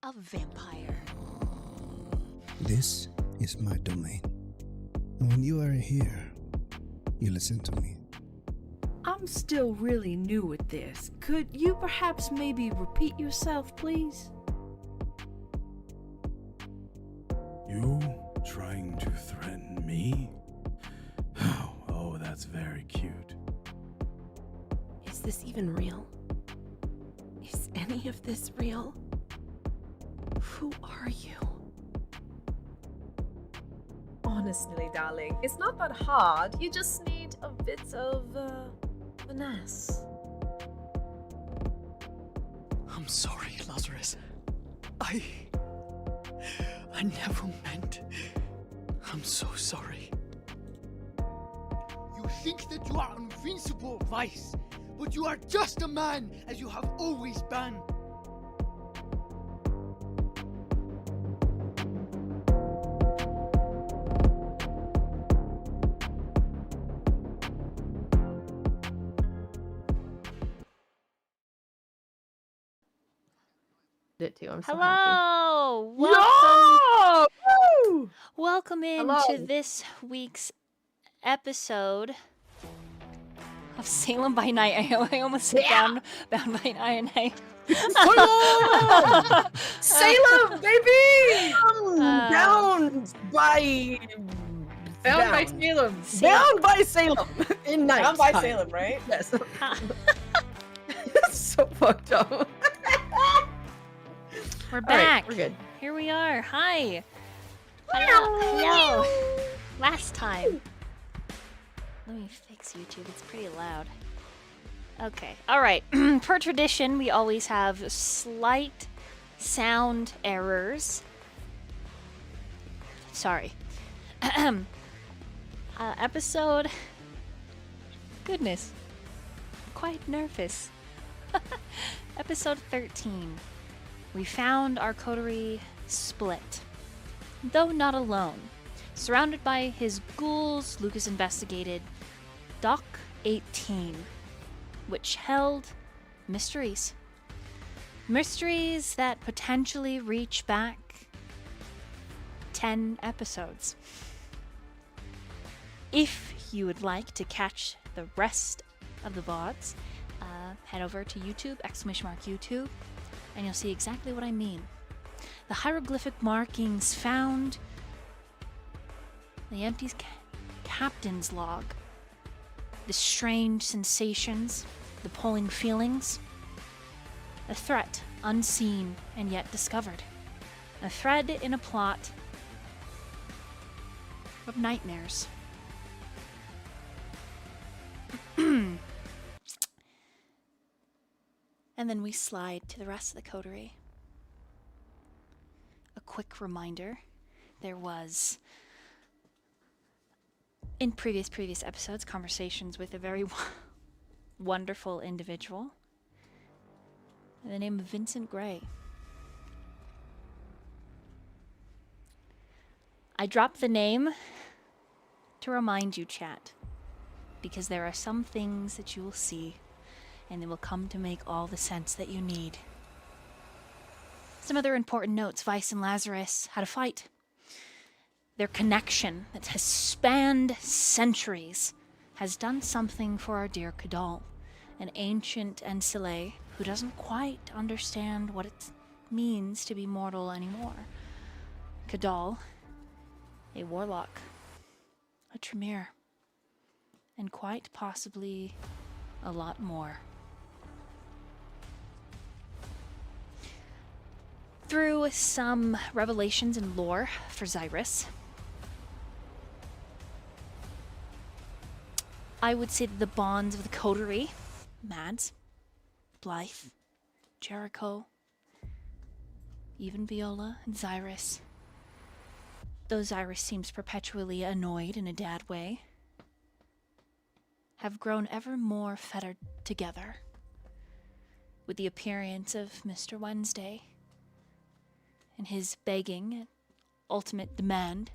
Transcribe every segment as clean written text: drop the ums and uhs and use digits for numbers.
a vampire. This is my domain. And when you are here, you listen to me. I'm still really new at this. Could you perhaps maybe repeat yourself, please? You trying to threaten me? Oh, that's very cute. Is this even real? Is any of this real? Who are you? Honestly, darling, it's not that hard. You just need a bit of finesse. I'm sorry, Lazarus. I never meant. I'm so sorry. You think that you are invincible, Vice, but you are just a man as you have always been. It too. I'm so happy. Hello! Welcome, Woo! welcome into Hello. this week's episode of Salem by Night. I almost said bound by night. Salem, baby! Bound by Salem. Bound by Salem in night. Bound by Salem, right? Yes. So fucked up. We're All right, back. we're good. Here we are. Hi. Hello. Last time. Let me fix YouTube. It's pretty loud. Okay. All right. Per tradition, we always have slight sound errors. Sorry. Episode. Goodness. Quite nervous. Episode 13. We found our coterie split, though not alone. Surrounded by his ghouls, Lukas investigated Dock 18, which held mysteries. Mysteries that potentially reach back 10 episodes. If you would like to catch the rest of the VODs, head over to YouTube, !YouTube, and you'll see exactly what I mean. The hieroglyphic markings found, the empty captain's log, the strange sensations, the pulling feelings, a threat unseen and yet discovered, a thread in a plot of nightmares. And then we slide to the rest of the coterie. A quick reminder, there was, in previous episodes, conversations with a very wonderful individual by the name of Vincent Gray. I dropped the name to remind you, chat, because there are some things that you will see and they will come to make all the sense that you need. Some other important notes. Vice and Lazarus had a fight. Their connection that has spanned centuries has done something for our dear Cadal, an ancient Ensilé who doesn't quite understand what it means to be mortal anymore. Cadal, a warlock, a Tremere, and quite possibly a lot more. Through some revelations and lore for Xirus, I would say that the bonds of the coterie, Mads, Blythe, Jericho, even Viola and Xirus, though Xirus seems perpetually annoyed in a dad way, have grown ever more fettered together with the appearance of Mr. Wednesday and his begging and ultimate demand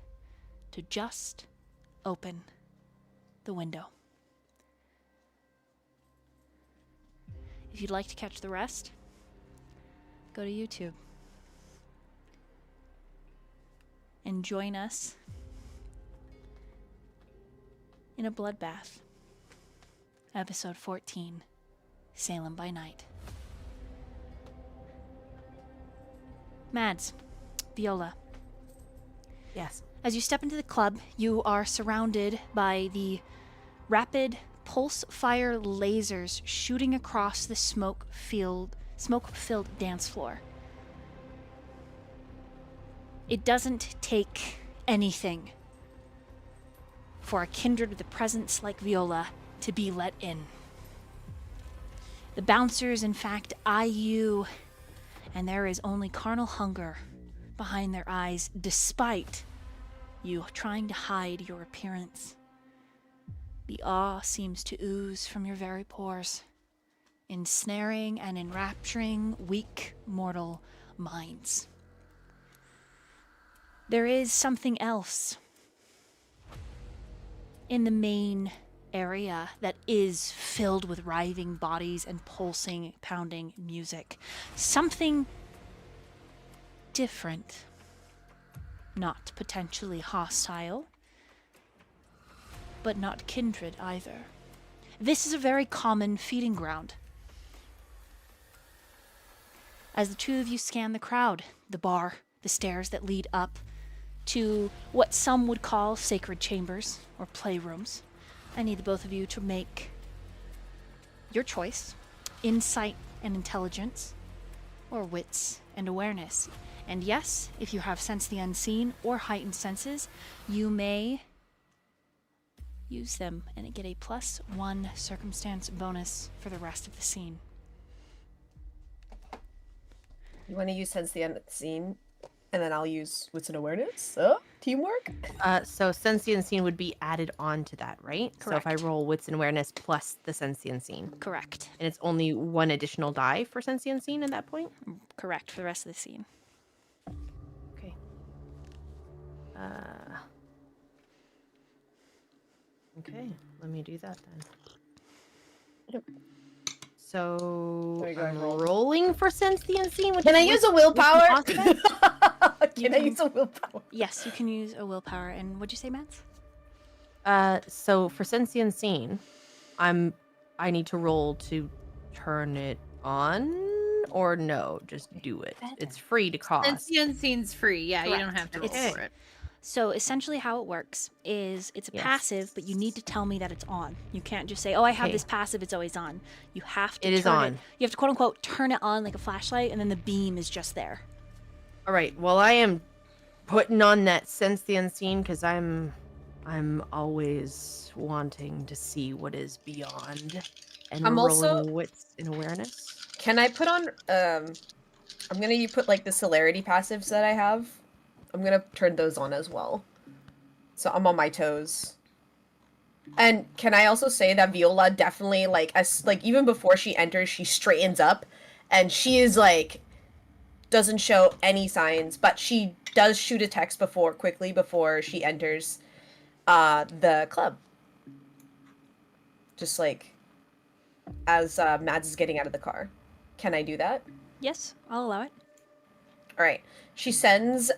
to just open the window. If you'd like to catch the rest, go to YouTube. and join us in a bloodbath. Episode 14, Salem by Night. Mads, Viola. Yes. As you step into the club, you are surrounded by the rapid pulse-fire lasers shooting across the smoke-filled dance floor. It doesn't take anything for a kindred with a presence like Viola to be let in. The bouncers, in fact, eye you, and there is only carnal hunger behind their eyes, despite you trying to hide your appearance. The awe seems to ooze from your very pores, ensnaring and enrapturing weak mortal minds. There is something else in the main area that is filled with writhing bodies and pulsing, pounding music. Something different. Not potentially hostile, but not kindred either. This is a very common feeding ground. As the two of you scan the crowd, the bar, the stairs that lead up to what some would call sacred chambers or playrooms, I need the both of you to make your choice: insight and intelligence, or wits and awareness. And yes, if you have Sense the Unseen or heightened senses, you may use them and get a +1 circumstance bonus for the rest of the scene. You want to use Sense the Unseen, and then I'll use Wits and Awareness? Teamwork? So Sense the Unseen would be added on to that, right? So if I Correct. roll Wits and Awareness plus the Sense the Unseen. Correct. And it's only one additional die for Sense the Unseen at that point? Correct for the rest of the scene. Okay. Okay, let me do that then. Yep. So There you go, I'm roll. rolling for Sense the Unseen. Can I use a willpower? You Can I can- use a willpower? Yes, you can use a willpower. And what'd you say, Mads? So for Sense the Unseen, I need to roll to turn it on, or no, just do it. It's free to Since cost. the unseen's free, yeah, you don't Correct. have to roll It's- for it. So essentially how it works is it's a Yes. passive, but you need to tell me that it's on. You can't just say, oh, I have Okay. this passive, it's always on. You have to It is turn on. You have to quote unquote turn it on like a flashlight, and then the beam is just there. All right. Well, I am putting on that Sense the Unseen because I'm always wanting to see what is beyond, and I'm rolling also- Wits and Awareness. Can I put on, I'm gonna put like the celerity passives that I have. I'm gonna turn those on as well. So I'm on my toes. And can I also say that Viola definitely, like, even before she enters, she straightens up, and she is like, doesn't show any signs, but she does shoot a text quickly before she enters the club. Just like as Mads is getting out of the car. Can I do that? Yes, I'll allow it. All right. She sends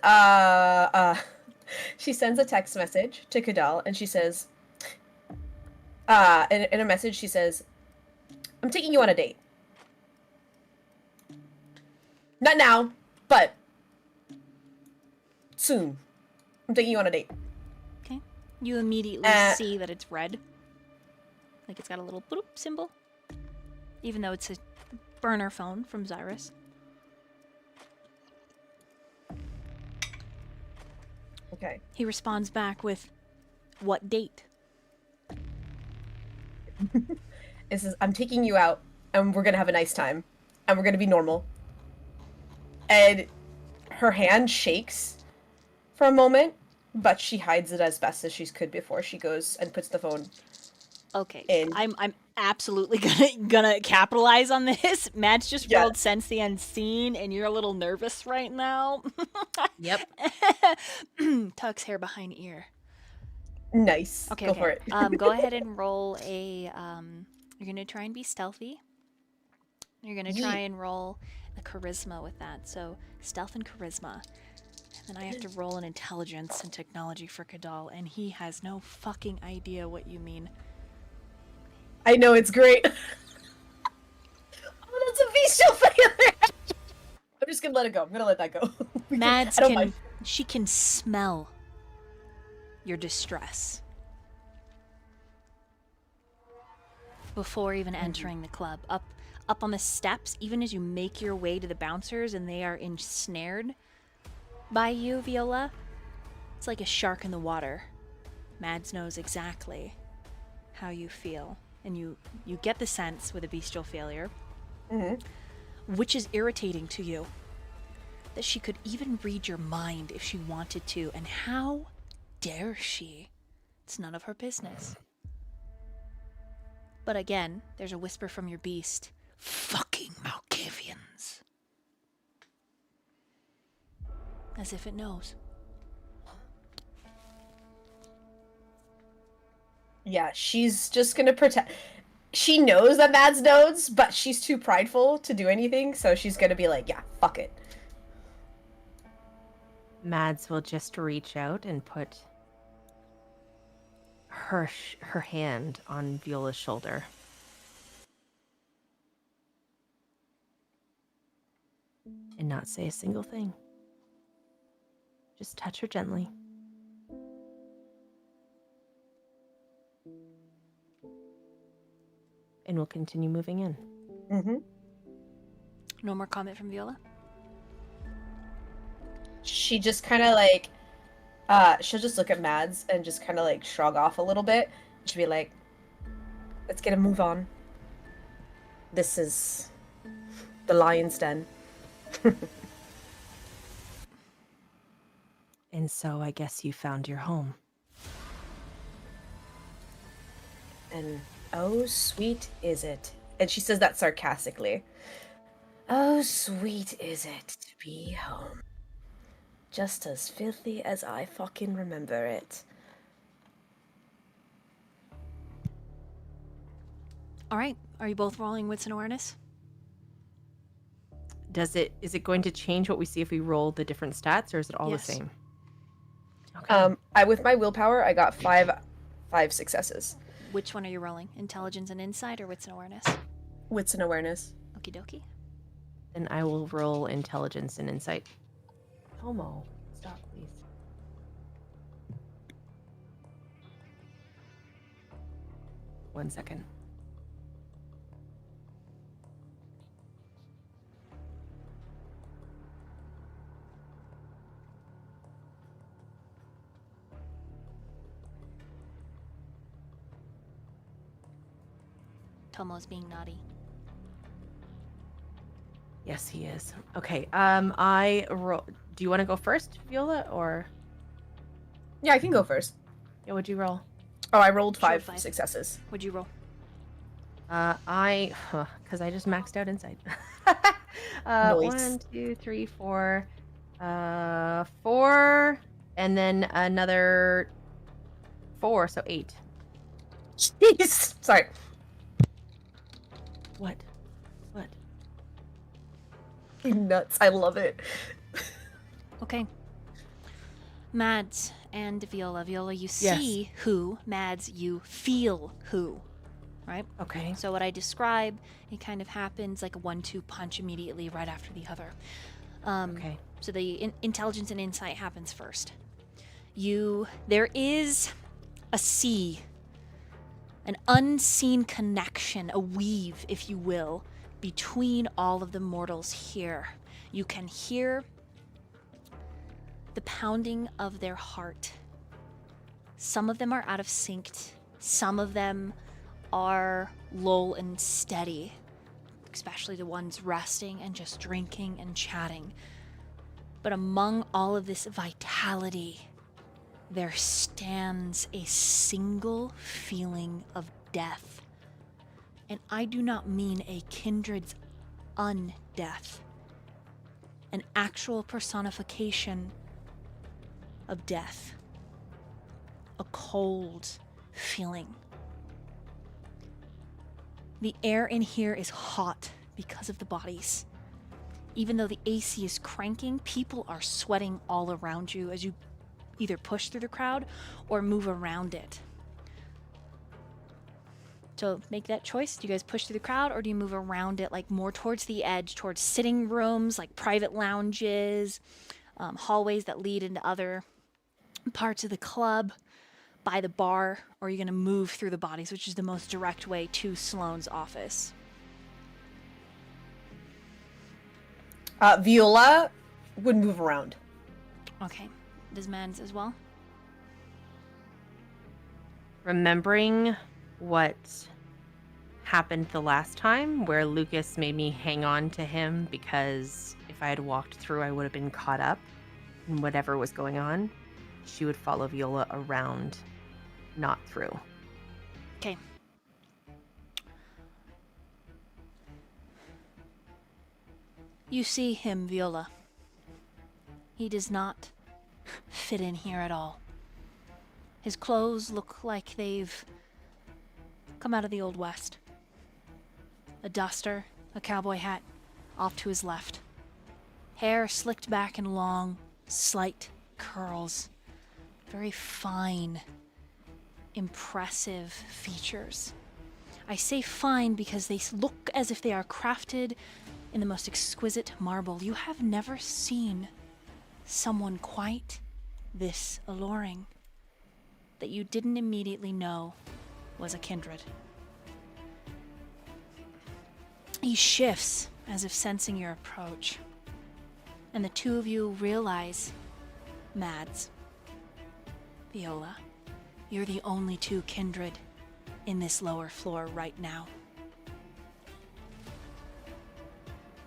she sends a text message to Kadal, and she says in a message she says, "I'm taking you on a date. Not now, but soon. I'm taking you on a date." Okay. You immediately see that it's red. Like it's got a little bloop symbol. Even though it's a burner phone from Xirus. Okay. He responds back with, what date? It says, "I'm taking you out, and we're gonna have a nice time, and we're gonna be normal." And her hand shakes for a moment, but she hides it as best as she could before she goes and puts the phone. Okay. In. I'm absolutely gonna capitalize on this. Matt's just Yeah. rolled Sense the Unseen, and you're a little nervous right now. Yep. Tuck's hair behind ear. Nice. Okay, Go okay. for it. Go ahead and roll a. You're gonna try and be stealthy. You're gonna try Yeet. and roll a charisma with that. So stealth and charisma. And I have to roll an intelligence and technology for Kadal, and he has no fucking idea what you mean. I know, it's great. Oh, that's a bestial failure. I'm just gonna let it go. I'm gonna let that go. Mads I don't mind. she can smell your distress before even entering the club. Up on the steps, even as you make your way to the bouncers and they are ensnared by you, Viola, it's like a shark in the water. Mads knows exactly how you feel, and you get the sense with a bestial failure, which is irritating to you, that she could even read your mind if she wanted to, and how dare she? It's none of her business. But again, there's a whisper from your beast. Fucking Malkavians. As if it knows. Yeah, she's just gonna pretend. She knows that Mads knows, but she's too prideful to do anything, so she's gonna be like, yeah, fuck it. Mads will just reach out and put her hand on Viola's shoulder. And not say a single thing. Just touch her gently. And we'll continue moving in. Mm-hmm. No more comment from Viola? She just kind of like, she'll just look at Mads and just kind of like shrug off a little bit. She'll be like, let's get a move on. This is the lion's den. And so I guess you found your home. And oh, sweet is it. And she says that sarcastically. Oh, sweet is it to be home. Just as filthy as I fucking remember it. All right. Are you both rolling wits and awareness? Is it going to change what we see if we roll the different stats, or is it all Yes. the same? Okay. With my willpower, I got five successes. Which one are you rolling? Intelligence and insight or wits and awareness? Wits and awareness. Okie dokie. Then I will roll intelligence and insight. Homo, stop, please. One second. Tomo's being naughty. Yes, he is. Okay. Do you want to go first, Viola, or Yeah, I can go first. yeah? What'd you roll? Oh, I rolled Sure, five five. successes. What'd you roll? Because I just maxed out insight. Nice. 1, 2, 3, 4, 4, and then another 4, so 8. Jeez. Sorry. What? Nuts. I love it. Okay. Mads and Viola. Viola, you see who. Mads, you feel who. Right? Okay. So what I describe, it kind of happens like a 1-2 punch immediately right after the other. Okay. So the intelligence and insight happens first. There is a sea, an unseen connection, a weave, if you will, between all of the mortals here. You can hear the pounding of their heart. Some of them are out of sync. Some of them are lull and steady, especially the ones resting and just drinking and chatting. But among all of this vitality, there stands a single feeling of death. And I do not mean a kindred's undeath, an actual personification of death, a cold feeling. The air in here is hot because of the bodies. Even though the AC is cranking, people are sweating all around you as you either push through the crowd or move around it. So make that choice. Do you guys push through the crowd or do you move around it, like more towards the edge, towards sitting rooms, like private lounges, hallways that lead into other parts of the club, by the bar, or are you going to move through the bodies, which is the most direct way to Sloane's office? Viola would move around. Okay. Does Mads as well? Remembering what happened the last time where Lukas made me hang on to him because if I had walked through, I would have been caught up in whatever was going on. She would follow Viola around, not through. Okay. You see him, Viola. He does not fit in here at all. His clothes look like they've come out of the Old West. A duster, a cowboy hat, off to his left. Hair slicked back in long, slight curls. Very fine, impressive features. I say fine because they look as if they are crafted in the most exquisite marble. You have never seen someone quite this alluring that you didn't immediately know was a kindred. He shifts as if sensing your approach, and the two of you realize, Mads, Viola, you're the only two kindred in this lower floor right now.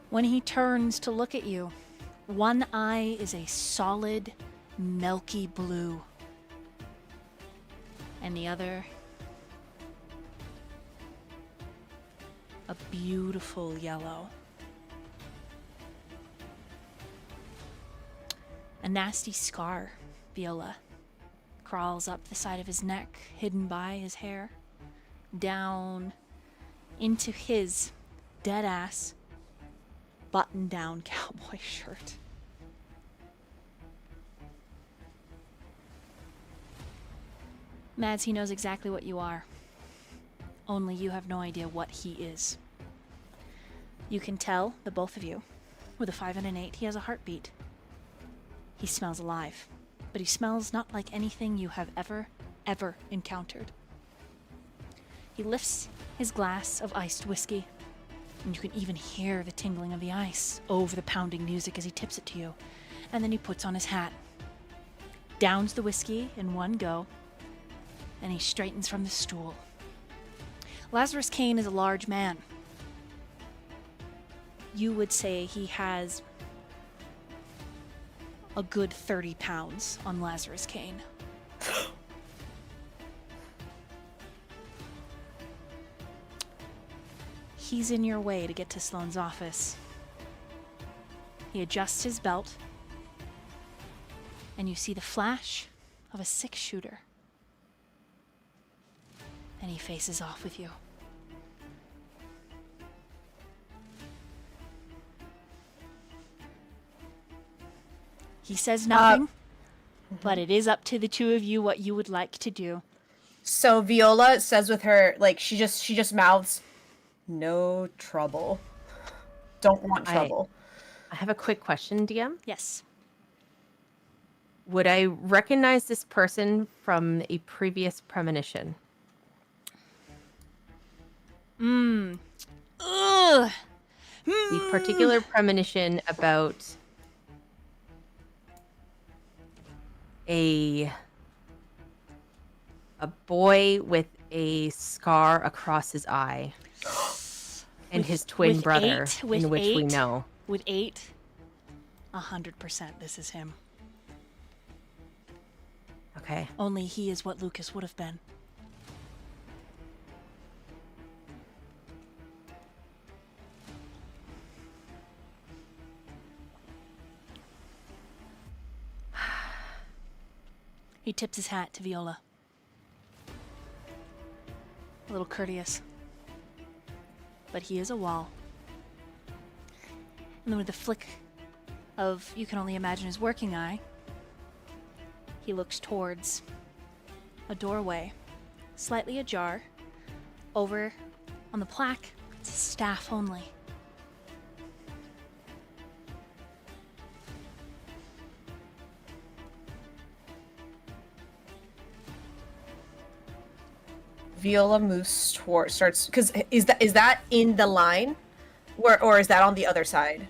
When he turns to look at you, one eye is a solid, milky blue, and the other a beautiful yellow. A nasty scar, Viola, crawls up the side of his neck, hidden by his hair, down into his dead-ass button-down cowboy shirt. Mads, he knows exactly what you are. Only you have no idea what he is. You can tell, the both of you, with a 5 and an 8, he has a heartbeat. He smells alive, but he smells not like anything you have ever encountered. He lifts his glass of iced whiskey, and you can even hear the tingling of the ice over the pounding music as he tips it to you. And then he puts on his hat, downs the whiskey in one go, and he straightens from the stool. Lazarus Kane is a large man. You would say he has a good 30 pounds on Lazarus Kane. He's in your way to get to Sloane's office. He adjusts his belt, and you see the flash of a 6-shooter. And he faces off with you. He says nothing, but it is up to the two of you what you would like to do. So Viola says with her, like, she just mouths, "No trouble. Don't want trouble." I have a quick question, DM. Yes. Would I recognize this person from a previous premonition? Ugh. The particular premonition about a boy with a scar across his eye and his twin brother, in which we know. With 8, 100% this is him. Okay. Only he is what Lukas would have been. He tips his hat to Viola. A little courteous. But he is a wall. And then with a flick of, you can only imagine his working eye, he looks towards a doorway, slightly ajar. Over on the plaque, it's staff only. Viola moves towards, starts, because is that in the line? Or is that on the other side?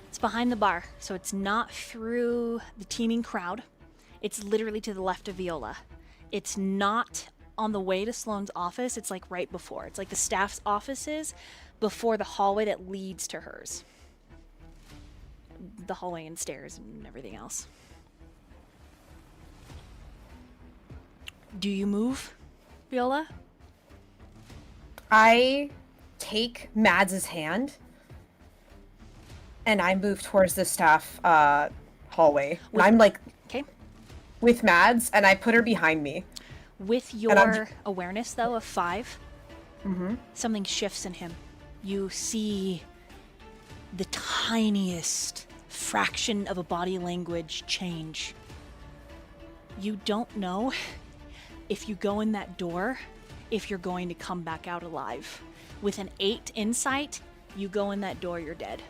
It's behind the bar, so it's not through the teeming crowd. It's literally to the left of Viola. It's not on the way to Sloane's office, it's like right before. It's like the staff's offices before the hallway that leads to hers. The hallway and stairs and everything else. Do you move, Viola? I take Mads' hand and I move towards the staff hallway. And I'm like Okay. with Mads and I put her behind me. With your awareness, though, of 5, Mm-hmm. something shifts in him. You see the tiniest fraction of a body language change. You don't know if you go in that door, if you're going to come back out alive. With an 8 insight, you go in that door, you're dead.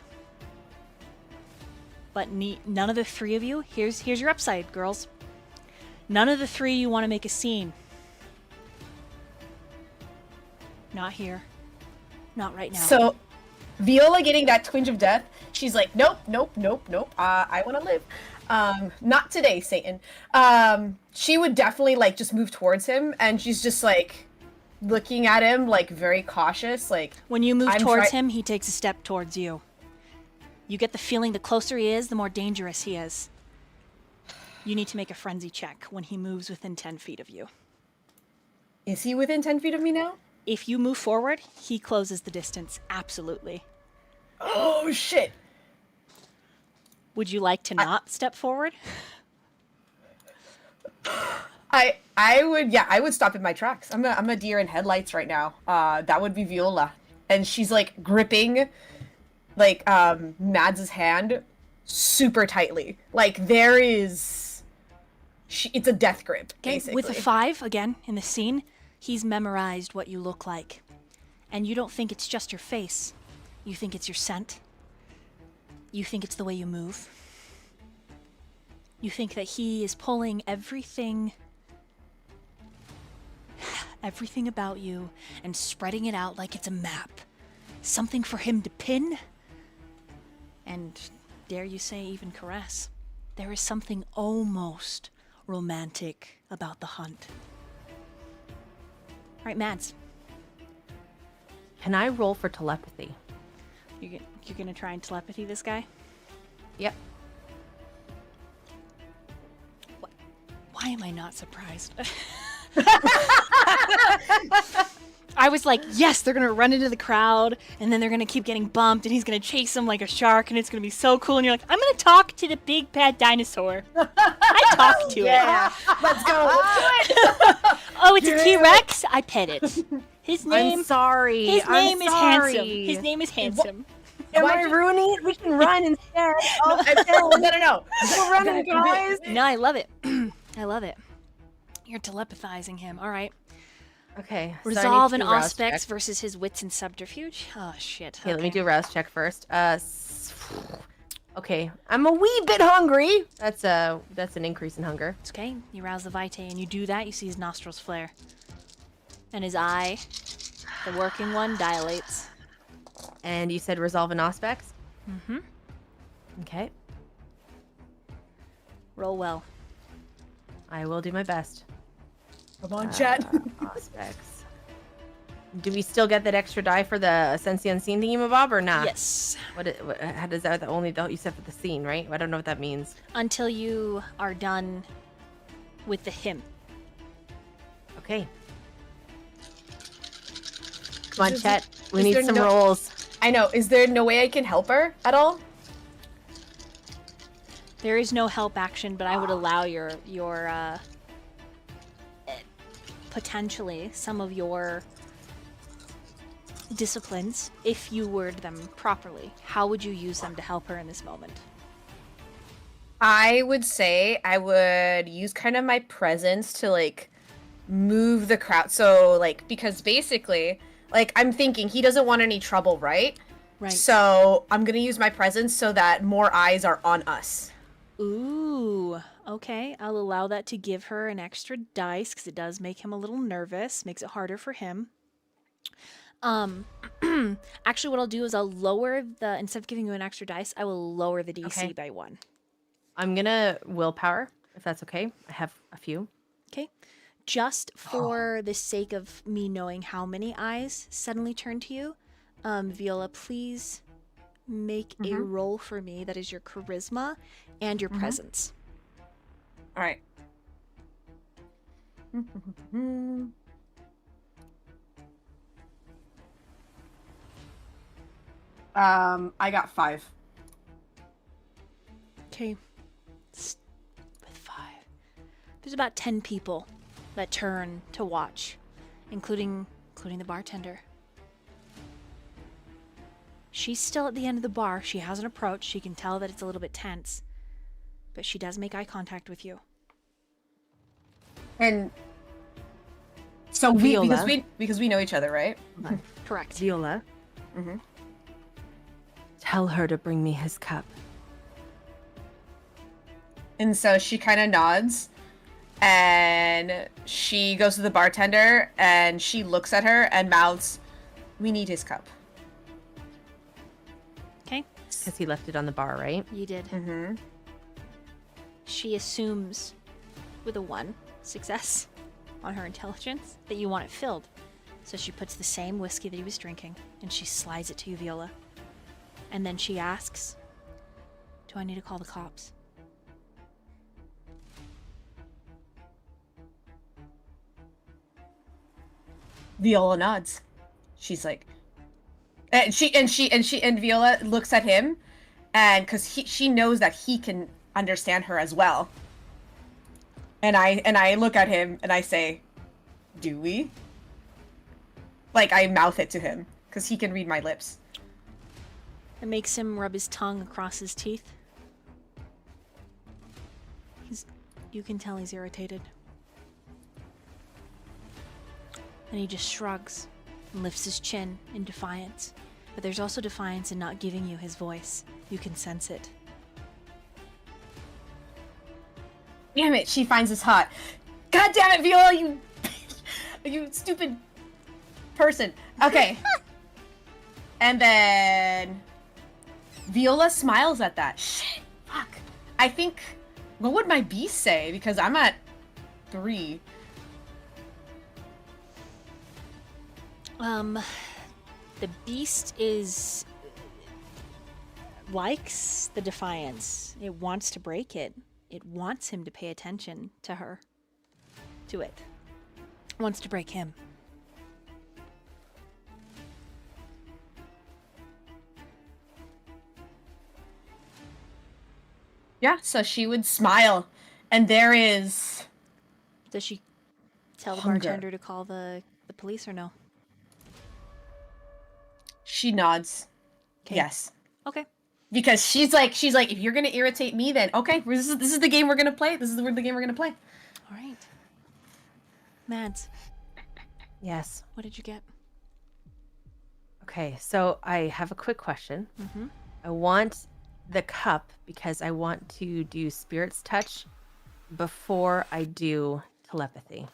But none of the 3 of you, here's your upside, girls. None of the 3 you want to make a scene. Not here. Not right now. So, Viola getting that twinge of death, she's like, nope. I want to live. Not today, Satan. She would definitely like just move towards him, and she's just like looking at him like very cautious. Like when you move towards him, he takes a step towards you. You get the feeling the closer he is, the more dangerous he is. You need to make a frenzy check when he moves within 10 feet of you. Is he within 10 feet of me now? If you move forward, he closes the distance. Absolutely. Oh, shit. Would you like to not step forward? I would stop in my tracks. I'm a deer in headlights right now. That would be Viola. And she's like gripping like Mads' hand super tightly. Like there is it's a death grip, basically. With a 5, again, in the scene, he's memorized what you look like. And you don't think it's just your face. You think it's your scent. You think it's the way you move. You think that he is pulling everything about you and spreading it out like it's a map. Something for him to pin and, dare you say, even caress. There is something almost romantic about the hunt. Right, Mads? Can I roll for telepathy? You're gonna try and telepathy this guy? Yep. Why am I not surprised? I was like, yes, they're gonna run into the crowd, and then they're gonna keep getting bumped, and he's gonna chase them like a shark, and it's gonna be so cool. And you're like, I'm gonna talk to the big bad dinosaur. I talk to Yeah, let's go. Oh, it's a T-Rex? I pet it. His name. I'm sorry. His name is sorry. Handsome. His name is Handsome. Am I ruining it? We can run instead. Oh, No. we're running, guys. No, I love it. I love it. You're telepathizing him. All right. Okay. so I need Resolve to and do a rouse aspects check. versus his wits and subterfuge. Oh shit. Okay, let me do a rouse check first. Okay, I'm a wee bit hungry. That's an increase in hunger. It's okay. You rouse the vitae, and you do that. You see his nostrils flare, and his eye, the working one, dilates. And you said resolve and aspects? Mm-hmm. Okay, Roll well. I will do my best. Come on, chat. Aspects. Do we still get that extra die for the Sense the Unseen thingamabob or not? Yes. How does that only you said for the scene, right? I don't know what that means. Until you are done with the hymn. Okay. Come on, Is chat. We is need there some no- rolls. I know. Is there no way I can help her at all? There is no help action, but I would allow your potentially some of your disciplines, if you word them properly, how would you use them to help her in this moment? I would say I would use kind of my presence to like move the crowd. So like, because basically, like, I'm thinking he doesn't want any trouble, right? Right. So I'm gonna use my presence so that more eyes are on us. Ooh, okay. I'll allow that to give her an extra dice because it does make him a little nervous, makes it harder for him. Actually, what I'll do is I'll lower the, instead of giving you an extra dice, I will lower the DC Okay. by 1. I'm gonna willpower, if that's okay. I have a few. Okay. Just for the sake of me knowing how many eyes suddenly turn to you, Viola, please make a roll for me that is your charisma and your presence. All right. I got 5. Okay. With 5. There's about 10 people that turn to watch, including the bartender. She's still at the end of the bar. She hasn't approached. She can tell that it's a little bit tense. But she does make eye contact with you. And so Viola. because we know each other, right? Correct. Viola. Mhm. Tell her to bring me his cup. And so she kind of nods, and she goes to the bartender, and she looks at her and mouths, "We need his cup." Okay. Because he left it on the bar, right? You did. Mm-hmm. She assumes with a 1 success on her intelligence that you want it filled. So she puts the same whiskey that he was drinking and she slides it to you, Viola. And then she asks, "Do I need to call the cops?" Viola nods. She's like, and Viola looks at him, and because she knows that he can understand her as well. And I look at him and I say, "Do we?" Like, I mouth it to him because he can read my lips. It makes him rub his tongue across his teeth. You can tell he's irritated. And he just shrugs and lifts his chin in defiance. But there's also defiance in not giving you his voice. You can sense it. Damn it, she finds this hot. God damn it, Viola, you stupid person. Okay. And then Viola smiles at that. Shit, fuck. I think, what would my beast say? Because I'm at 3. The beast likes the defiance. It wants to break it. It wants him to pay attention to her. To it. It wants to break him. Yeah, so she would smile. And there is... Does she tell the Hunger. bartender to call the police or no? She nods. 'Kay. Yes. Okay. Because she's like, if you're gonna irritate me, then okay, this is the game we're gonna play. This is the game we're gonna play. All right. Mads, Yes. what did you get? Okay, so I have a quick question. Mm-hmm. I want the cup because I want to do Spirit's Touch before I do telepathy.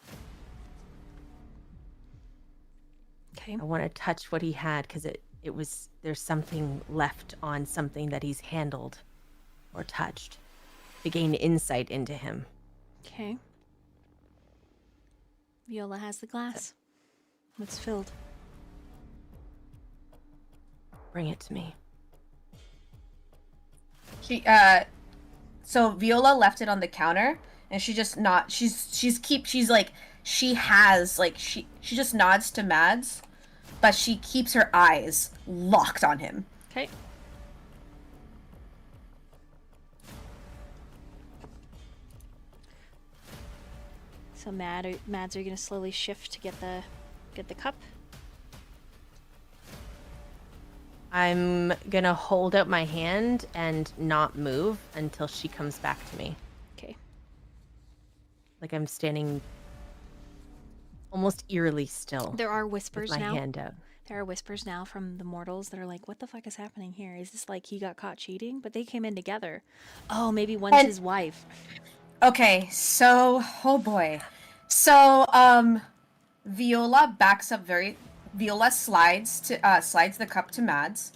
Okay. I want to touch what he had because it was, there's something left on something that he's handled or touched to gain insight into him. Okay. Viola has the glass. It's filled. Bring it to me. She so Viola left it on the counter, and she just not she just nods to Mads, but she keeps her eyes locked on him. Okay. So Mads, are you gonna slowly shift to get the cup? I'm gonna hold out my hand and not move until she comes back to me. Okay. Like I'm standing almost eerily still. There are With whispers my now. hand out. There are whispers now from the mortals that are like, what the fuck is happening here? Is this like he got caught cheating? But they came in together. Oh, maybe one's And- his wife. Okay, so oh boy. So Viola backs up Viola slides the cup to Mads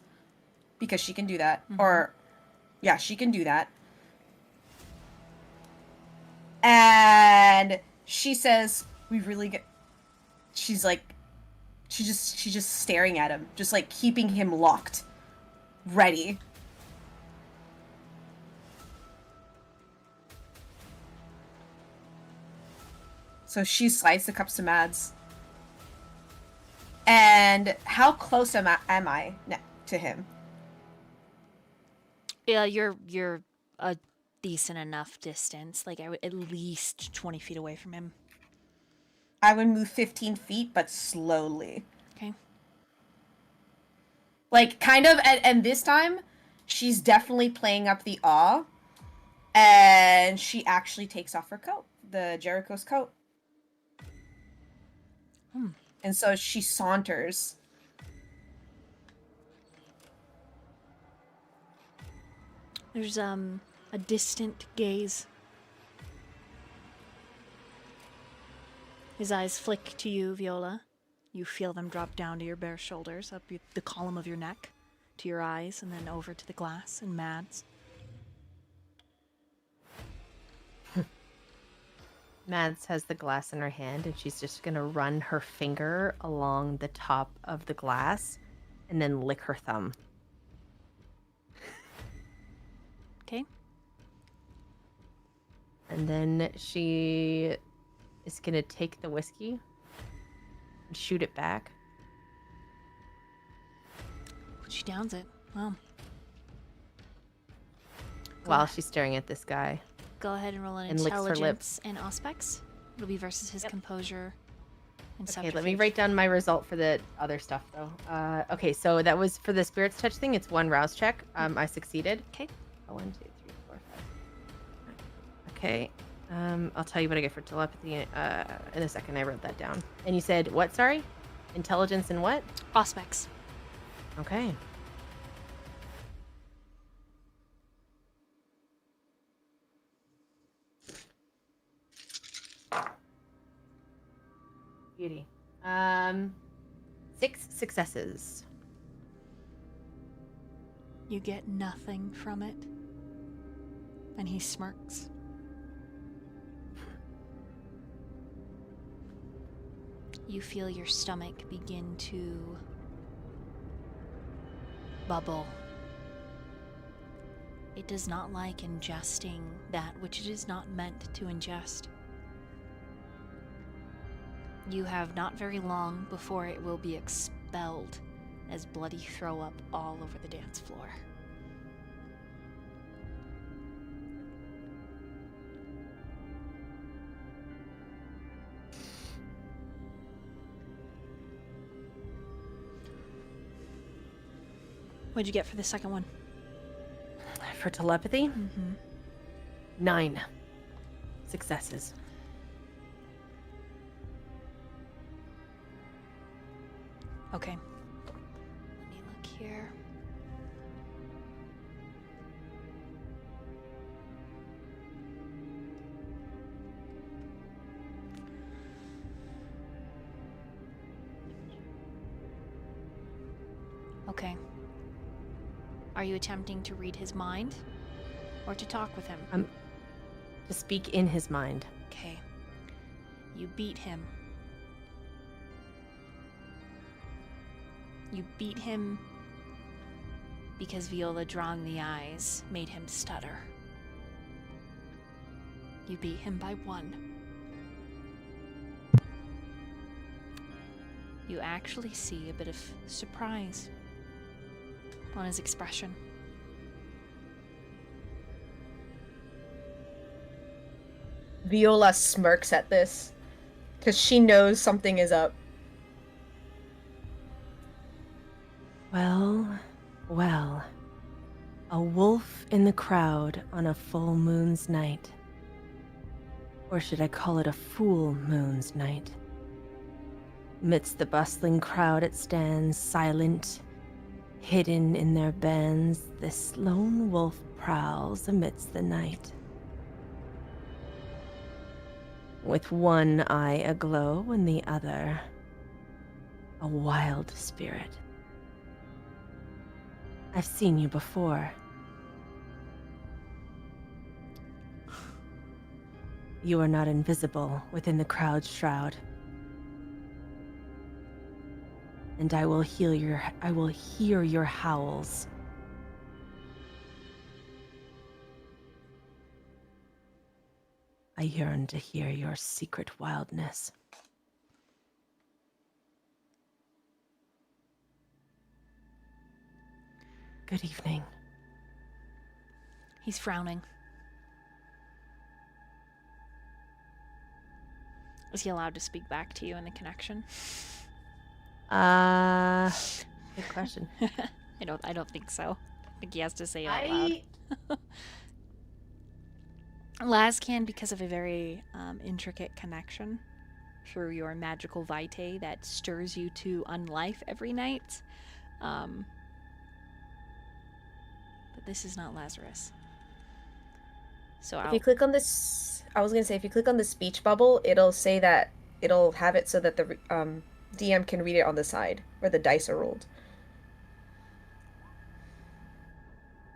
because she can do that. Or yeah, she can do that. And she says, "We really get." She's like, she's just staring at him, just like keeping him locked, ready. So she slides the cups to Mads. And how close am I to him? Yeah, you're a decent enough distance. Like I would at least 20 feet away from him. I would move 15 feet, but slowly. Okay. Like, kind of, and this time, she's definitely playing up the awe. And she actually takes off her coat, the Jericho's coat. And so she saunters. There's a distant gaze. His eyes flick to you, Viola. You feel them drop down to your bare shoulders, up the column of your neck, to your eyes, and then over to the glass and Mads. Mads has the glass in her hand, and she's just gonna run her finger along the top of the glass and then lick her thumb. Okay. And then she is gonna take the whiskey and shoot it back. She downs it. Wow. While she's staring at this guy. Go ahead and roll an And licks her intelligence and aspects. It'll be versus his composure and Okay, let me subterfuge. write down my result for the other stuff, though. Okay, so that was for the Spirit's Touch thing. It's 1 rouse check. I succeeded. Okay. 1, 2, 3, 4, 5. Okay. I'll tell you what I get for telepathy in a second. I wrote that down. And you said what? Sorry, intelligence and what? Aspects. Okay. Beauty. 6 successes. You get nothing from it. And he smirks. You feel your stomach begin to bubble. It does not like ingesting that which it is not meant to ingest. You have not very long before it will be expelled as bloody throw up all over the dance floor. What'd you get for the second one? For telepathy? Mm-hmm. 9 successes. Okay. Let me look here. Okay. Are you attempting to read his mind or to talk with him? To speak in his mind. Okay. You beat him. You beat him because Viola drawing the eyes made him stutter. You beat him by 1. You actually see a bit of surprise on his expression. Viola smirks at this because she knows something is up. Well, Well, a wolf in the crowd on a full moon's night. Or should I call it a full moon's night? Amidst the bustling crowd it stands, silent, hidden in their bands, this lone wolf prowls amidst the night. With one eye aglow and the other a wild spirit. I've seen you before. You are not invisible within the crowd's shroud. And I will hear your howls. I yearn to hear your secret wildness. Good evening. He's frowning. Is he allowed to speak back to you in the connection? Good question. I don't think so. I think he has to say it out loud. Laz can, because of a very intricate connection through your magical vitae that stirs you to unlife every night. But this is not Lazarus. So If you click on this, I was gonna say, if you click on the speech bubble, it'll say that it'll have it so that the DM can read it on the side where the dice are rolled.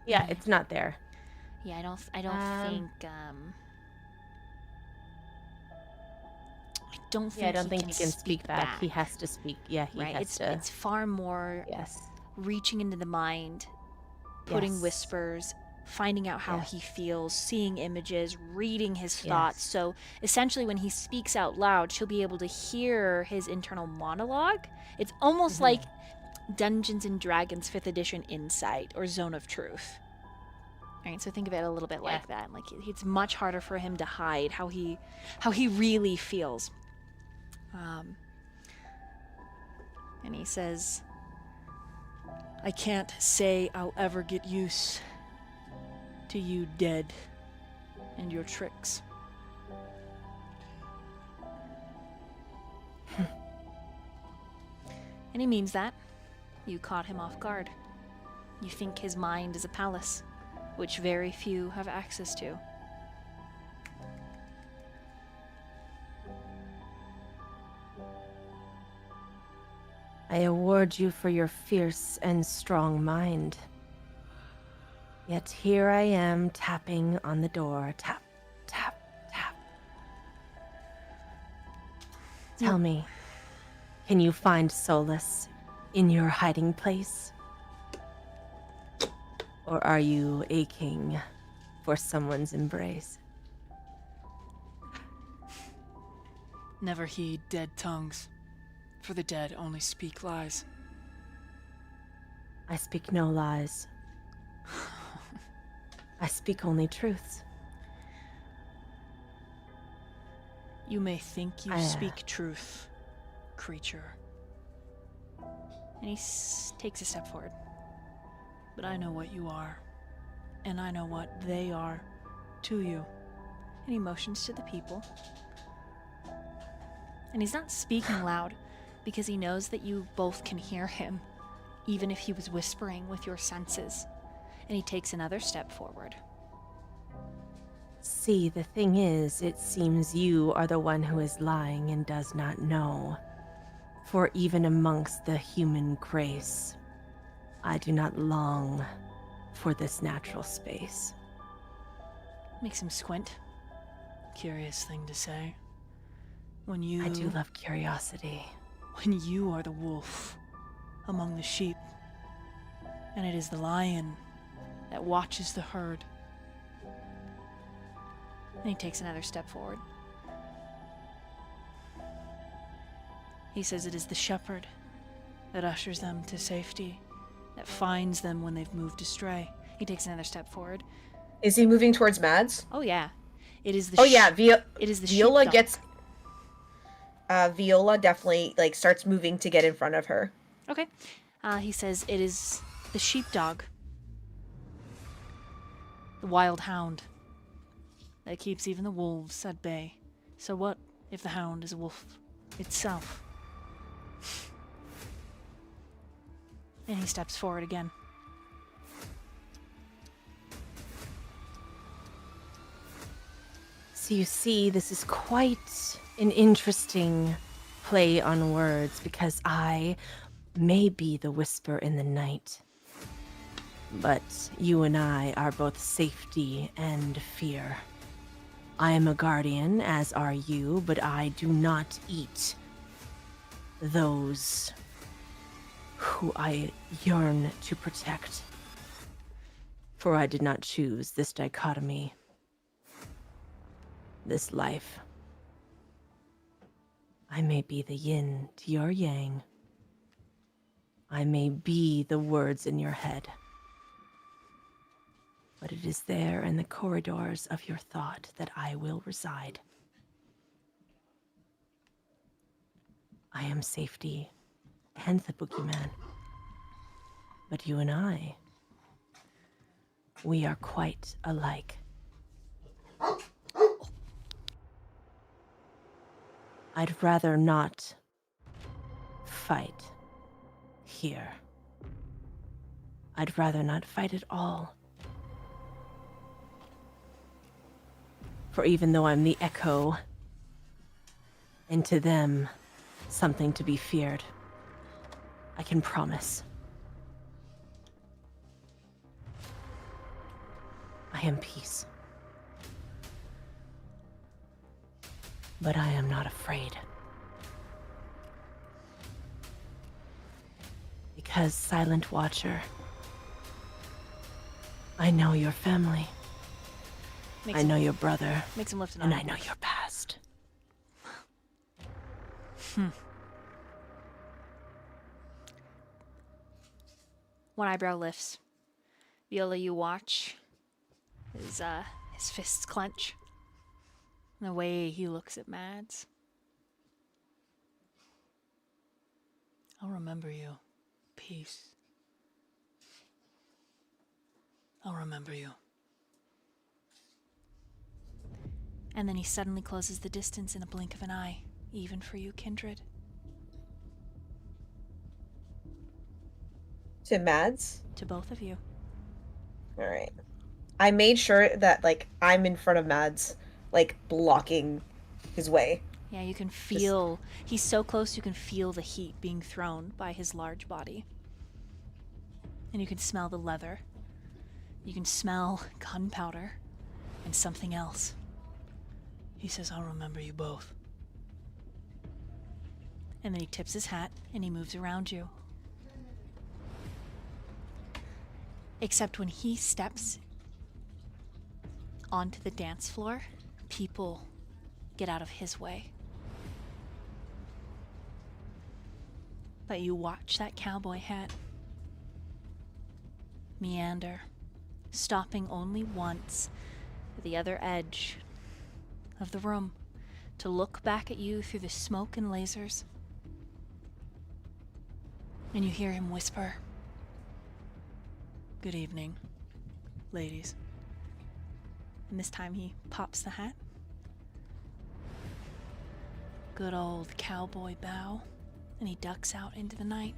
Yeah, it's not there. Yeah, I don't think I don't think he can speak back. He has to speak. Yeah, he has to. It's far more reaching into the mind, putting whispers, finding out how he feels, seeing images, reading his thoughts. So essentially when he speaks out loud, she'll be able to hear his internal monologue. It's almost like Dungeons and Dragons 5th edition Insight or Zone of Truth. Right, so think of it a little bit like that. Like it's much harder for him to hide how he really feels. And he says, I can't say I'll ever get used to you dead and your tricks. And he means that. You caught him off guard. You think his mind is a palace, which very few have access to. I award you for your fierce and strong mind. Yet here I am tapping on the door. Tap, tap, tap. Tell me, can you find solace in your hiding place? Or are you aching for someone's embrace? Never heed dead tongues, for the dead only speak lies. I speak no lies. I speak only truths. You may think you speak truth, creature. And he takes a step forward. But I know what you are, and I know what they are to you. And he motions to the people. And he's not speaking loud because he knows that you both can hear him, even if he was whispering with your senses. And he takes another step forward. See, the thing is, it seems you are the one who is lying and does not know. For even amongst the human grace, I do not long for this natural space. Makes him squint. Curious thing to say. When you... I do love curiosity. When you are the wolf among the sheep, and it is the lion that watches the herd. And he takes another step forward. He says it is the shepherd that ushers them to safety, that finds them when they've moved astray. He takes another step forward. Is he moving towards Mads? Oh yeah, it is the. It is the Viola sheepdog. gets. Viola definitely starts moving to get in front of her. Okay. He says it is The sheepdog. The wild hound. That keeps even the wolves at bay. So what if the hound is a wolf itself? And he steps forward again. So you see, this is quite an interesting play on words, because I may be the whisper in the night, but you and I are both safety and fear. I am a guardian, as are you, but I do not eat those who I yearn to protect. For I did not choose this dichotomy, this life. I may be the yin to your yang. I may be the words in your head. But it is there in the corridors of your thought that I will reside. I am safety and the boogeyman. But you and I, we are quite alike. I'd rather not fight here. I'd rather not fight at all. For even though I'm the echo, and to them, something to be feared, I can promise I am peace. But I am not afraid. Because, Silent Watcher, I know your family. I know your brother. Makes him lift an and eye. I know your past. One eyebrow lifts. Viola, you watch his fists clench. And the way he looks at Mads. I'll remember you. Peace. I'll remember you. And then he suddenly closes the distance in a blink of an eye, even for you, kindred. To Mads? To both of you. Alright. I made sure that, like, I'm in front of Mads, like, blocking his way. Yeah, you can feel... He's so close you can feel the heat being thrown by his large body. And you can smell the leather. You can smell gunpowder. And something else. He says, I'll remember you both. And then he tips his hat and he moves around you. Except when he steps onto the dance floor, people get out of his way. But you watch that cowboy hat meander, stopping only once at the other edge of the room to look back at you through the smoke and lasers. And you hear him whisper, Good evening, ladies. and this time he pops the hat. Good old cowboy bow. And he ducks out into the night.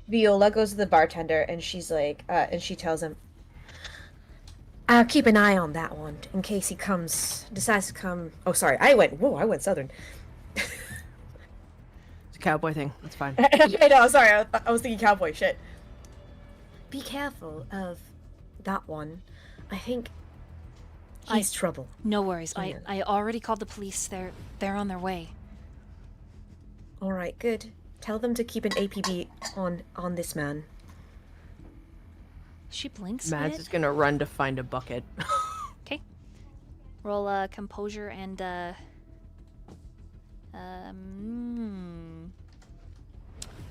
Viola goes to the bartender and she's like, and she tells him, keep an eye on that one in case he decides to come. Oh, sorry, I went southern. It's a cowboy thing. That's fine. I know, sorry, I was thinking cowboy shit. Be careful of that one. I think he's trouble. No worries. Oh, yeah. I already called the police. They're on their way. All right, good. Tell them to keep an APB on this man. She blinks. Mads is gonna run to find a bucket. Okay. Roll composure and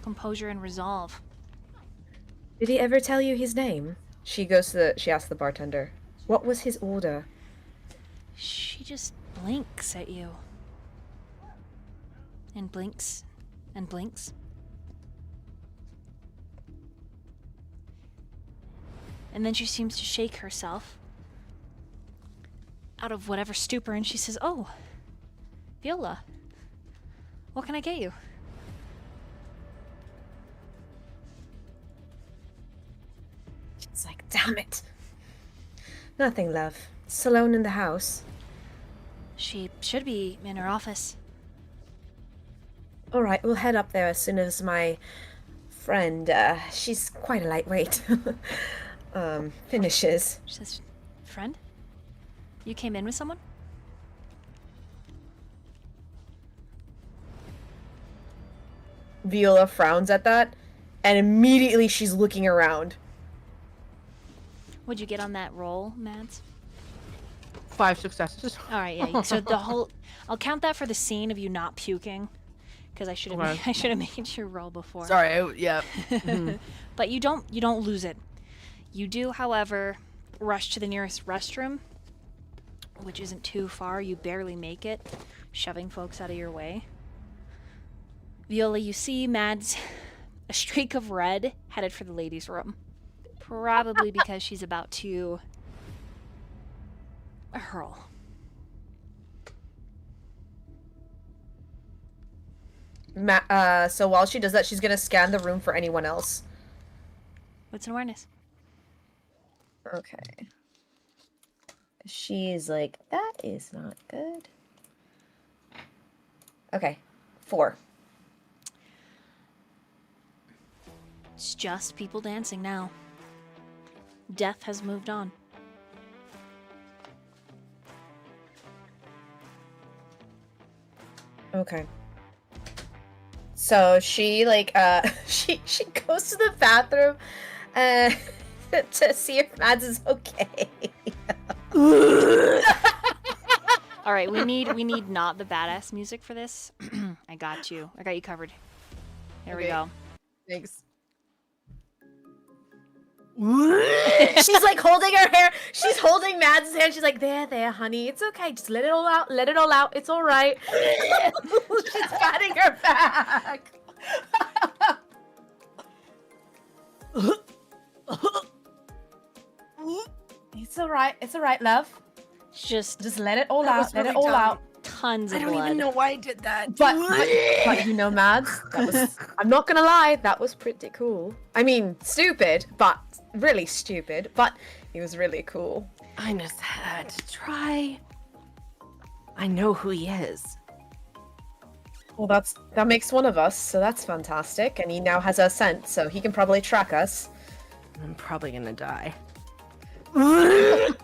composure and resolve. Did he ever tell you his name? She asks the bartender. What was his order? She just blinks at you. And blinks and blinks. And then she seems to shake herself out of whatever stupor, and she says, "Oh, Viola, what can I get you?" It's like, damn it. Nothing, love. It's alone in the house. She should be in her office. All right, we'll head up there as soon as my friend, she's quite a lightweight, finishes. She says, "Friend? You came in with someone?" Viola frowns at that, and immediately she's looking around. What'd you get on that roll, Mads? 5 successes. All right, yeah. So the whole, I'll count that for the scene of you not puking, because I should have Okay. I should have made your roll before. Sorry, yeah. But you don't lose it. You do, however, rush to the nearest restroom, which isn't too far. You barely make it, shoving folks out of your way. Viola, you see Mads, a streak of red, headed for the ladies' room. Probably because she's about to hurl. So while she does that, she's gonna scan the room for anyone else. What's an awareness? Okay. She's like, that is not good. Okay. 4. It's just people dancing now. Death has moved on. Okay. So she like she goes to the bathroom to see if Mads is okay. All right, we need not the badass music for this. I got you. I got you covered. There we Okay. go. Thanks. She's like holding her hair. She's holding Mads' hand. She's like, there, honey. It's okay. Just let it all out. Let it all out. It's all right. She's patting her back. It's all right. It's all right, love. Just Let it all out. Let it all out. tons of blood. why I did that. But you know, Mads, that was, I'm not gonna lie, that was pretty cool. I mean, stupid, but really stupid, but it was really cool. I just had to try. I know who he is. Well, that makes one of us, so that's fantastic. And he now has our scent, so he can probably track us. I'm probably gonna die. Well,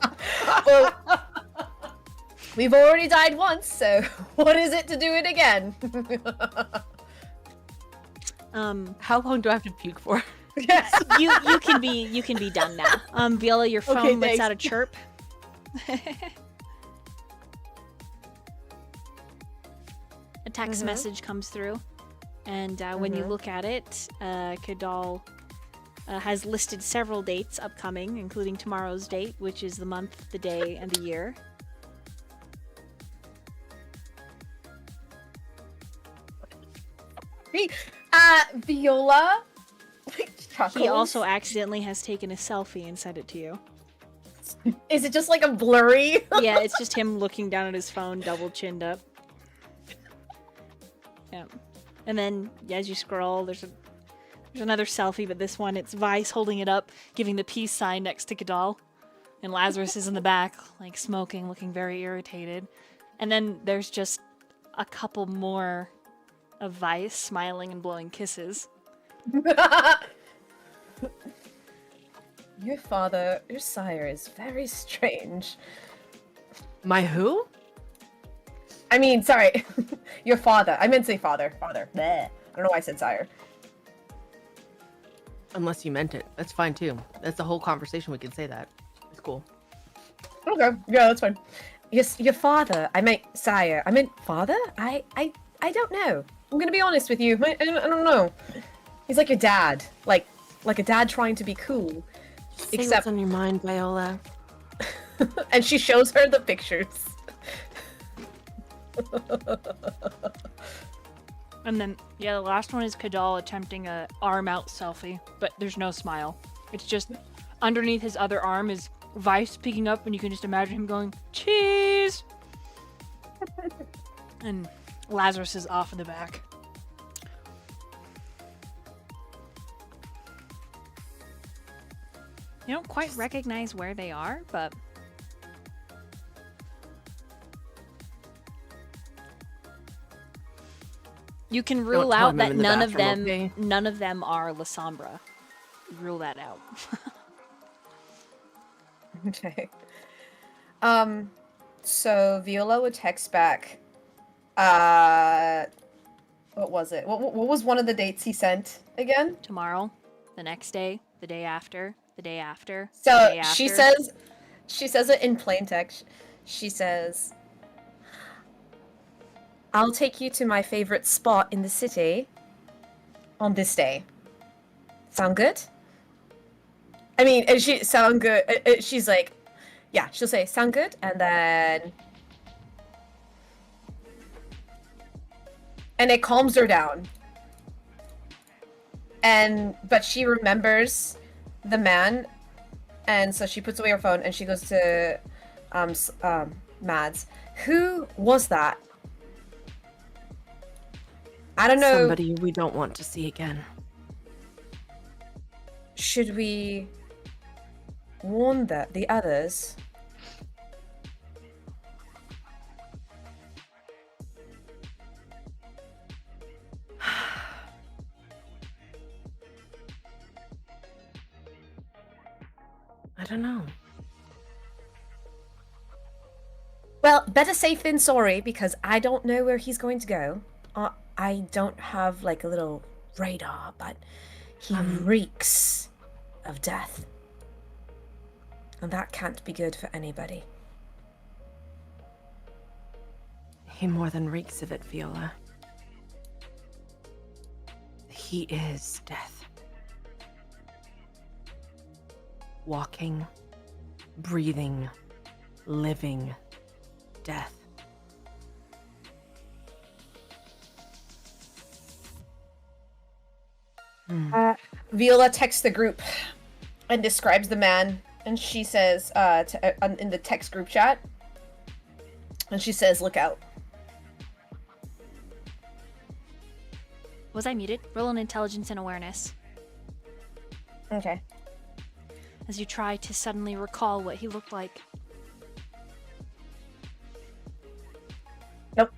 we've already died once, so what is it to do it again? How long do I have to puke for? Yes. you can be done now. Viola, your phone Okay, lets thanks. out a chirp. A text message comes through, and when you look at it, Kadal has listed several dates upcoming, including tomorrow's date, which is the month, the day, and the year. Viola. He also accidentally has taken a selfie and sent it to you. Is it just like a blurry? Yeah, it's just him looking down at his phone, double chinned up. Yeah. And then as you scroll, there's another selfie, but this one, it's Vice holding it up, giving the peace sign next to Kadal. And Lazarus is in the back, like smoking, looking very irritated. And then there's just a couple more of Vice smiling and blowing kisses. Your father, your sire is very strange. My who? I mean, sorry. Your father. I meant to say father. Father. Bleh. I don't know why I said sire. Unless you meant it. That's fine too. That's the whole conversation. We can say that. It's cool. Okay. Yeah, that's fine. Yes, your father. I meant sire. I meant father? I don't know. I'm gonna be honest with you. I don't know. He's like your dad. Like a dad trying to be cool. Say Except what's on your mind, Viola. and she shows her the pictures. And then, yeah, the last one is Kadal attempting a arm out selfie, but there's no smile. It's just underneath his other arm is Vice peeking up, and you can just imagine him going, cheese! And Lazarus is off in the back. You don't quite recognize where they are, but you can rule tell out him I'm that in the none of bathroom, them okay? none of them are La Sombra. Rule that out. Okay. So Viola would text back. What was it? What was one of the dates he sent again? Tomorrow, the next day, the day after, the day after, the So day after. she says it in plain text. She says, "I'll take you to my favorite spot in the city on this day. Sound good?" I mean, and she sound good. She's like, yeah, she'll say, "Sound good," and then, and it calms her down. But she remembers the man, and so she puts away her phone and she goes to Mads. Who was that? I don't know. Somebody we don't want to see again. Should we warn the others? I don't know. Well, better safe than sorry, because I don't know where he's going to go. I don't have like a little radar, but he reeks of death. And that can't be good for anybody. He more than reeks of it, Viola. He is death. Walking, breathing, living death. Viola texts the group and describes the man, and she says in the text group chat, and she says, "Look out." Was I muted? Roll an intelligence and awareness Okay. as you try to suddenly recall what he looked like. Nope.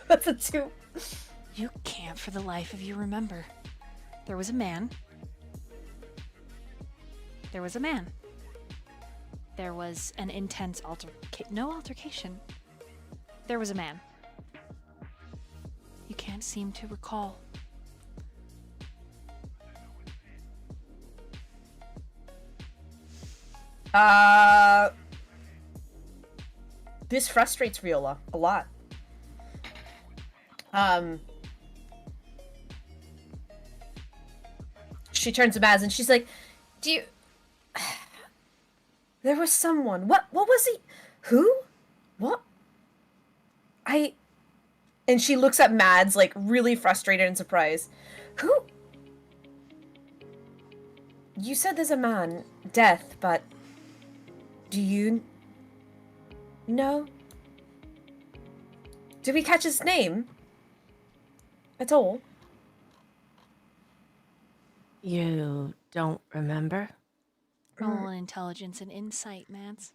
That's a 2. You can't for the life of you remember. There was a man. There was a man. There was an intense no altercation. There was a man. You can't seem to recall. This frustrates Viola a lot. She turns to Maz and she's like, "Do you... There was someone. What was he? Who? What? And she looks at Mads, like, really frustrated and surprised. Who? You said there's a man, Death, but... Do you... know? Did we catch his name? At all? You don't remember? Roll an intelligence and insight, Mads.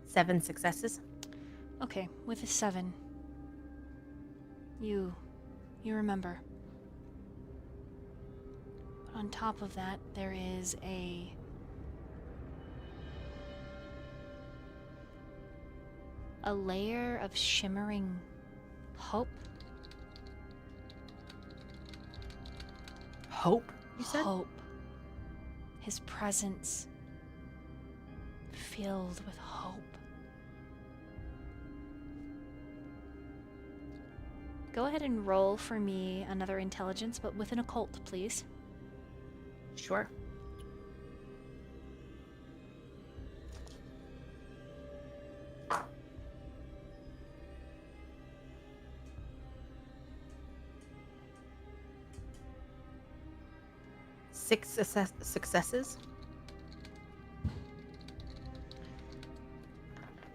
Seven successes. Okay, with a 7. You remember. But on top of that, there is a layer of shimmering hope. Hope, you said? Hope. His presence filled with hope. Go ahead and roll for me another intelligence, but with an occult, please. Sure. Six successes.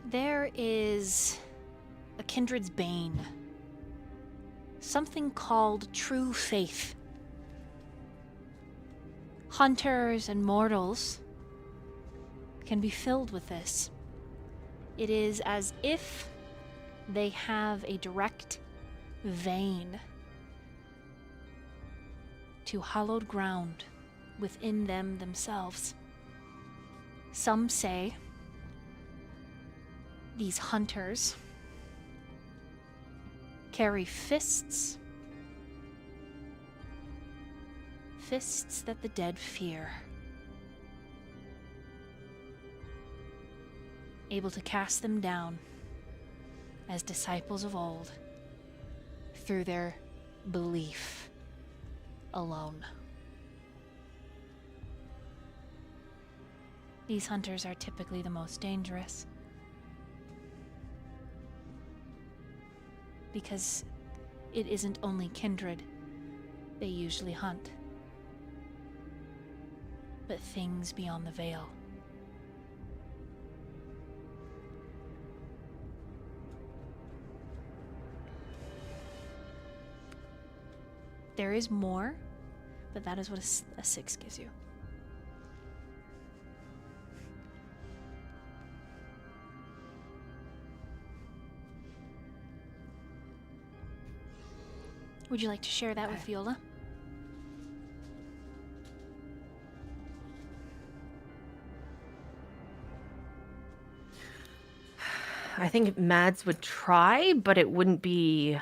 There is a kindred's bane. Something called true faith. Hunters and mortals can be filled with this. It is as if they have a direct vein to hallowed ground within them themselves. Some say these hunters carry fists that the dead fear, able to cast them down as disciples of old through their belief alone. These hunters are typically the most dangerous because it isn't only kindred they usually hunt, but things beyond the veil. There is more, but that is what a 6 gives you. Would you like to share that with Viola? I think Mads would try, but it wouldn't be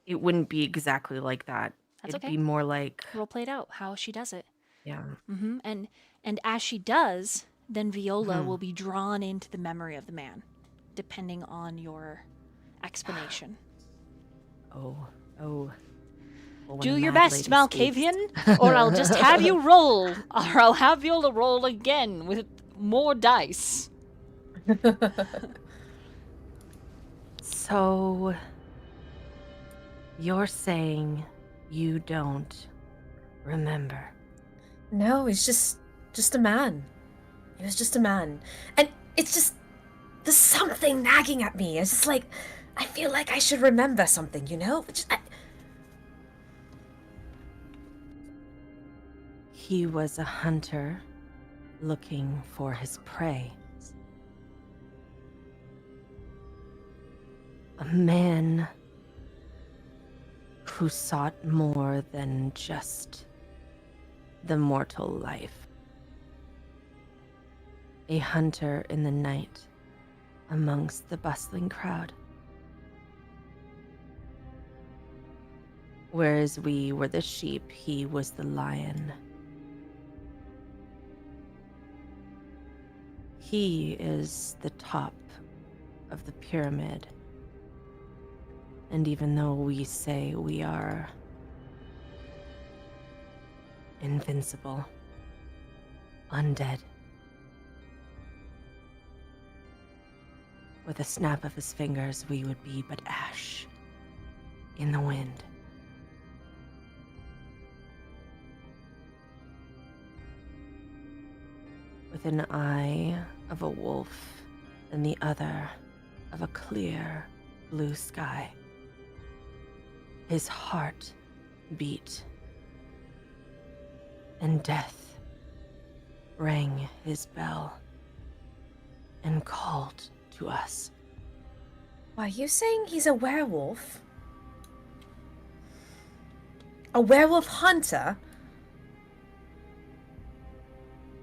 exactly like that. That's It'd okay. be more like Role played out how she does it. yeah. And as she does, then Viola will be drawn into the memory of the man, depending on your explanation. Oh. Well, when Do a your mad best, lady speaks- Malkavian, or I'll just have you roll, or I'll have Viola roll again with more dice. So, you're saying you don't remember? No, he's just a man. He was just a man. And it's just, there's something nagging at me. It's just like, I feel like I should remember something, you know? He was a hunter looking for his prey. A man who sought more than just the mortal life. A hunter in the night amongst the bustling crowd. Whereas we were the sheep, he was the lion. He is the top of the pyramid. And even though we say we are invincible, undead, with a snap of his fingers, we would be but ash in the wind. With an eye of a wolf and the other of a clear blue sky. His heart beat, and death rang his bell and called to us. Are you saying he's a werewolf? A werewolf hunter?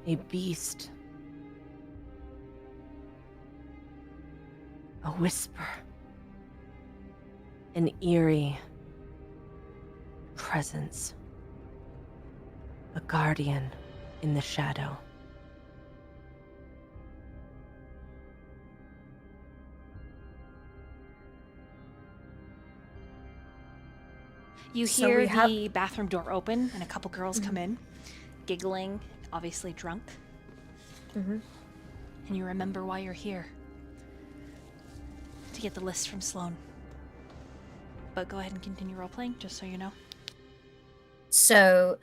A beast. A whisper. An eerie presence. A guardian in the shadow. You So hear we have- the bathroom door open and a couple girls come in, giggling, obviously drunk. Mhm. And you remember why you're here. To get the list from Sloane. But go ahead and continue role-playing, just so you know. So,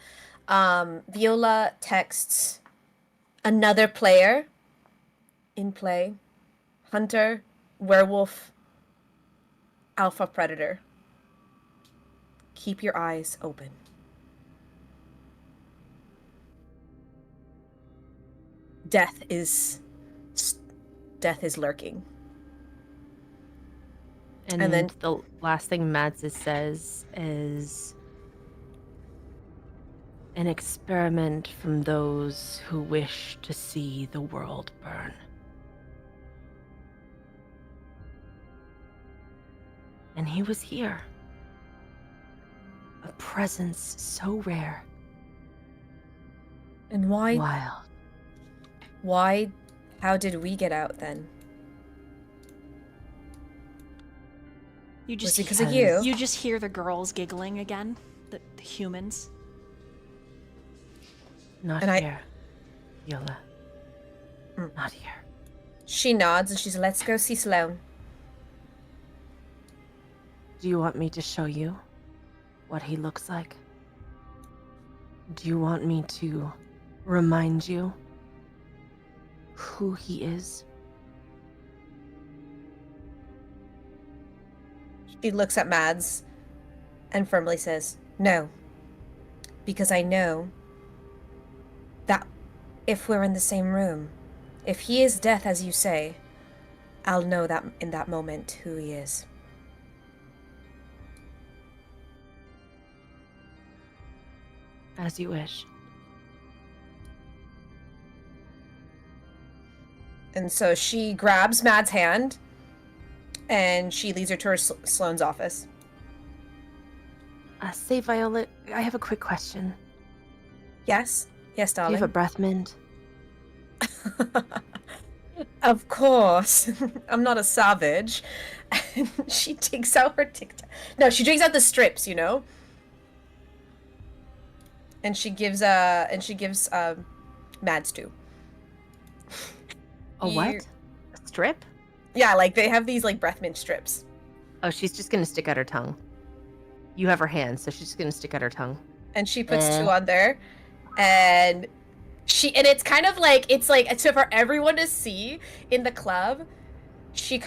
Viola texts another player in play. Hunter, werewolf, alpha predator. Keep your eyes open. Death is lurking. And And then- the last thing Mads says is an experiment from those who wish to see the world burn. And he was here. A presence so rare, And why? wild. Why? How did we get out then? You Was just it because of you? You just hear the girls giggling again, the humans. Not And I- here, Viola. Mm. Not here. She nods and she's, let's go see Sloane. Do you want me to show you what he looks like? Do you want me to remind you who he is? She looks at Mads and firmly says, no. Because I know that if we're in the same room, if he is death as you say, I'll know that in that moment who he is. As you wish. And so she grabs Mads' hand and she leads her to her Sloane's office. Say, Viola, I have a quick question. Yes? Yes, Do you darling. have a breath mint? Of course. I'm not a savage. And she takes out her Tic Tac. No, she drinks out the strips, you know? And she gives Mads two. A You- what? A strip? Yeah, like they have these like breath mint strips. Oh, she's just gonna stick out her tongue. You have her hand, so she's just gonna stick out her tongue. And she puts two on there. And it's kind of like, it's like, so for everyone to see in the club, she's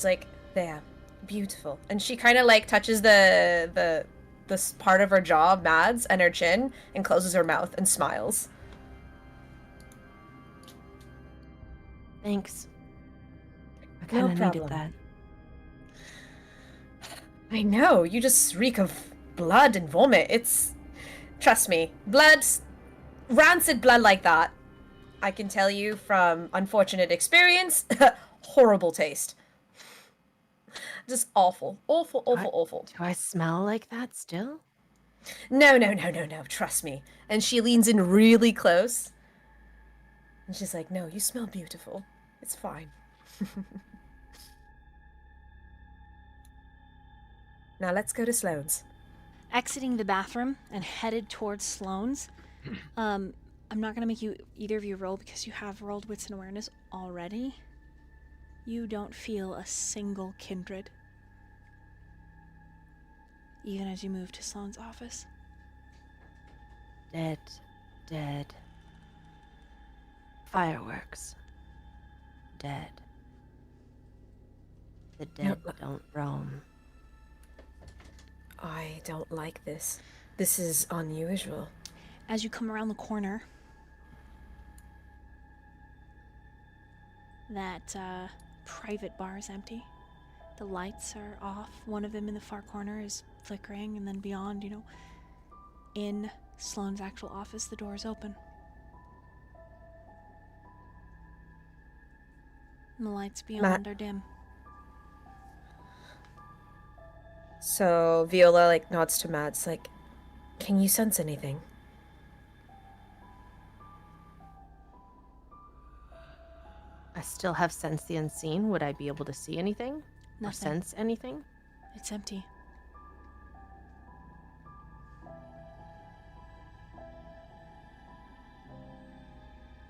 like, there, beautiful. And she kind of like touches this part of her jaw, Mads, and her chin, and closes her mouth and smiles. Thanks. I No kind of needed problem. that. I know, you just reek of blood and vomit. Trust me, rancid blood like that, I can tell you from unfortunate experience, horrible taste. Just awful. Awful, awful, awful. Do I smell like that still? No, trust me. And she leans in really close. And she's like, no, you smell beautiful. It's fine. Now let's go to Sloane's. Exiting the bathroom and headed towards Sloane's. I'm not going to make either of you roll because you have rolled wits and awareness already. You don't feel a single kindred. Even as you move to Sloane's office. Dead. Fireworks. Dead. The dead don't roam. I don't like this. This is unusual. As you come around the corner, that private bar is empty. The lights are off. One of them in the far corner is flickering, and then beyond, in Sloane's actual office, the door is open. And the lights beyond are dim. So Viola like nods to Mads, like, can you sense anything? I still have sense the unseen. Would I be able to see anything? Or Nothing. sense anything? It's empty.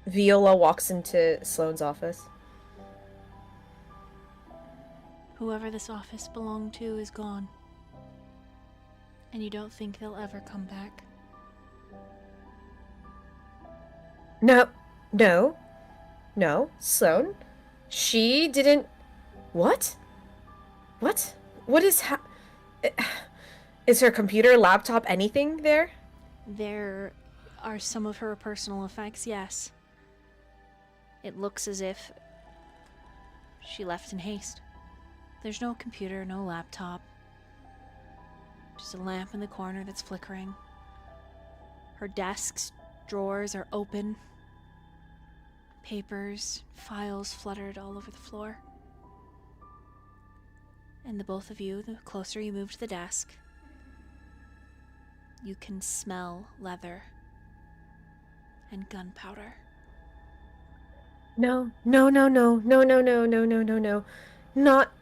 Viola walks into Sloane's office. Whoever this office belonged to is gone. And you don't think they'll ever come back? No, Sloane. She didn't... What? What is Is her computer, laptop, anything there? There are some of her personal effects, yes. It looks as if she left in haste. There's no computer, no laptop. Just a lamp in the corner that's flickering. Her desk's drawers are open. Papers, files fluttered all over the floor. And the both of you, the closer you move to the desk, you can smell leather and gunpowder. No.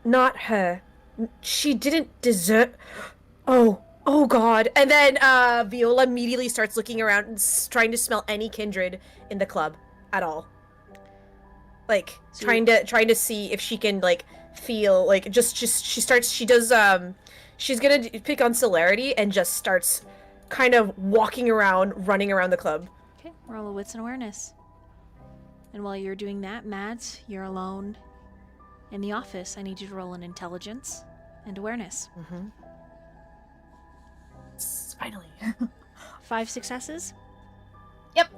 Not her. She didn't deserve... Oh God. And then Viola immediately starts looking around and trying to smell any kindred in the club at all. Like, So trying to see if she can, like, feel, like, she's gonna pick on celerity and just starts kind of walking around, running around the club. Okay, roll a wits and awareness. And while you're doing that, Mads, you're alone in the office. I need you to roll an intelligence and awareness. Mm-hmm. Finally. 5 successes? Yep.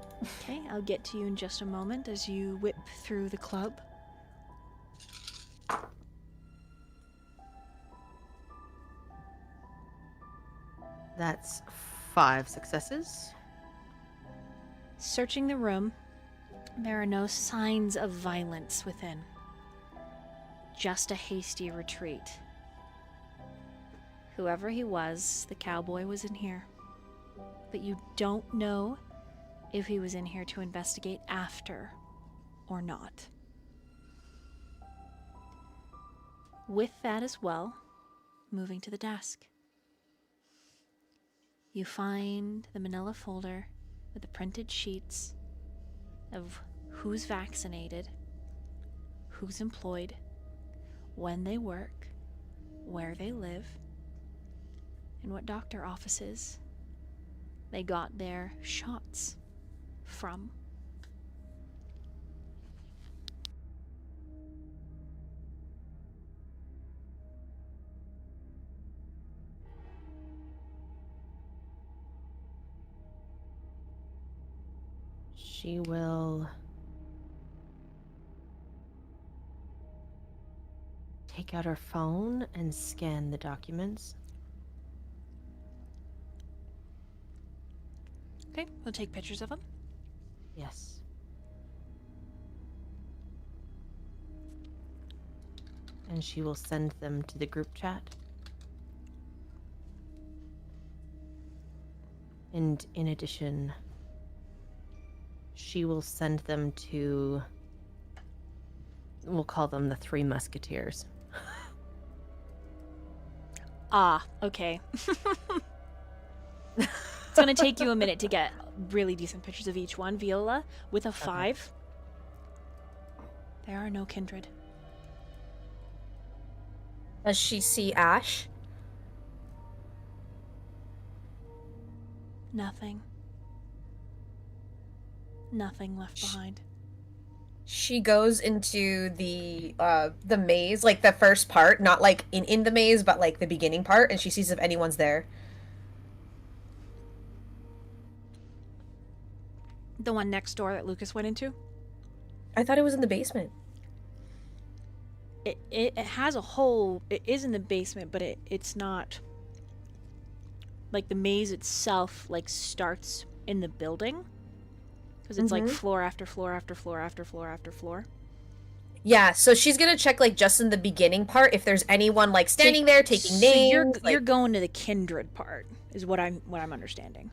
Okay, I'll get to you in just a moment as you whip through the club. That's 5 successes. Searching the room, there are no signs of violence within. Just a hasty retreat. Whoever he was, the cowboy was in here. But you don't know if he was in here to investigate after or not. With that as well, moving to the desk, you find the manila folder with the printed sheets of who's vaccinated, who's employed, when they work, where they live, and what doctor offices they got their shots from. She will take out her phone and scan the documents. Okay, we'll take pictures of them. Yes. And she will send them to the group chat. And in addition, she will send them to, we'll call them the 3 Musketeers. Ah, okay. It's gonna take you a minute to get really decent pictures of each one. Viola, with a 5, there are no kindred. Does she see Ash? Nothing. Nothing left behind. She goes into the maze, like the first part, not like in the maze, but like the beginning part, and she sees if anyone's there. The one next door that Lukas went into? I thought it was in the basement. It has a hole. It is in the basement, but it's not. Like the maze itself, like starts in the building, because it's like floor after floor after floor after floor after floor. Yeah, so she's gonna check like just in the beginning part if there's anyone like standing there taking names. You're going to the kindred part, is what I'm understanding.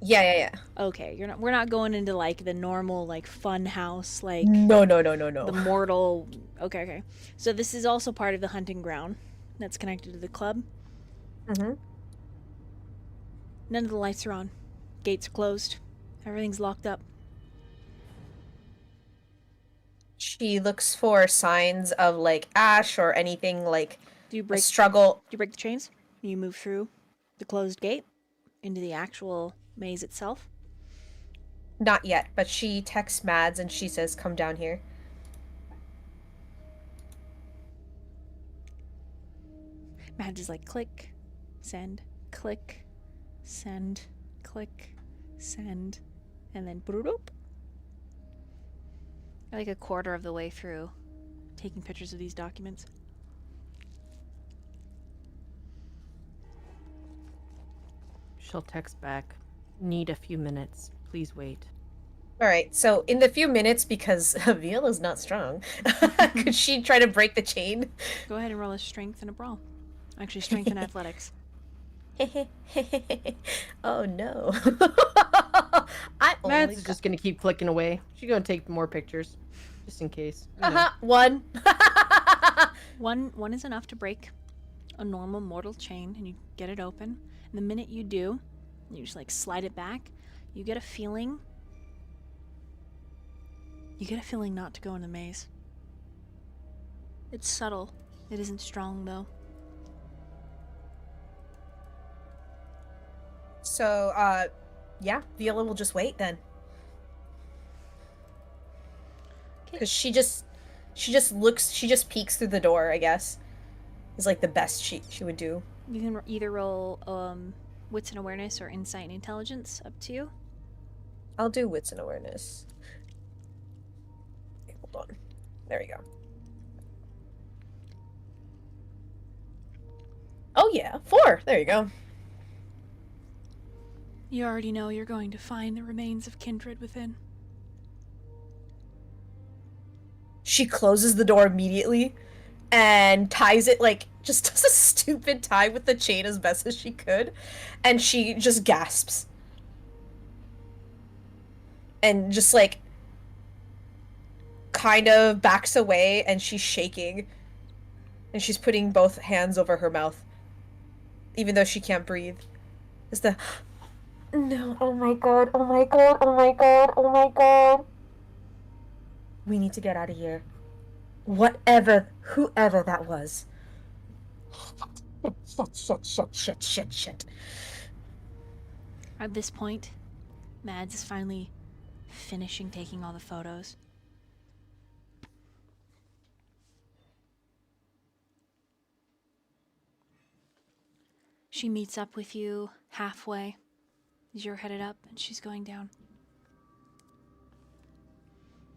Yeah. Okay, we're not going into like the normal like fun house like No. the mortal. Okay. So this is also part of the hunting ground that's connected to the club. Mm-hmm. None of the lights are on. Gates are closed. Everything's locked up. She looks for signs of like ash or anything like Do you a break struggle. Do you break the chains? You move through the closed gate into the actual maze itself. Not yet, but she texts Mads and she says, "Come down here." Mads is like click, send, click, send, click, send, and then boop. Like a quarter of the way through, taking pictures of these documents. She'll text back. Need a few minutes. Please wait. All right, so in the few minutes, because Viola's not strong, could she try to break the chain? Go ahead and roll a strength and a brawl. Actually, strength and athletics. Oh no. I Mads only is just gonna keep clicking away. She's gonna take more pictures, just in case. one. One is enough to break a normal mortal chain, and you get it open. And the minute you do, you just like slide it back. You get a feeling. You get a feeling not to go in the maze. It's subtle. It isn't strong though. So, yeah, Viola will just wait then. Because she just peeks through the door, I guess. Is like the best she would do. You can either roll wits and awareness or insight and intelligence, up to you. I'll do wits and awareness. Okay, hold on. There we go. Oh yeah, 4. There you go. You already know you're going to find the remains of kindred within. She closes the door immediately and ties it, like, just does a stupid tie with the chain as best as she could, and she just gasps. And just, like, kind of backs away, and she's shaking. And she's putting both hands over her mouth, even though she can't breathe. It's the... No, oh my god, oh my god, oh my god, oh my god. We need to get out of here. Whoever that was. Shit. At this point, Mads is finally finishing taking all the photos. She meets up with you halfway as you're headed up, and she's going down.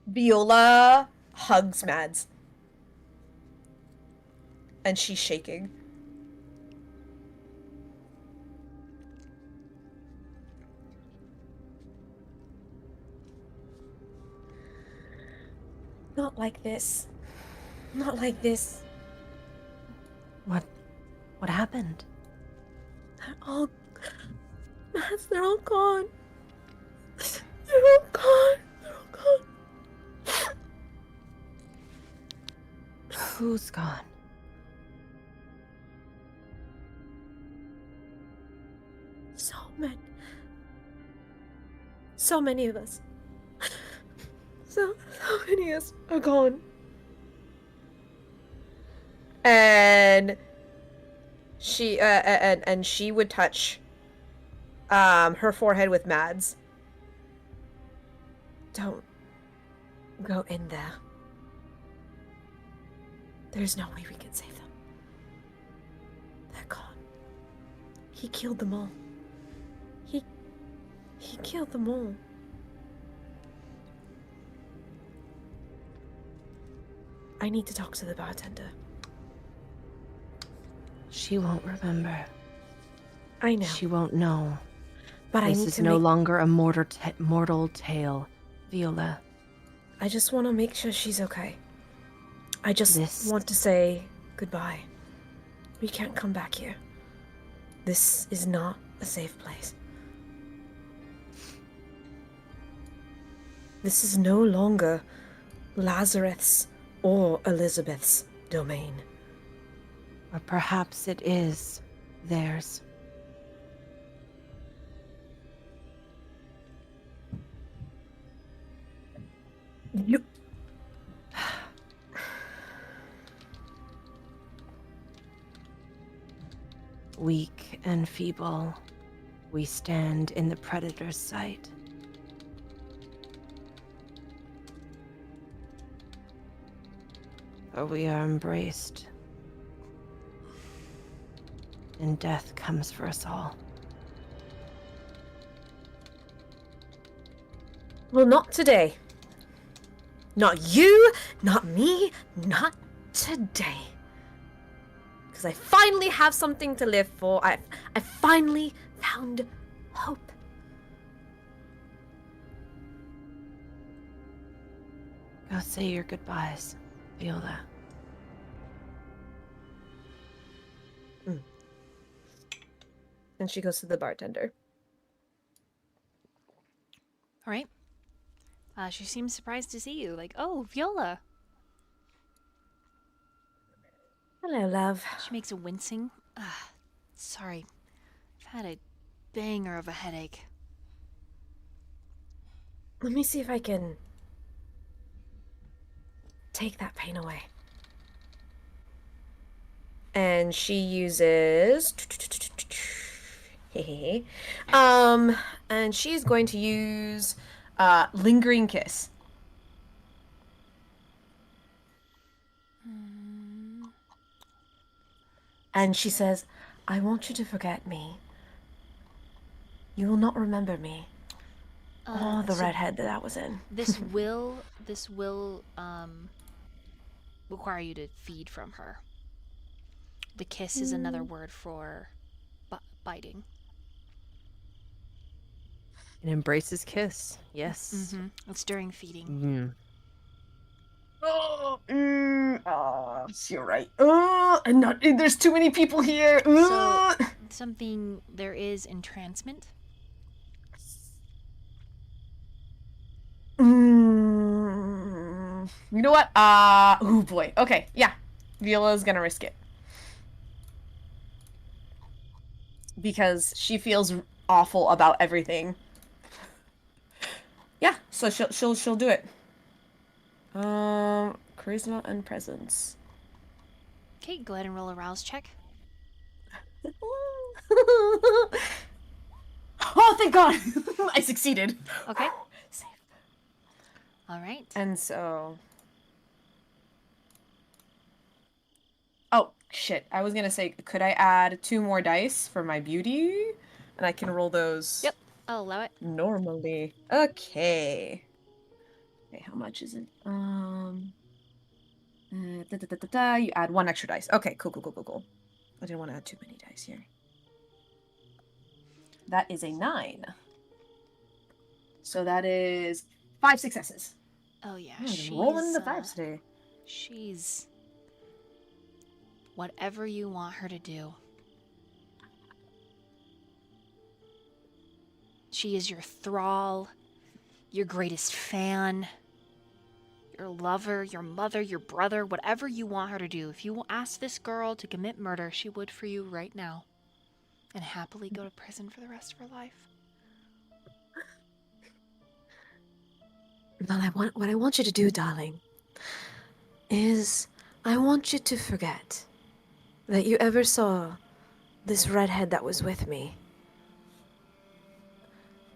Viola hugs Mads. And she's shaking. Not like this. Not like this. What happened? They're all... Mads, they're all gone. They're all gone. They're all gone. Who's gone? So many of us. So many of us are gone. And she and she would touch her forehead with Mads. Don't go in there. There's no way we can save them. They're gone. He killed them all. He killed them all. I need to talk to the bartender. She won't remember. I know. She won't know. But This is no longer a mortal tale, Viola. I just want to make sure she's okay. I just want to say goodbye. We can't come back here. This is not a safe place. This is no longer Lazarus or Elizabeth's domain. Or perhaps it is theirs. You... Weak and feeble, we stand in the predator's sight. For we are embraced, and death comes for us all. Well, not today. Not you, not me, not today. Because I finally have something to live for. I finally found hope. Go say your goodbyes, Viola. And she goes to the bartender. All right. She seems surprised to see you. Like, oh, Viola. Hello, love. She makes a wincing. Sorry. I've had a banger of a headache. Let me see if I can take that pain away. And she uses and she's going to use Lingering Kiss. And she says, I want you to forget me. You will not remember me. The redhead that I was in. This will require you to feed from her. The kiss is another word for biting. An embraces kiss, yes. It's during feeding. You're right. And not, there's too many people here. So, there is entrancement. You know what? Oh boy. Okay, yeah. Viola's gonna risk it. Because she feels awful about everything. Yeah, so she'll do it. Charisma and presence. Okay, go ahead and roll a rouse check. Oh, thank God! I succeeded. Okay. Safe. All right. And so... Oh, shit. I was gonna say, could I add 2 more dice for my beauty? And I can roll those... Yep, I'll allow it. Normally. Okay. Okay, how much is it? You add 1 extra dice. Okay, cool. I didn't want to add too many dice here. That is a 9. So that is 5 successes. Oh yeah, She's rolling the 5s today. She's whatever you want her to do. She is your thrall, your greatest fan, your lover, your mother, your brother, whatever you want her to do. If you ask this girl to commit murder, she would for you right now. And happily go to prison for the rest of her life. Well, what I want you to do, darling, is I want you to forget that you ever saw this redhead that was with me.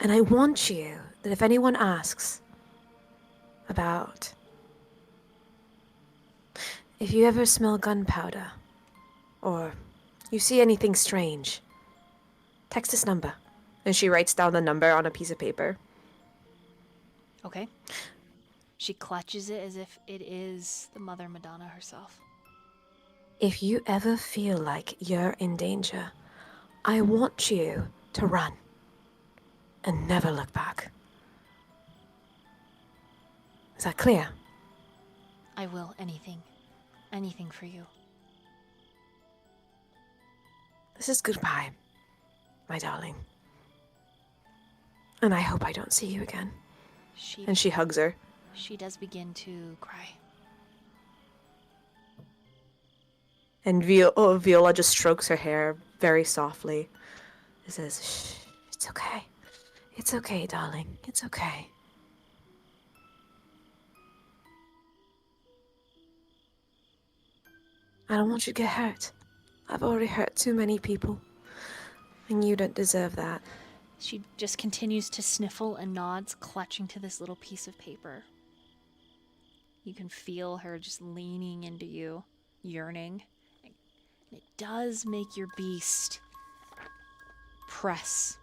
And I want you that if anyone asks about if you ever smell gunpowder or you see anything strange, text this number. And she writes down the number on a piece of paper. Okay. She clutches it as if it is the Mother Madonna herself. If you ever feel like you're in danger, I want you to run and never look back. Is that clear? I will anything for you. This is goodbye, my darling. And I hope I don't see you again. And she hugs her. She does begin to cry. And Viola just strokes her hair very softly. She says, shh, it's okay. It's okay, darling. It's okay. I don't want you to get hurt. I've already hurt too many people. And you don't deserve that. She just continues to sniffle and nods, clutching to this little piece of paper. You can feel her just leaning into you, yearning. And it does make your beast press.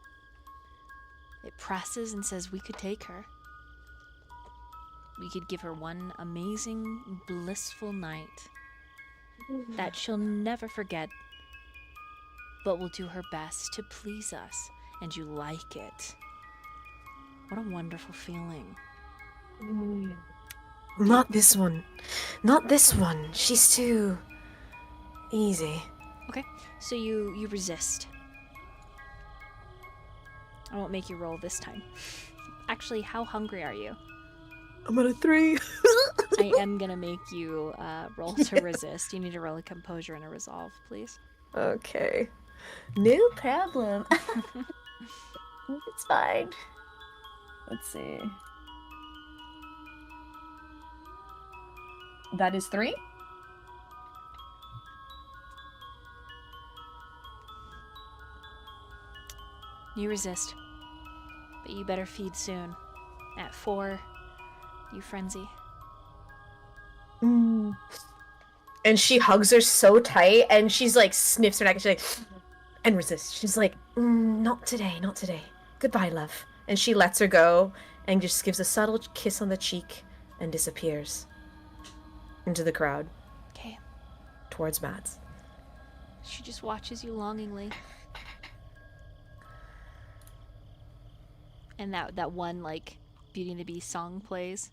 It presses and says, we could take her. We could give her one amazing, blissful night that she'll never forget, but will do her best to please us, and you like it. What a wonderful feeling. Not this one. Not this one. She's too easy. Okay, so you resist. I won't make you roll this time. Actually, how hungry are you? I'm at a 3. I am gonna make you roll to resist. You need to roll a composure and a resolve, please. Okay. No problem. It's fine. Let's see. That is 3. You resist, but you better feed soon. At 4, you frenzy. And she hugs her so tight, and she's like sniffs her neck, and she's like, and resists. She's like, not today, not today. Goodbye, love. And she lets her go, and just gives a subtle kiss on the cheek, and disappears into the crowd. Okay. Towards Mads. She just watches you longingly. And that one, like, Beauty and the Beast song plays.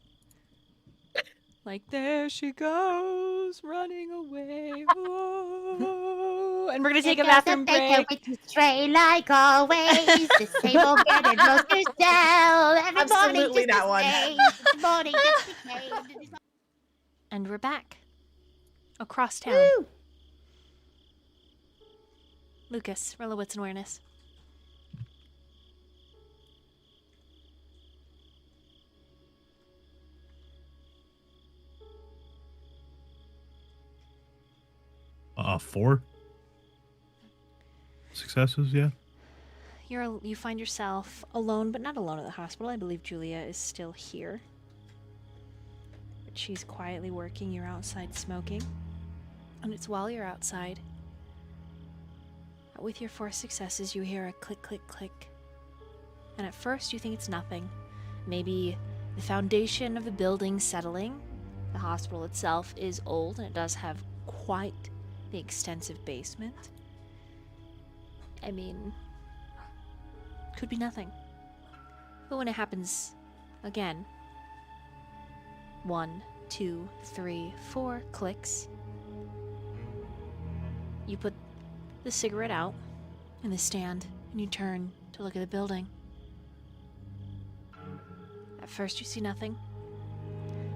Like, there she goes, running away. Whoa. And we're gonna take a bathroom break. Stray like always. Disabled and lost yourself. Every morning Absolutely just that one. Every morning just the same. And we're back. Across town. Woo! Lukas, roll a wits and awareness. Four successes, yeah. You find yourself alone, but not alone at the hospital. I believe Julia is still here. But she's quietly working. You're outside smoking. And it's while you're outside, with your 4 successes, you hear a click, click, click. And at first you think it's nothing. Maybe the foundation of the building settling. The hospital itself is old, and it does have quite the extensive basement. I mean, could be nothing. But when it happens again, 1, 2, 3, 4 clicks, you put the cigarette out in the stand and you turn to look at the building. At first you see nothing.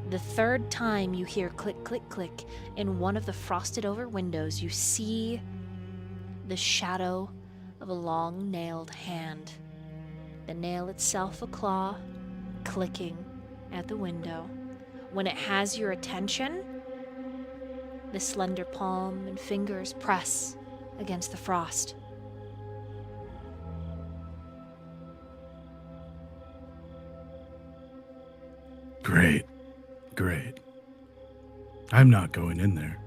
The 3rd time you hear click, click, click, in one of the frosted over windows you see the shadow of a long nailed hand. The nail itself a claw, clicking at the window. When it has your attention, the slender palm and fingers press against the frost. Great. I'm not going in there.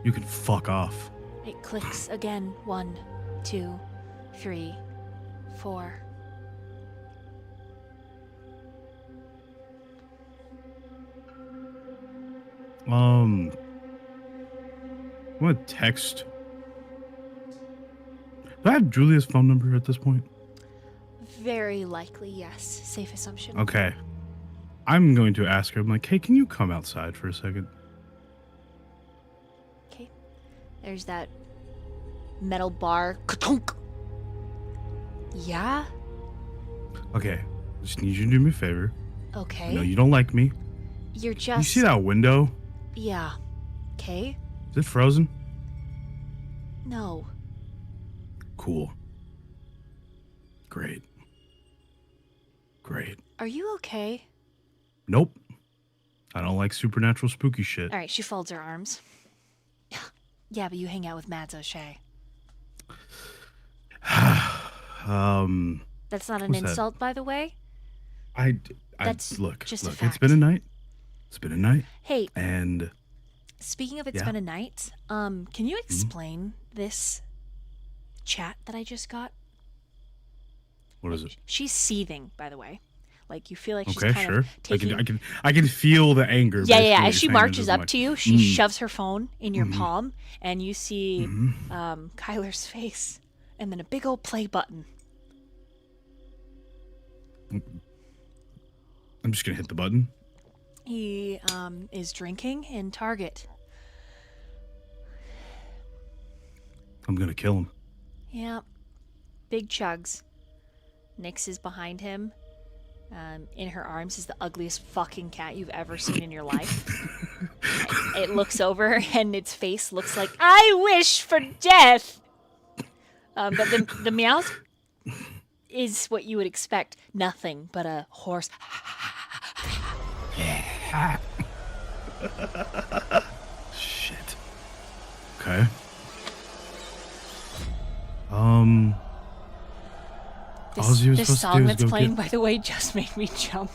You can fuck off. It clicks again. 1, 2, 3, 4. I'm gonna text. Do I have Julia's phone number at this point? Very likely, yes. Safe assumption. Okay. I'm going to ask her, I'm like, hey, can you come outside for a second? Okay. There's that metal bar. Ka-tunk! Yeah? Okay. I just need you to do me a favor. Okay. I know you don't like me. You're You just... see that window? Yeah. Okay? Is it frozen? No. Cool. Great. Are you okay? Nope. I don't like supernatural spooky shit. Alright, she folds her arms. Yeah, but you hang out with Mads O'Shea. That's not an what's that? insult, by the way. That's look. just a Look, fact. it's been a night. It's been a night. Hey, And speaking of it's Yeah. been a night, can you explain this chat that I just got? what is it? She's seething, by the way. Like, you feel like she's Okay, kind sure. of taking... I can feel the anger. Yeah. basically, As what she you're saying. marches It's up like, to you, she shoves her phone in your palm, and you see Mhm. Kyler's face, and then a big old play button. I'm just gonna hit the button. He is drinking in Target. I'm gonna kill him. Yeah. Big chugs. Nyx is behind him. In her arms is the ugliest fucking cat you've ever seen in your life. It looks over and its face looks like, I wish for death! But the meows is what you would expect. Nothing but a hoarse... Shit. Okay. All you were This supposed to song do is that's go playing, get- by the way, just made me jump.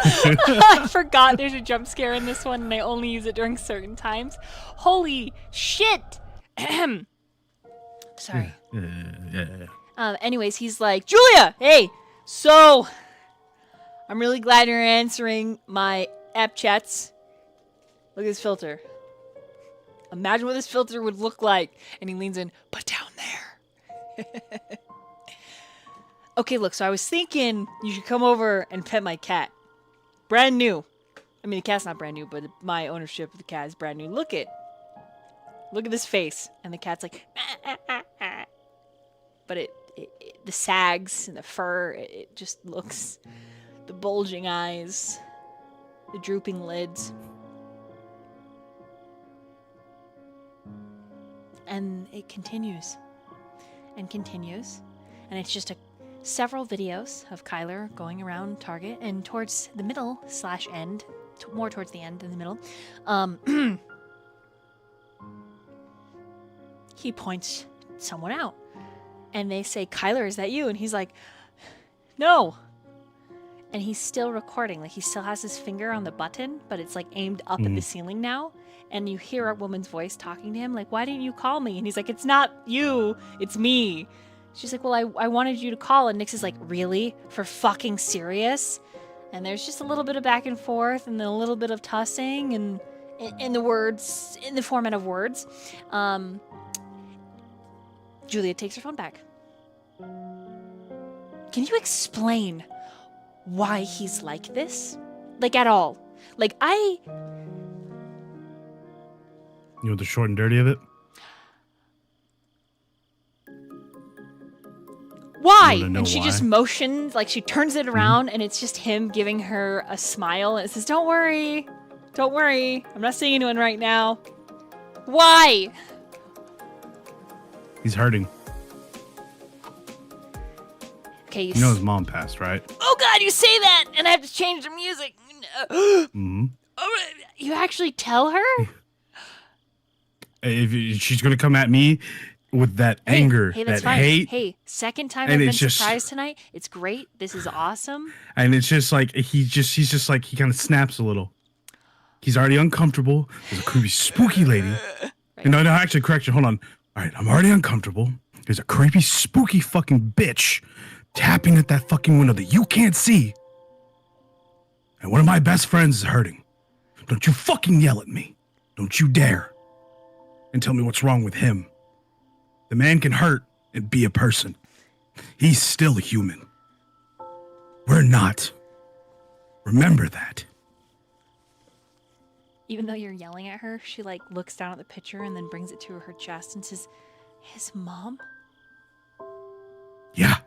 I forgot there's a jump scare in this one, and I only use it during certain times. Holy shit! Sorry. Yeah. Anyways, he's like, Julia, hey, so I'm really glad you're answering my app chats. Look at this filter. Imagine what this filter would look like. And he leans in, but down there. Okay, look, so I was thinking you should come over and pet my cat. Brand new. I mean, the cat's not brand new, but my ownership of the cat is brand new. Look at this face. And the cat's like, but the sags and the fur, it just looks, the bulging eyes, the drooping lids. And it continues and continues. And it's just several videos of Kyler going around Target, and towards the middle / end, more towards the end than the middle, he points someone out. And they say, Kyler, is that you? And he's like, no. And he's still recording. Like, he still has his finger on the button, but it's like aimed up at the ceiling now. And you hear a woman's voice talking to him, like, why didn't you call me? And he's like, it's not you, it's me. She's like, well, I wanted you to call. And Nyx is like, really? For fucking serious? And there's just a little bit of back and forth, and then a little bit of tussing, and in the format of words. Julia takes her phone back. Can you explain why he's like this? Like, at all? Like, You want the short and dirty of it? Why? You wanna know And she why? just motions, like she turns it around, and it's just him giving her a smile, and it says, don't worry, I'm not seeing anyone right now. Why? He's hurting. Okay, You know his mom passed, right? Oh god, you say that, and I have to change the music. Mm-hmm. You actually tell her? If she's gonna come at me with that anger, hey, that's that fine. hate, Hey, second time and I've been it's just- surprised tonight. It's great. This is awesome. and it's just like he's just like he kind of snaps a little. He's already uncomfortable. There's a creepy, spooky lady. Right. No, actually, correction. Hold on. All right, I'm already uncomfortable. There's a creepy, spooky fucking bitch tapping at that fucking window that you can't see. And one of my best friends is hurting. Don't you fucking yell at me. Don't you dare. And tell me what's wrong with him. The man can hurt and be a person. He's still human. We're not. Remember that. Even though you're yelling at her, she like looks down at the picture and then brings it to her chest and says, his mom? Yeah.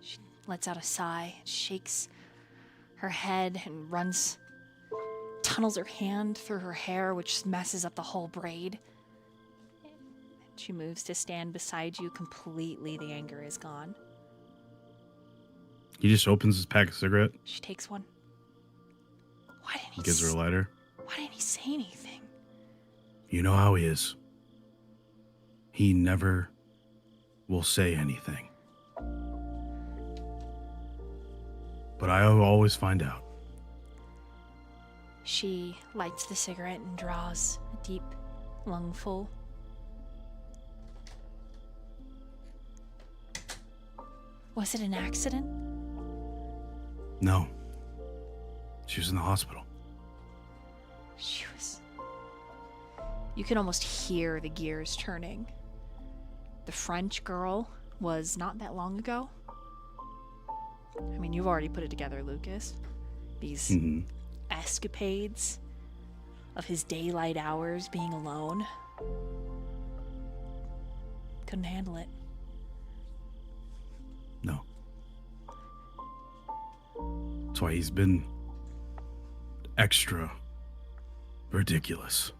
She lets out a sigh, shakes her head, and tunnels her hand through her hair, which messes up the whole braid. She moves to stand beside you completely. The anger is gone. He just opens his pack of cigarette. She takes one. Why didn't he Gives her a lighter. Why didn't he say anything? You know how he is. He never will say anything. But I'll always find out. She lights the cigarette and draws a deep lungful. Was it an accident? No. She was in the hospital. She was... You can almost hear the gears turning. The French girl was not that long ago. I mean, you've already put it together, Lukas. These escapades of his daylight hours being alone. Couldn't handle it. No. That's why he's been extra ridiculous.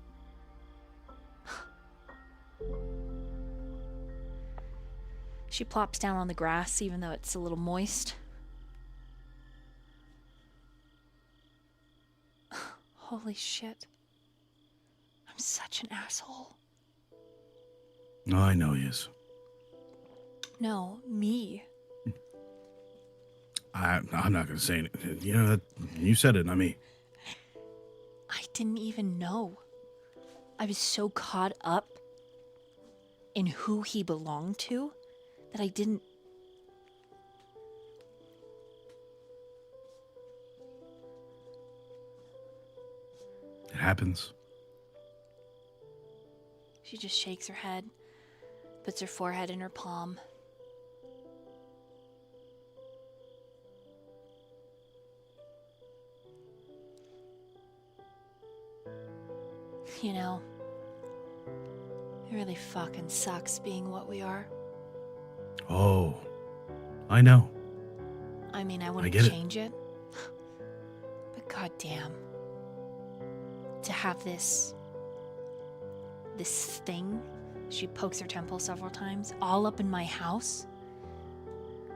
She plops down on the grass, even though it's a little moist. Holy shit. I'm such an asshole. No, I know he is. No, me. I'm not going to say anything. You know, that you said it, not me. I didn't even know. I was so caught up in who he belonged to that I didn't... It happens. She just shakes her head, puts her forehead in her palm. You know, it really fucking sucks being what we are. Oh, I know. I mean, I wouldn't get it. change it. But goddamn, to have this thing, she pokes her temple several times, all up in my house,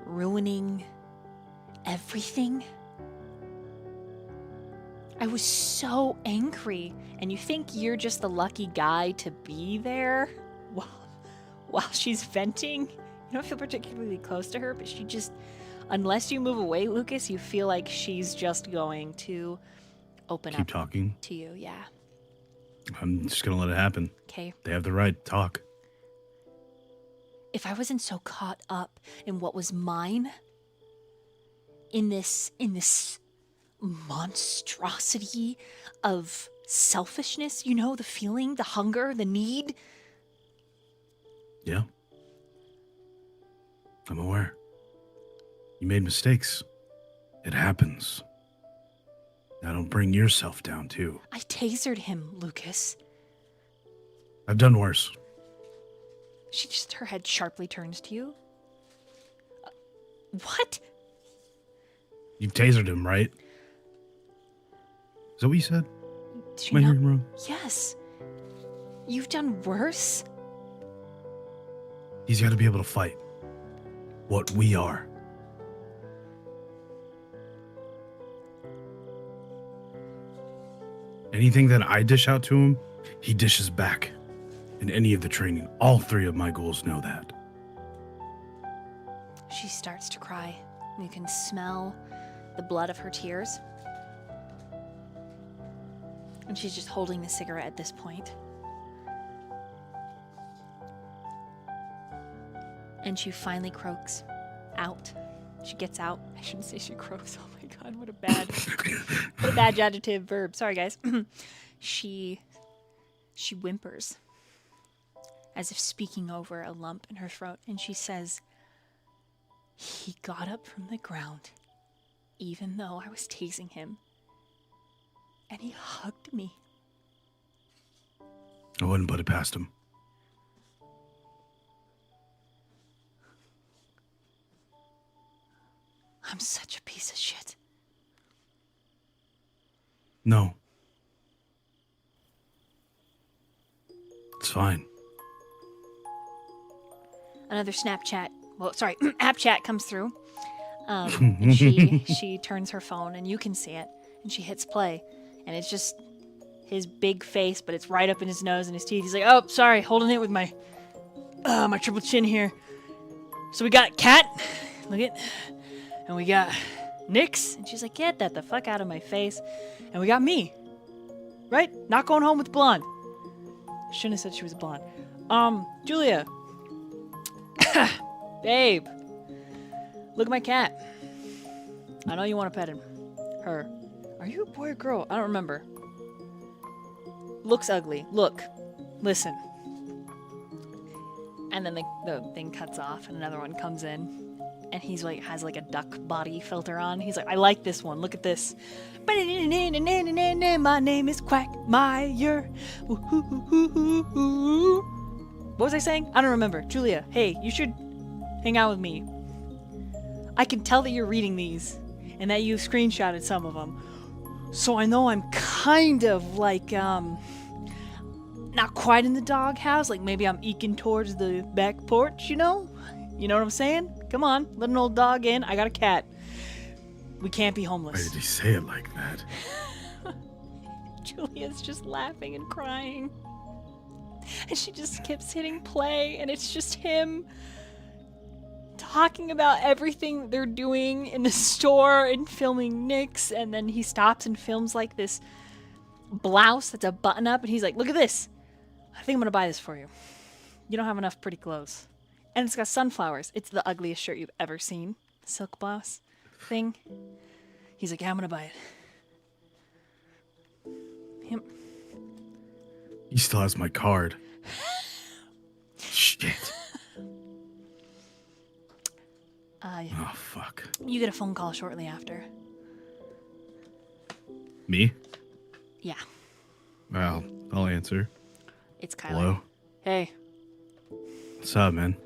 ruining everything. I was so angry, and you think you're just the lucky guy to be there while she's venting. You don't feel particularly close to her, but she just, unless you move away, Lukas, you feel like she's just going to open Keep up talking. to you. Yeah. I'm just going to let it happen. Okay. They have the right to talk. If I wasn't so caught up in what was mine, in this monstrosity of selfishness, you know, the feeling, the hunger, the need. Yeah. I'm aware. You made mistakes. It happens. Now don't bring yourself down, too. I tasered him, Lukas. I've done worse. Her head sharply turns to you. What? You've tasered him, right? Is that what you said? Did Am I you hearing wrong? Yes. You've done worse? He's got to be able to fight. What we are. Anything that I dish out to him, he dishes back. In any of the training, all three of my ghouls know that. She starts to cry. You can smell the blood of her tears. And she's just holding the cigarette at this point. And she finally croaks out. She gets out. I shouldn't say she croaks. Oh my god, what a bad adjective verb. Sorry, guys. She whimpers, as if speaking over a lump in her throat, and she says, "He got up from the ground, even though I was tasing him, and he hugged me." I wouldn't put it past him. I'm such a piece of shit. No. It's fine. Another Snapchat, app chat comes through. And she turns her phone, and you can see it, and she hits play, and it's just his big face, but it's right up in his nose and his teeth. He's like, oh, sorry, holding it with my triple chin here. So we got Cat, look it, and we got Nyx, and she's like, get that the fuck out of my face. And we got me, right? Not going home with blonde. Shouldn't have said she was blonde. Julia. Babe. Look at my cat. I know you want to pet him. Her. Are you a boy or girl? I don't remember. Looks ugly. Look. Listen. And then the thing cuts off and another one comes in. And he's like, has like a duck body filter on. He's like, I like this one. Look at this. My name is Quackmire. What was I saying? I don't remember. Julia, hey, you should hang out with me. I can tell that you're reading these and that you screenshotted some of them. So I know I'm kind of like, not quite in the doghouse. Like maybe I'm eking towards the back porch, you know? You know what I'm saying? Come on, let an old dog in. I got a cat. We can't be homeless. Why did he say it like that? Julia's just laughing and crying. And she just keeps hitting play, and it's just him talking about everything they're doing in the store and filming Nyx, and then he stops and films like this blouse that's a button up, and he's like, look at this. I think I'm gonna buy this for you. You don't have enough pretty clothes. And it's got sunflowers. It's the ugliest shirt you've ever seen. Silk blouse thing. He's like, yeah, I'm gonna buy it. Him. He still has my card. Shit. Oh, fuck. You get a phone call shortly after. Me? Yeah. Well, I'll answer. It's Kyler. Hello? Hey. What's up, man?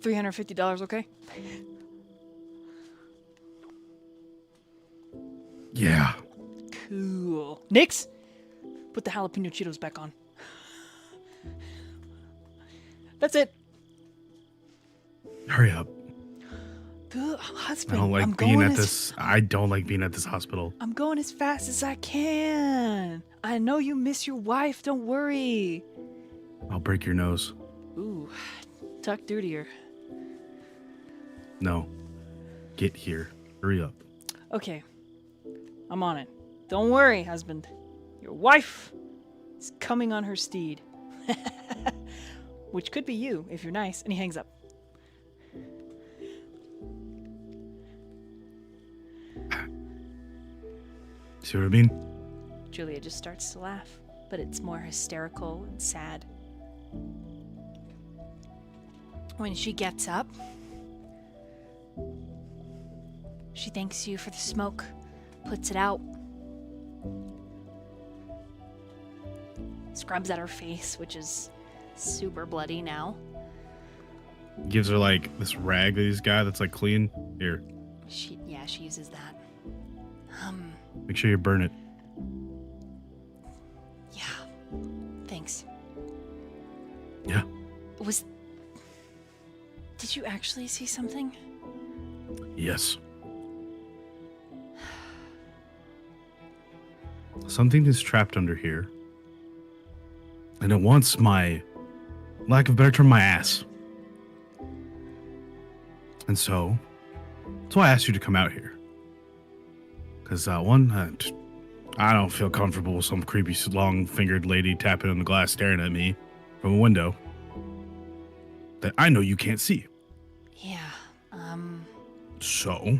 $350, okay? Yeah. Cool. Nyx, put the jalapeno Cheetos back on. That's it. Hurry up. Husband, I don't like being at this. I don't like being at this hospital. I'm going as fast as I can. I know you miss your wife. Don't worry. I'll break your nose. Ooh, tuck dirtier. No. Get here. Hurry up. Okay, I'm on it. Don't worry, husband. Your wife is coming on her steed. Which could be you, if you're nice. And he hangs up. See what I mean? Julia just starts to laugh, but it's more hysterical and sad. When she gets up, she thanks you for the smoke, puts it out, scrubs at her face, which is super bloody now. Gives her like this rag that he's got that's like clean. Here. She uses that. Make sure you burn it. Yeah. Thanks. Yeah. Did you actually see something? Yes. Something is trapped under here. And it wants my, lack of a better term, my ass. And so, that's why I asked you to come out here. Because I don't feel comfortable with some creepy, long-fingered lady tapping on the glass staring at me from a window that I know you can't see. Yeah, So,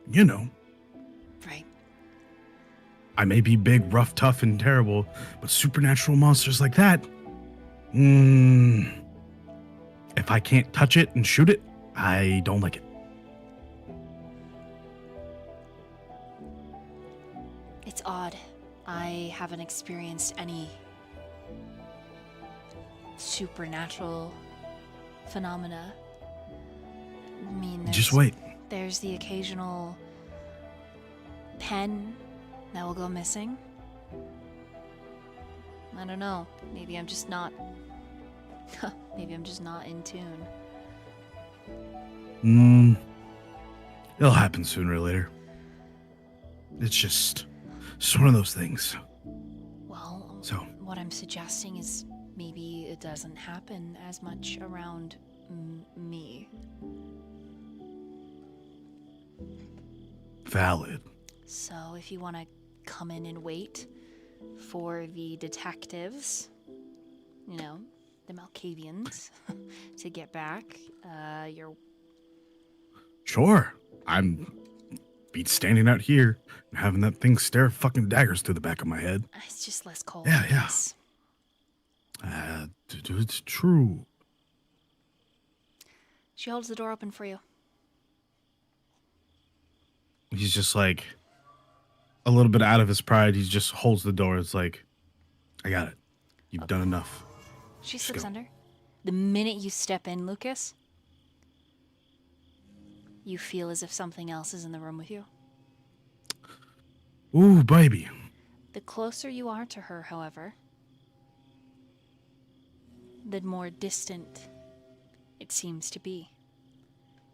you know. right. I may be big, rough, tough, and terrible, but supernatural monsters like that, if I can't touch it and shoot it, I don't like it. It's odd. I haven't experienced any supernatural phenomena. I mean, Just wait. There's the occasional pen that will go missing. I don't know. Maybe I'm just not. Maybe I'm just not in tune. It'll happen sooner or later. It's just one of those things. Well, So what I'm suggesting is maybe it doesn't happen as much around me. valid. So if you want to come in and wait for the detectives, you know, the Malkavians, to get back, you're... Sure. I'm be standing out here and having that thing stare fucking daggers through the back of my head. It's just less cold. Yeah, yeah. Yes. It's true. She holds the door open for you. He's just like a little bit out of his pride. He just holds the door. It's like, I got it. You've done enough. She Just slips go. under. The minute you step in, Lukas, you feel as if something else is in the room with you. Ooh, baby. The closer you are to her, however, the more distant it seems to be.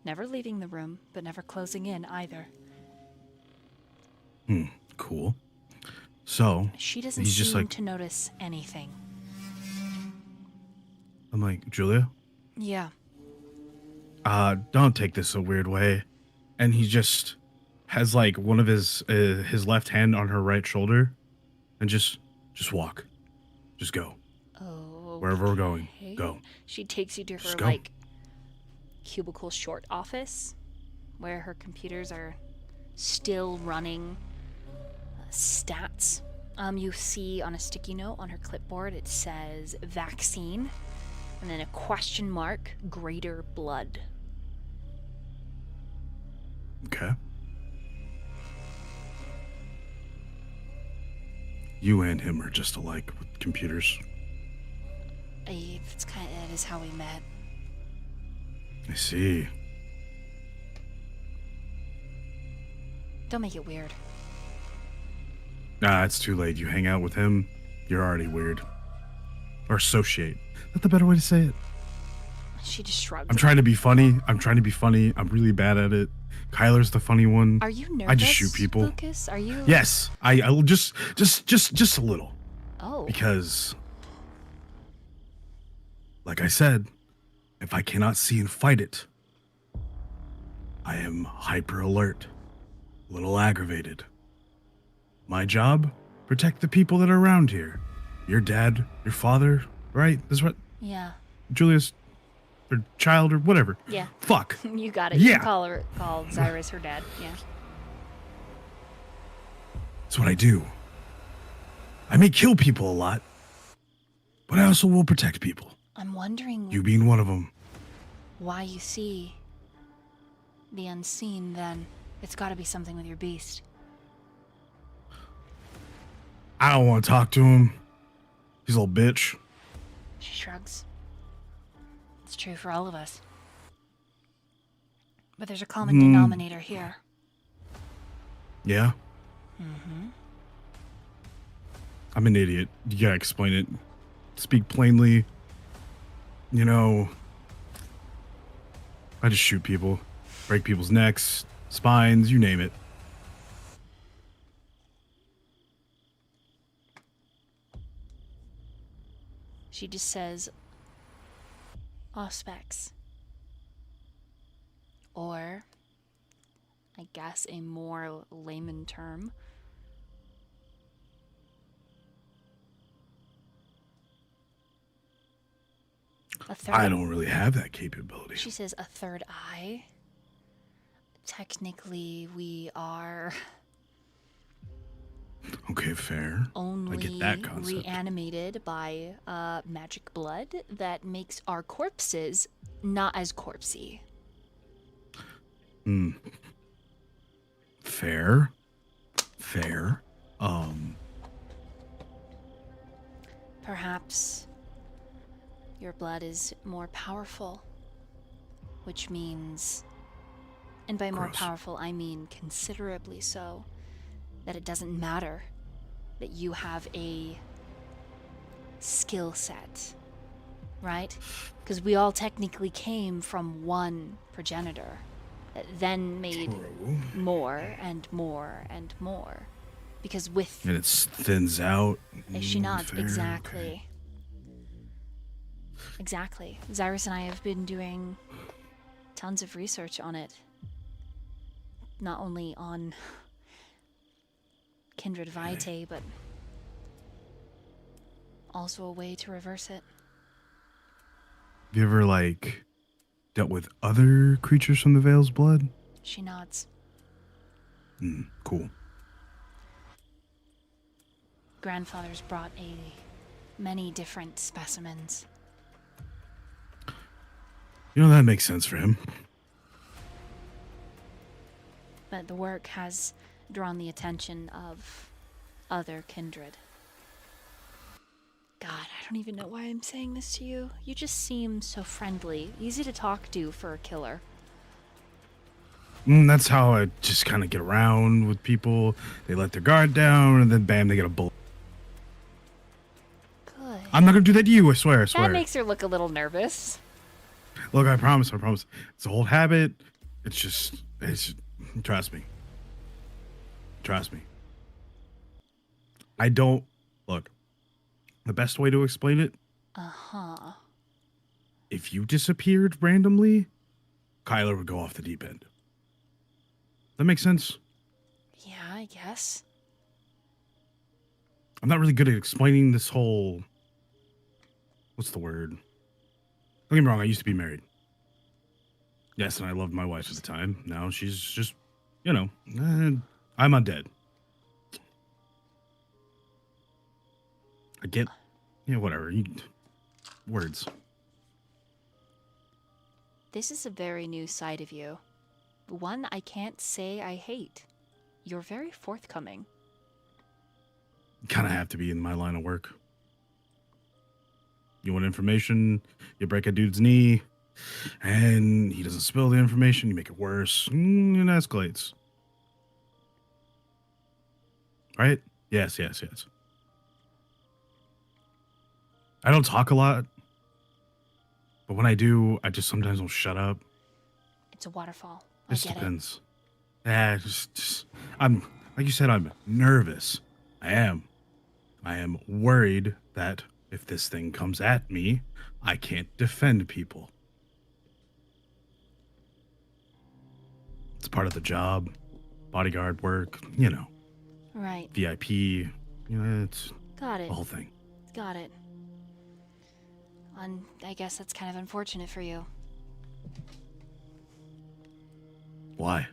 Never leaving the room, but never closing in either. Cool. So She doesn't he's just seem like, to notice anything. I'm like, Julia, Yeah. don't take this a weird way. And he just has like one of his left hand on her right shoulder, and just walk, just go Oh. wherever we're going. Go. She takes you to her Just go. like cubicle short office, where her computers are still running stats. You see on a sticky note on her clipboard it says vaccine, and then a question mark, greater blood. Okay. You and him are just alike with computers. It's kind of, that is how we met. I see. Don't make it weird. Nah, it's too late. You hang out with him, you're already weird. Or associate. Is that the better way to say it? She just shrugs. I'm trying to be funny. I'm really bad at it. Kyler's the funny one. Are you nervous? I just shoot people. Lukas, are you? Yes, I will just a little. Oh. Because, like I said, if I cannot see and fight it, I am hyper alert, a little aggravated. My job, protect the people that are around here. Your dad, your father, right? This is what Yeah. Julius, or child, or whatever. Yeah. Fuck. You got it. Yeah. You can call Xirus her dad. Yeah. That's what I do. I may kill people a lot, but I also will protect people. I'm wondering You being one of them. why you see the unseen then. It's got to be something with your beast. I don't want to talk to him. He's a little bitch. She shrugs. It's true for all of us. But there's a common denominator here. Yeah? Mm-hmm. I'm an idiot. You gotta explain it. Speak plainly. You know, I just shoot people. Break people's necks, spines, you name it. She just says, auspex. Or, I guess a more layman term, a third. I don't really have that capability. She says a third eye. Technically, we are Okay, fair. only I get that concept. reanimated by magic blood that makes our corpses not as corpsey. Fair. Perhaps your blood is more powerful, which means, and by more Gross. powerful I mean considerably so, that it doesn't matter that you have a skill set, right? Because we all technically came from one progenitor then made True. more and more and more. Because with... And it thins out. She nods. Fair, Exactly. okay. Exactly. Xirus and I have been doing tons of research on it. Not only on Kindred Vitae, but also a way to reverse it. Have you ever, like, dealt with other creatures from the Veil's blood? She nods. Cool. Grandfather's brought many different specimens. You know, that makes sense for him. But the work has drawn the attention of other kindred. God, I don't even know why I'm saying this to you. You just seem so friendly, easy to talk to for a killer. That's how I just kind of get around with people. They let their guard down, and then bam, they get a bullet. Good. I'm not gonna do that to you. I swear. That makes her look a little nervous. Look, I promise. It's a old habit. It's trust me. Trust me. I don't look. The best way to explain it. If you disappeared randomly, Kyler would go off the deep end. That makes sense. Yeah, I guess. I'm not really good at explaining this whole. What's the word? Don't get me wrong. I used to be married. Yes, and I loved my wife at the time. Now she's just, I'm undead. I get, whatever. Words. This is a very new side of you. One I can't say I hate. You're very forthcoming. Kind of have to be in my line of work. You want information, you break a dude's knee, and he doesn't spill the information, you make it worse, and it escalates. Right? Yes. I don't talk a lot, but when I do, I just sometimes will shut up. It's a waterfall. This I get depends. Yeah, I'm, like you said, I'm nervous. I am worried that if this thing comes at me, I can't defend people. It's part of the job, bodyguard work, Right. VIP, it's Got it. the whole thing. Got it. And I guess that's kind of unfortunate for you. Why?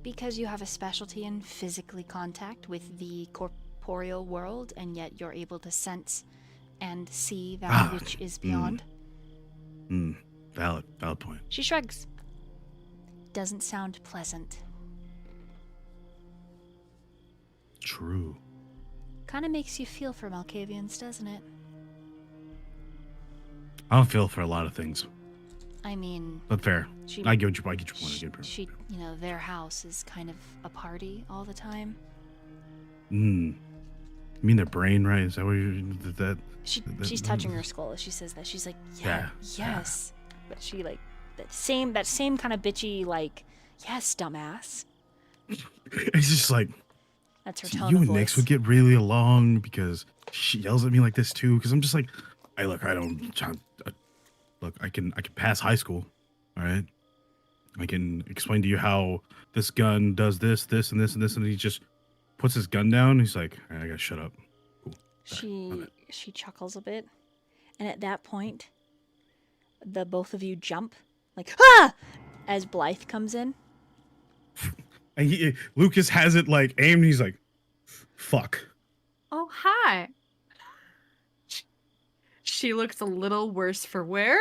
Because you have a specialty in physically contact with the corporeal world, and yet you're able to sense and see that which is beyond. Valid point. She shrugs. Doesn't sound pleasant. True. Kind of makes you feel for Malkavians, doesn't it? I don't feel for a lot of things, I mean, but fair. I get your point. she, their house is kind of a party all the time. You mean their brain, right? Is that what you're... She's touching her skull as she says that. She's like, yes. Yeah. But she, like, that same kind of bitchy, like, yes, dumbass. It's just like... That's her tone You of and voice. Nyx would get really along because she yells at me like this too. Because I'm just like, I can pass high school, all right. I can explain to you how this gun does this, this, and this, and this, and he just puts his gun down. He's like, all right, I gotta shut up. Cool. She chuckles a bit, and at that point, the both of you jump like as Blythe comes in. And Lukas has it like aimed. And he's like, fuck. Oh, hi. She looks a little worse for wear,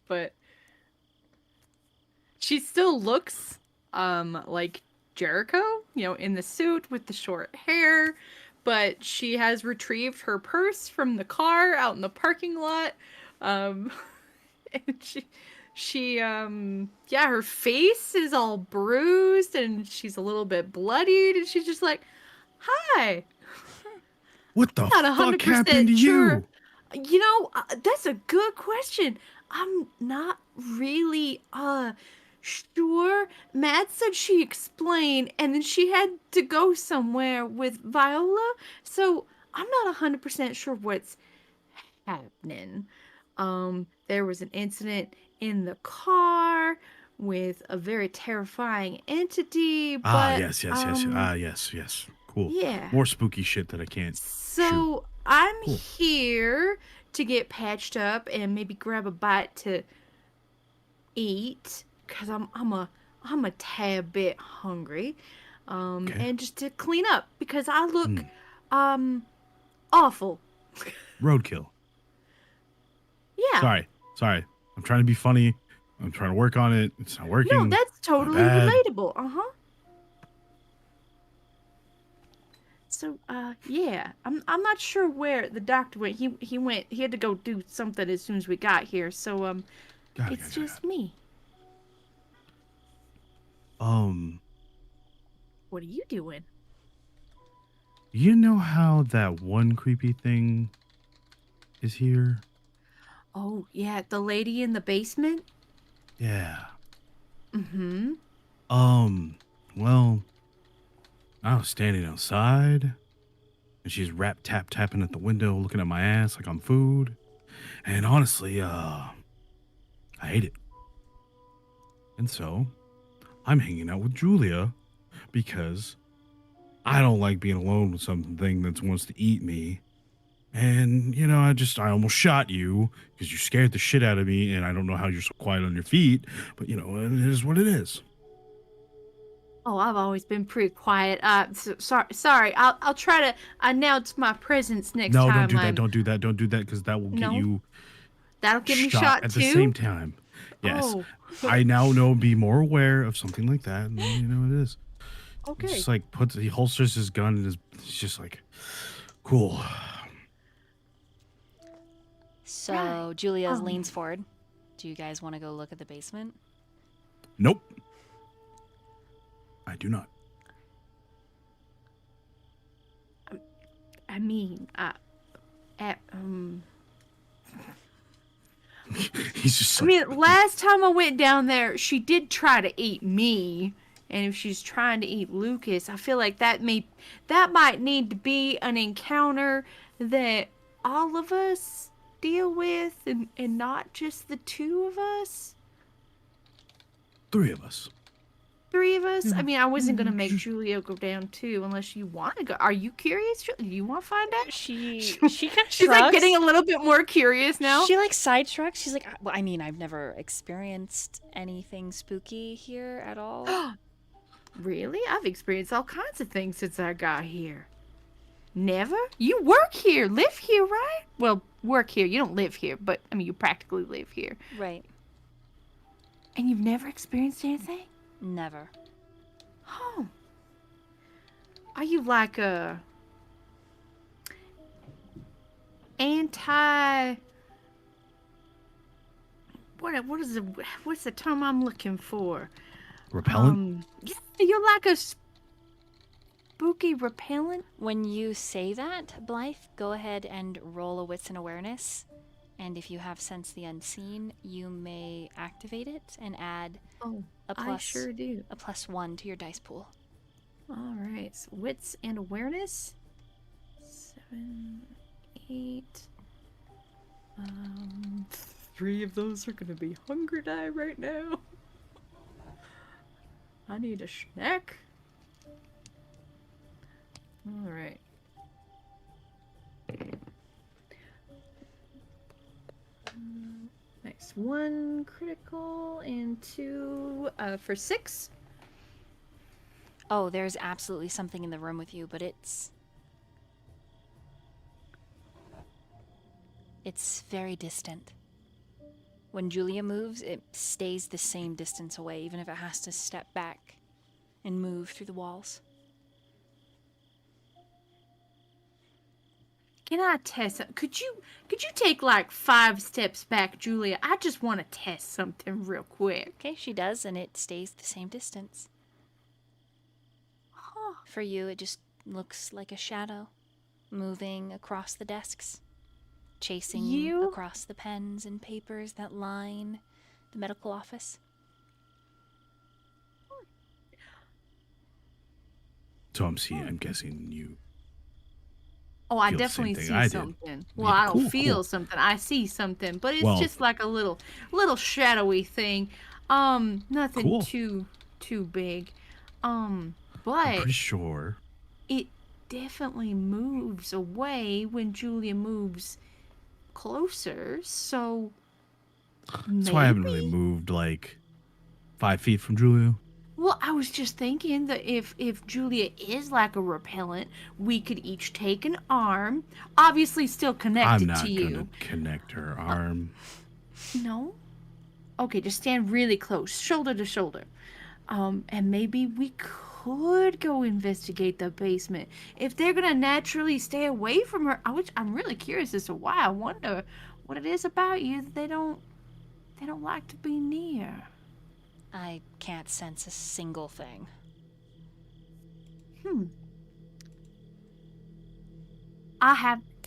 but she still looks like Jericho, in the suit with the short hair, but she has retrieved her purse from the car out in the parking lot. And her face is all bruised and she's a little bit bloodied, and she's just like, hi. What the Not fuck 100% happened to sure. you? That's a good question. I'm not really sure. Matt said she explained and then she had to go somewhere with Viola, so I'm not 100% sure what's happening. There was an incident in the car with a very terrifying entity, but Yes. Yes. Cool. yeah. More spooky shit that I can't shoot. So I'm Cool. here to get patched up and maybe grab a bite to eat because I'm a tad bit hungry, Okay. and just to clean up because I look awful. Roadkill. Yeah. Sorry. I'm trying to be funny. I'm trying to work on it. It's not working. No, that's totally bad. relatable. So, yeah, I'm not sure where the doctor went. He had to go do something as soon as we got here. So, it's just me. What are you doing? You know how that one creepy thing is here? Oh, yeah, the lady in the basement? Yeah. Mm-hmm. Well, I was standing outside and she's tapping at the window looking at my ass like I'm food. And honestly, I hate it. And so I'm hanging out with Julia because I don't like being alone with something that wants to eat me. And, I almost shot you because you scared the shit out of me, and I don't know how you're so quiet on your feet, but, it is what it is. Oh, I've always been pretty quiet. Sorry. I'll try to announce my presence next time. No, don't do that, because that will get you That'll get me shot at too? the same time. Yes. Oh. I now be more aware of something like that, and it is. Okay. It's just like he holsters his gun and he's just like, cool. So Julia leans forward. Do you guys want to go look at the basement? Nope. I do not. I mean, He's just last time I went down there, she did try to eat me. And if she's trying to eat Lukas, I feel like that might need to be an encounter that all of us deal with and not just the two of us. 3 of us. 3 of us? I mean, I wasn't going to make Julia go down too unless you want to go. Are you curious? Do you want to find out? She kind of She's like getting a little bit more curious now. She like side shrugs. She's like, well, I mean, I've never experienced anything spooky here at all. Really? I've experienced all kinds of things since I got here. Never? You work here, live here, right? Well, work here. You don't live here, but I mean, you practically live here. Right. And you've never experienced anything? Never. Oh. Are you like a anti? What's the term I'm looking for? Repellent? Yeah, you're like a spooky repellent. When you say that, Blythe, go ahead and roll a wits and awareness. And if you have sense the unseen, you may activate it and add I sure do. a +1 to your dice pool. All right, so wits and awareness. 7, 8. 3 of those are gonna be hunger die right now. I need a snack. All right. Nice. 1 critical and 2 for 6. Oh, there's absolutely something in the room with you, but it's very distant. When Julia moves, it stays the same distance away, even if it has to step back and move through the walls. Can I test it? Could you take like 5 steps back, Julia? I just want to test something real quick. Okay, she does, and it stays the same distance. Huh. For you, it just looks like a shadow moving across the desks. chasing You? across the pens and papers that line the medical office? So I'm guessing you. Oh, I feel the same definitely thing see I did. something. Well, Yeah, I don't cool, feel cool. something. I see something, but it's Well- just like a little shadowy thing. Nothing Cool. too big. I'm But pretty sure. it definitely moves away when Julia moves closer. So That's why I haven't really moved like 5 feet from Julia. Well, I was just thinking that if Julia is like a repellent, we could each take an arm, obviously still connected I'm not to you. gonna connect her arm. No? Okay, just stand really close, shoulder to shoulder. And maybe we could go investigate the basement. If they're gonna naturally stay away from her, I'm really curious as to why. I wonder what it is about you that they don't like to be near. I can't sense a single thing.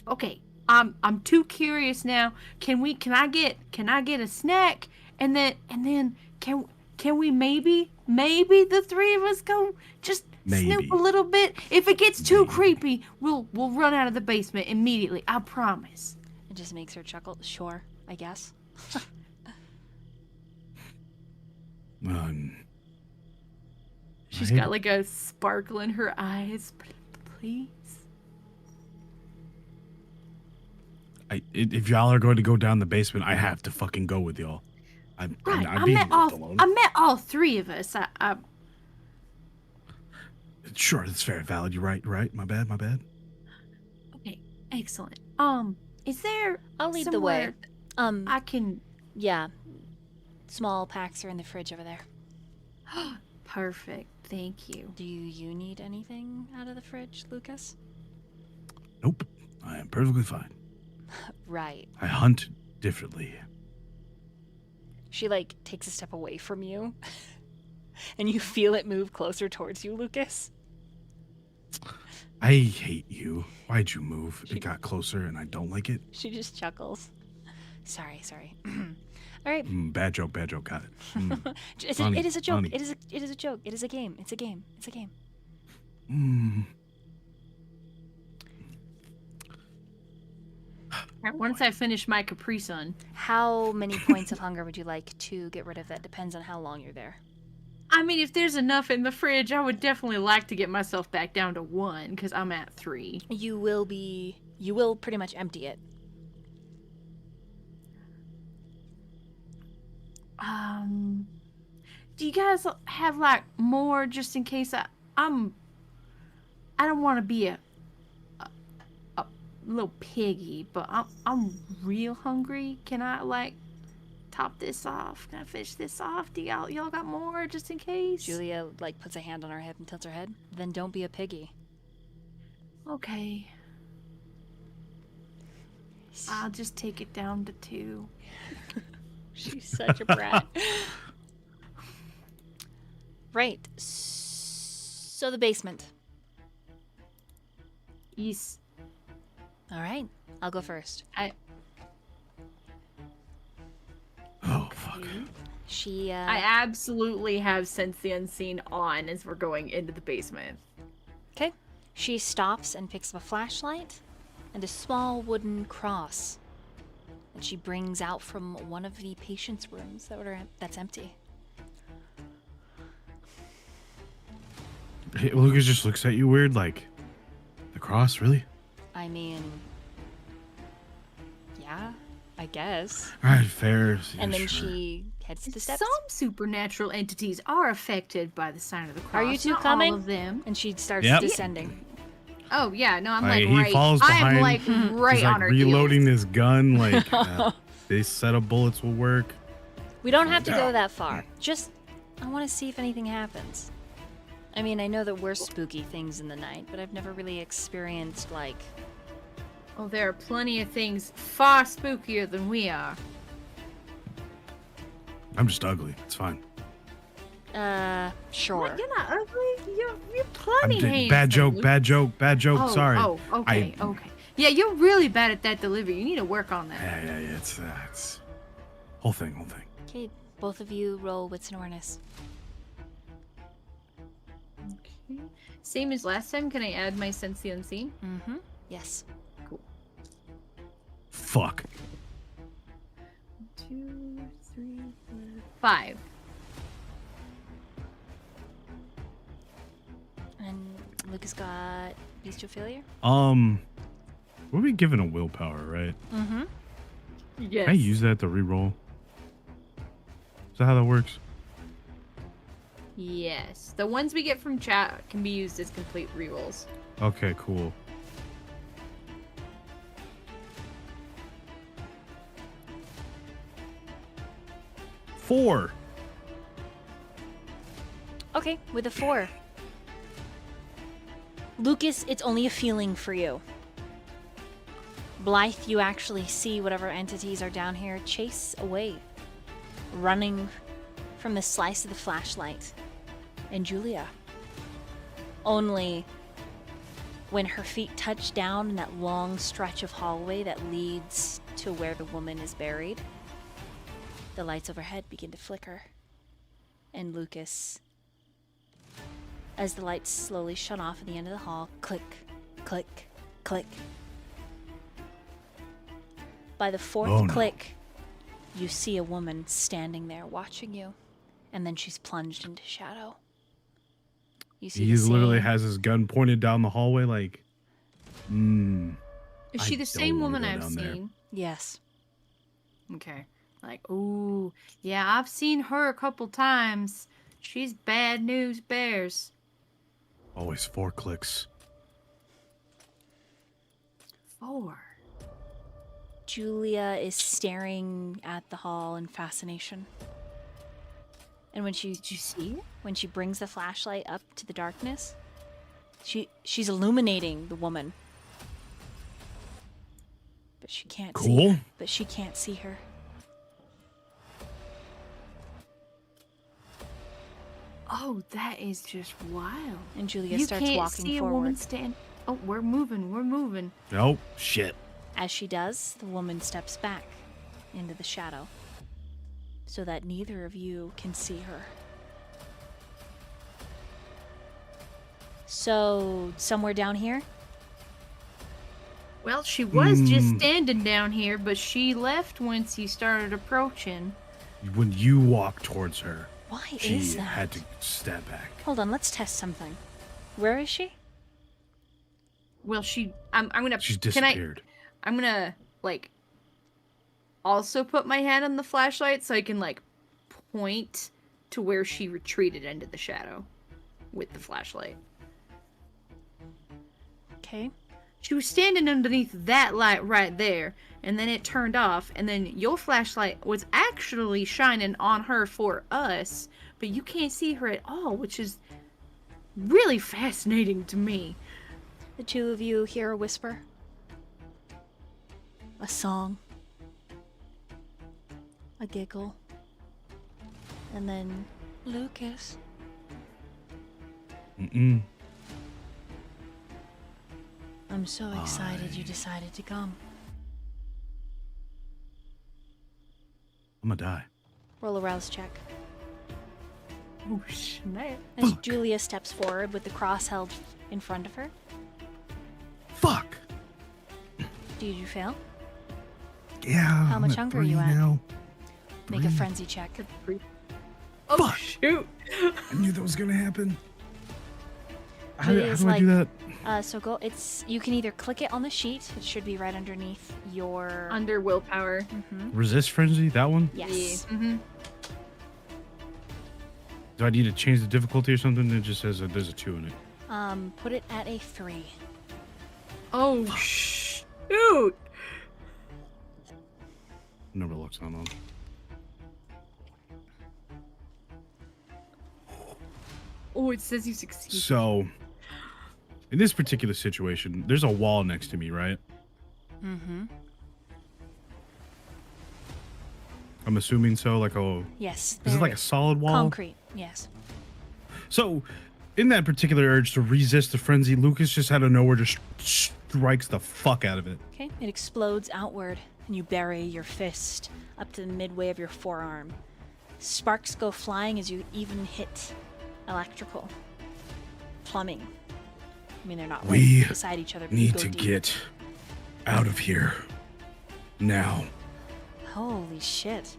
Okay. I'm too curious now. Can I get a snack and then can we maybe the three of us go just snoop Maybe. a little bit? If it gets too creepy, we'll run out of the basement immediately. I promise. It just makes her chuckle. Sure, I guess. She's got like a sparkle in her eyes. Please. If y'all are going to go down the basement, I have to fucking go with y'all. I'm Right. not I being met left alone. all three of us. Sure, that's fair, valid. You're right. My bad. Okay. Excellent. Is there I'll lead the way. I can Yeah. Small packs are in the fridge over there. Perfect. Thank you. Do you need anything out of the fridge, Lukas? Nope. I am perfectly fine. Right. I hunt differently. She, like, takes a step away from you. And you feel it move closer towards you, Lukas. I hate you. Why'd you move? It got closer and I don't like it. She just chuckles. Sorry. All right. Bad joke. Got it. It is a joke. funny. It is a joke. It is a game. It's a game. Once I finish my Capri Sun. How many points of hunger would you like to get rid of? That depends on how long you're there. I mean, if there's enough in the fridge, I would definitely like to get myself back down to 1 because I'm at 3. You will pretty much empty it. Do you guys have like more just in case I don't want to be a little piggy, but I'm real hungry. Can I like top this off? Can I finish this off? Do y'all got more just in case? Julia, like, puts a hand on her hip and tilts her head. Then don't be a piggy. Okay. I'll just take it down to 2. She's such a brat. Right. So the basement. Yes. All right. I'll go first. Oh, fuck. She, I absolutely have Sense the Unseen on as we're going into the basement. Okay. She stops and picks up a flashlight and a small wooden cross that she brings out from one of the patient's rooms that's empty. Hey, Lucas just looks at you weird, like, the cross, really? I mean, yeah, I guess. All right, fair. Yeah, And then sure. she heads to the steps. Some supernatural entities are affected by the sign of the cross. Are you two Not coming? All of them. And she starts Yep. descending. Oh yeah, no, I'm Like, like he right. falls I am behind. like right He's on like her reloading heels. his gun, like this set of bullets will work. We don't have to Yeah. go that far. Just, I want to see if anything happens. I mean, I know that we're spooky things in the night, but I've never really experienced, like... Oh, there are plenty of things far spookier than we are. I'm just ugly. It's fine. Sure. What? You're not ugly. You're plenty handsome. Bad joke. Luke. Bad joke. Oh, Sorry. Oh, okay, okay. Yeah, you're really bad at that delivery. You need to work on that. Yeah. It's whole thing. Okay, both of you roll wits and awareness. Okay. Same as last time. Can I add my sense the unseen? Mm-hmm. Yes. Cool. Fuck. 2, 3, 4, 5. And Lucas got bestial failure. We'll be given a willpower, right? Mm-hmm. Yes. Can I use that to reroll? Is that how that works? Yes. The ones we get from chat can be used as complete rerolls. Okay, cool. Four. Okay, with a 4. Lucas, it's only a feeling for you. Blythe, you actually see whatever entities are down here chase away, running from the slice of the flashlight. And Julia, only when her feet touch down in that long stretch of hallway that leads to where the woman is buried, the lights overhead begin to flicker. And Lucas, as the lights slowly shut off at the end of the hall, click, click, click. By the 4th click, you see a woman standing there watching you, and then she's plunged into shadow. You see He literally has his gun pointed down the hallway like, Is she the same woman I've seen? Yes. Okay. Like, ooh, yeah, I've seen her a couple times. She's bad news bears. Always 4 clicks. 4. Julia is staring at the hall in fascination. And when she Did you see it? when she brings the flashlight up to the darkness, she's illuminating the woman. But she can't see her. But she can't see her. Oh, that is just wild. And Julia You starts can't walking see forward. a woman stand. Oh, we're moving. Nope. Shit. As she does, the woman steps back into the shadow so that neither of you can see her. So, somewhere down here? Well, she was just standing down here, but she left once you started approaching. When you walk towards her, Why she is that? had to step back. Hold on, let's test something. Where is she? Well, I'm gonna. She's disappeared. I'm gonna like also put my hand on the flashlight so I can like point to where she retreated into the shadow with the flashlight. Okay. She was standing underneath that light right there, and then it turned off, and then your flashlight was actually shining on her for us, but you can't see her at all, which is really fascinating to me. The two of you hear a whisper. A song. A giggle. And then, Lucas. I'm so excited you decided to come. I'm gonna die. Roll a rouse check. Oh, snap. As Julia steps forward with the cross held in front of her. Fuck. Did you fail? Yeah. How I'm much at hunger are 3 you at? now. Make a frenzy check. Oh, Fuck. shoot. I knew that was gonna happen. How do Julia's I do that? So go. You can either click it on the sheet. It should be right underneath your. Under willpower. Resist frenzy? That one? Yes. Mm-hmm. Do I need to change the difficulty or something? It just says that there's a 2 in it. Put it at a 3. Oh, shoot. Never looks on. Oh, it says you succeed. So, in this particular situation, there's a wall next to me, right? Mm-hmm. I'm assuming so. Like a. Yes. Is it like a solid wall? Concrete. Yes. So, in that particular urge to resist the frenzy, Lukas just out of nowhere just strikes the fuck out of it. Okay, it explodes outward, and you bury your fist up to the midway of your forearm. Sparks go flying as you even hit electrical. Plumbing. I mean, they're not We right beside each other, but you need go to deep. get out of here. Now. Holy shit.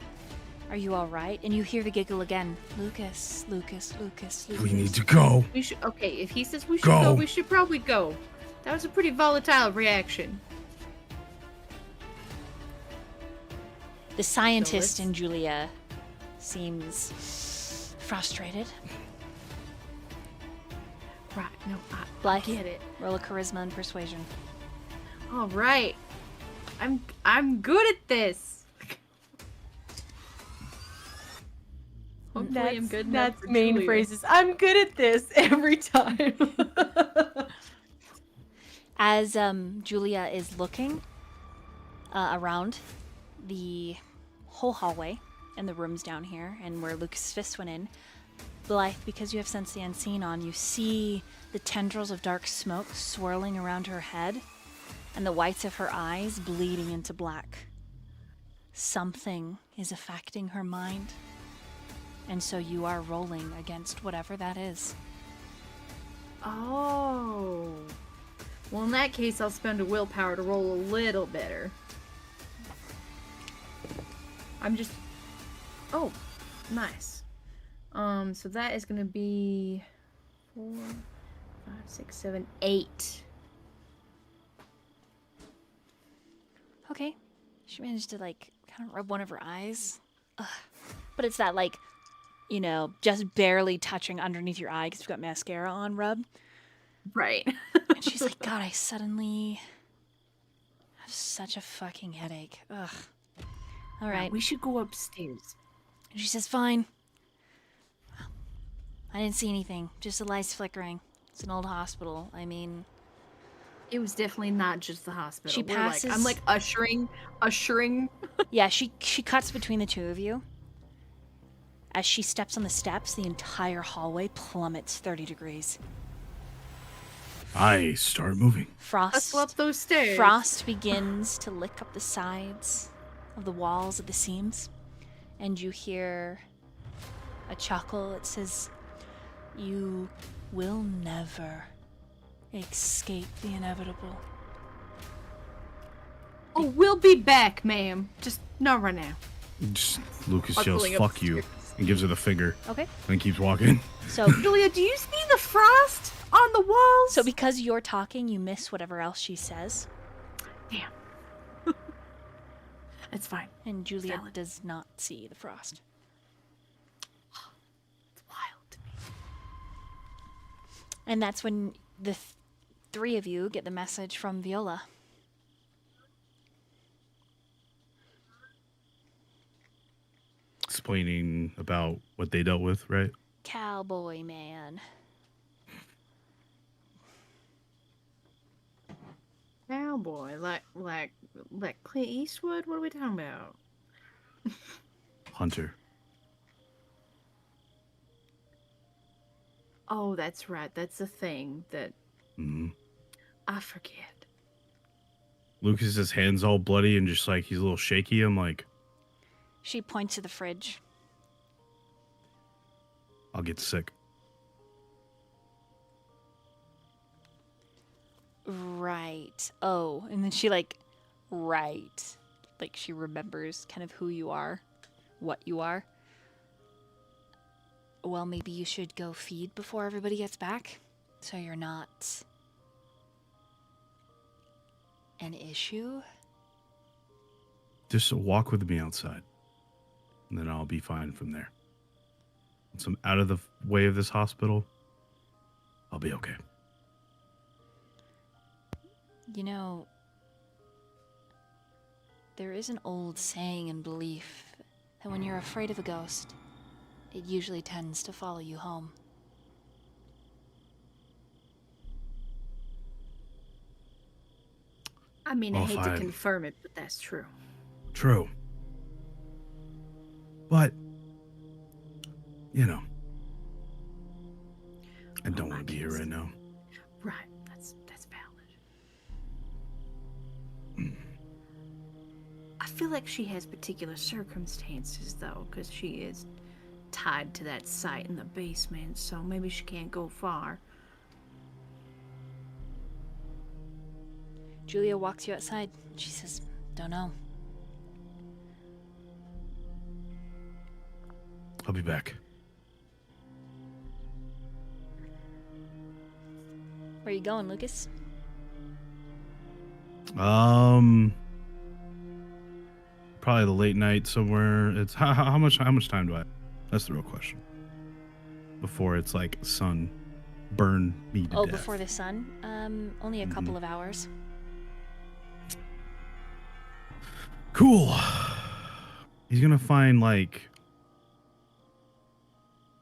Are you alright? And you hear the giggle again. Lucas, Lucas, Lucas, Lucas. We need to go. We should. Okay, if he says we should Go. go, we should probably go. That was a pretty volatile reaction. The scientist So in Julia seems frustrated. Right. No, I Blythe, get it. roll a charisma and persuasion. All right. I'm good at this. Hopefully I'm good enough That's for main Julia. phrases. I'm good at this every time. As Julia is looking around the whole hallway and the rooms down here and where Lucas' fist went in, Blythe, because you have Sense the Unseen on, you see the tendrils of dark smoke swirling around her head and the whites of her eyes bleeding into black. Something is affecting her mind. And so you are rolling against whatever that is. Oh. Well, in that case, I'll spend a willpower to roll a little better. I'm just... Oh, nice. So that is gonna be 4, 5, 6, 7, 8. Okay. She managed to, like, kind of rub one of her eyes. Ugh. But it's that, like, you know, just barely touching underneath your eye because you've got mascara on rub. Right. And she's like, God, I suddenly have such a fucking headache. Ugh. All right. We should go upstairs. And she says, fine. I didn't see anything. Just the lights flickering. It's an old hospital. I mean... It was definitely not just the hospital. She passes... I'm like ushering. Yeah, she cuts between the two of you. As she steps on the steps, the entire hallway plummets 30 degrees. I start moving. Hustle up those stairs. Frost begins to lick up the sides of the walls of the seams. And you hear a chuckle. It says, "You will never escape the inevitable." Oh, we'll be back, ma'am. Just not right now. Just, Lukas yells, Hustling fuck you, upstairs. and gives her the finger. Okay. And keeps walking. So, Julia, do you see the frost on the walls? so because you're talking, you miss whatever else she says. Damn. It's fine. And Julia Valid. does not see the frost. It's wild to me. And that's when the three of you get the message from Viola. Explaining about what they dealt with, right? Cowboy man. Cowboy, like Clint Eastwood? What are we talking about? Hunter. Oh, that's right. That's the thing that I forget. Lucas's hands all bloody and just like he's a little shaky. I'm like, She points to the fridge. I'll get sick. Right. Oh, and then she right. Like she remembers kind of who you are, what you are. Well, maybe you should go feed before everybody gets back, so you're not an issue. Just walk with me outside. And then I'll be fine from there. Once I'm out of the way of this hospital, I'll be okay. You know, there is an old saying and belief that when you're afraid of a ghost, it usually tends to follow you home. I mean, I Well, hate to fine. confirm it, but that's true. True. But, you know, I don't here right now. Right. That's valid. I feel like she has particular circumstances, though, because she is tied to that site in the basement, so maybe she can't go far. Julia walks you outside. She says, don't know. I'll be back. Where are you going, Lucas? Probably the late night somewhere. It's how much time do I have? That's the real question. Before it's like sun burn me to death. Before the sun? Only a couple of hours. Cool. He's gonna find like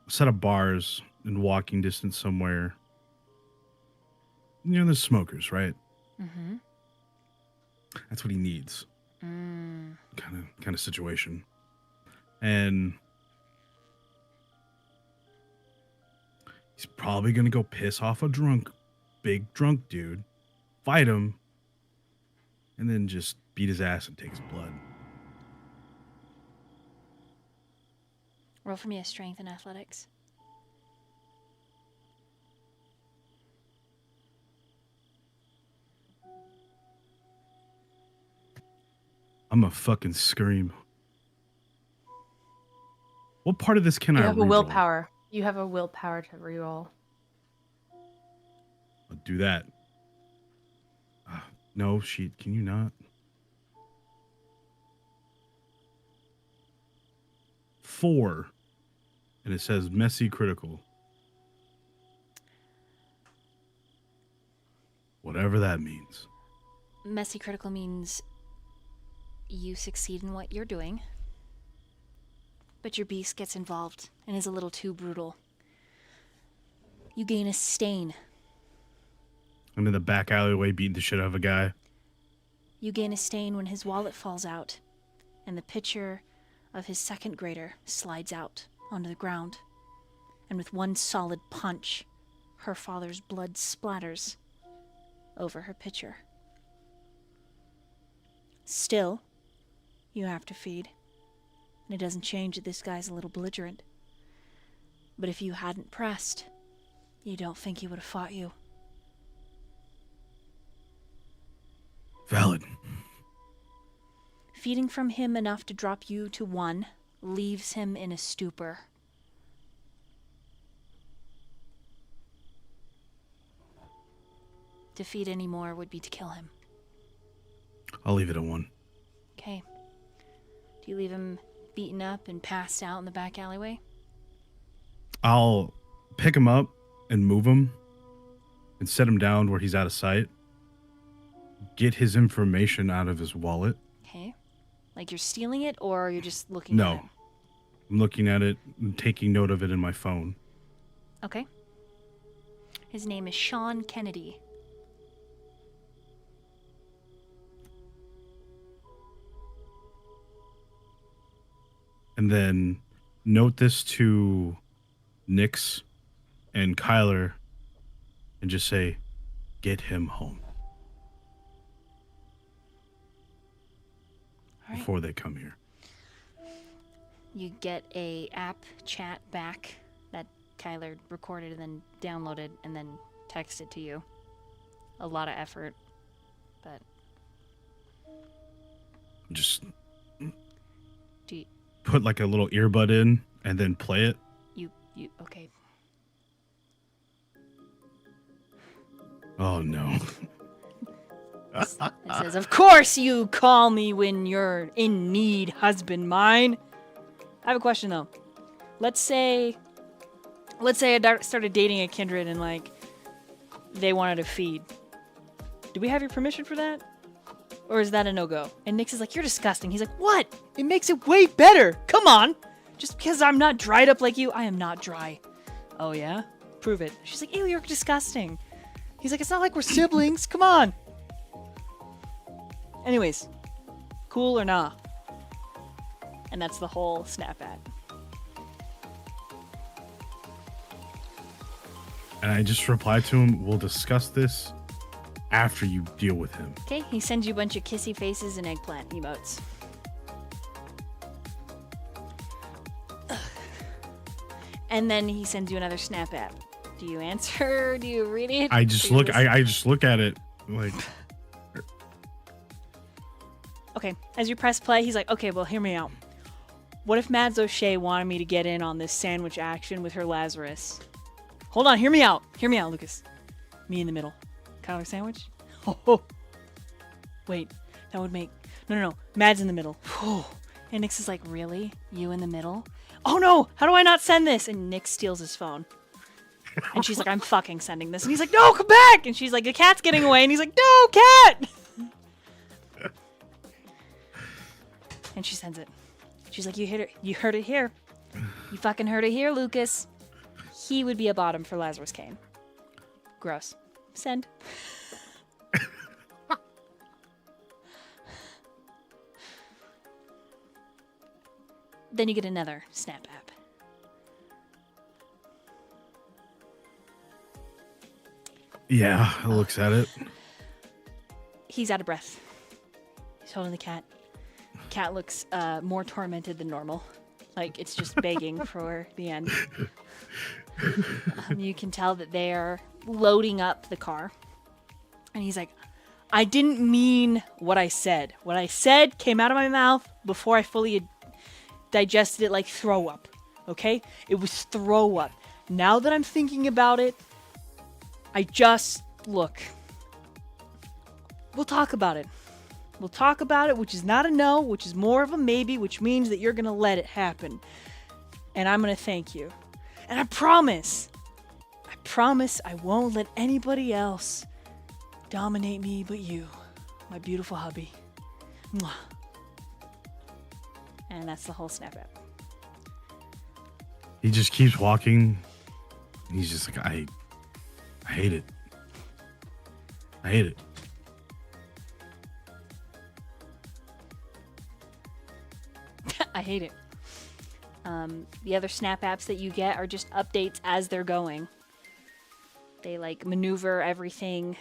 a set of bars in walking distance somewhere. You know, there's smokers, right? Mm-hmm. That's what he needs. Mm. Kind of situation. And he's probably gonna go piss off a big drunk dude, fight him, and then just beat his ass and take his blood. Roll for me a strength and athletics. I'm a fucking scream. What part of this can I You have a reroll? willpower. You have a willpower to reroll. I'll do that. No, can you not? 4. And it says messy critical. Whatever that means. Messy critical means you succeed in what you're doing, but your beast gets involved and is a little too brutal. You gain a stain. I'm in the back alleyway beating the shit out of a guy. You gain a stain when his wallet falls out, and the picture of his second grader slides out onto the ground. And with one solid punch, her father's blood splatters over her picture. Still, you have to feed. And it doesn't change that this guy's a little belligerent. But if you hadn't pressed, you don't think he would have fought you. Valid. Feeding from him enough to drop you to 1 leaves him in a stupor. To feed any more would be to kill him. I'll leave it at 1. Okay. Do you leave him beaten up and passed out in the back alleyway? I'll pick him up and move him and set him down where he's out of sight. Get his information out of his wallet. Okay. Like you're stealing it, or you're just looking at it? No. I'm looking at it and taking note of it in my phone. Okay. His name is Sean Kennedy. And then note this to Nyx and Kyler and just say, get him home. All right. Before they come here. You get a app chat back that Kyler recorded and then downloaded and then texted to you. A lot of effort, but Just do you, put like a little earbud in and then play it. you okay. Oh no. It says, of course you call me when you're in need, husband mine. I have a question though. Let's say I started dating a kindred and like they wanted to feed. Do we have your permission for that? Or is that a no-go? And Nyx is like, you're disgusting. He's like, what? It makes it way better. Come on. Just because I'm not dried up like you, I am not dry. Oh yeah? Prove it. She's like, ew, you're disgusting. He's like, it's not like we're siblings. Come on. Anyways, cool or nah? And that's the whole snap at. And I just replied to him, we'll discuss this after you deal with him. Okay, he sends you a bunch of kissy faces and eggplant emotes. And then he sends you another snap app. Do you answer? Do you read it? I just look at it like. Okay, as you press play, he's like, okay, well, hear me out. What if Mads O'Shea wanted me to get in on this sandwich action with her Lazarus? Hold on, hear me out. Hear me out, Lucas. Me in the middle. Kind of a sandwich? Oh. Wait, that would make... No. Mads in the middle. And Nyx is like, really? You in the middle? Oh no! How do I not send this? And Nyx steals his phone. And she's like, I'm fucking sending this. And he's like, no, come back! And she's like, the cat's getting away. And he's like, no, cat! And she sends it. She's like, you heard it here. You fucking heard it here, Lucas. He would be a bottom for Lazarus Kane. Gross. Send. Then you get another snap app. Yeah, it looks at it. He's out of breath. He's holding the cat. Cat looks more tormented than normal. Like it's just begging for the end. You can tell that they're loading up the car. And he's like, I didn't mean what I said. What I said came out of my mouth before I fully digested it like throw up. Okay? It was throw up. Now that I'm thinking about it, look. We'll talk about it. We'll talk about it, which is not a no, which is more of a maybe, which means that you're going to let it happen. And I'm going to thank you. And I promise I won't let anybody else dominate me but you, my beautiful hubby. Mwah. And that's the whole snap app. He just keeps walking. He's just like, I hate it. I hate it. I hate it. The other snap apps that you get are just updates as they're going. They like maneuver everything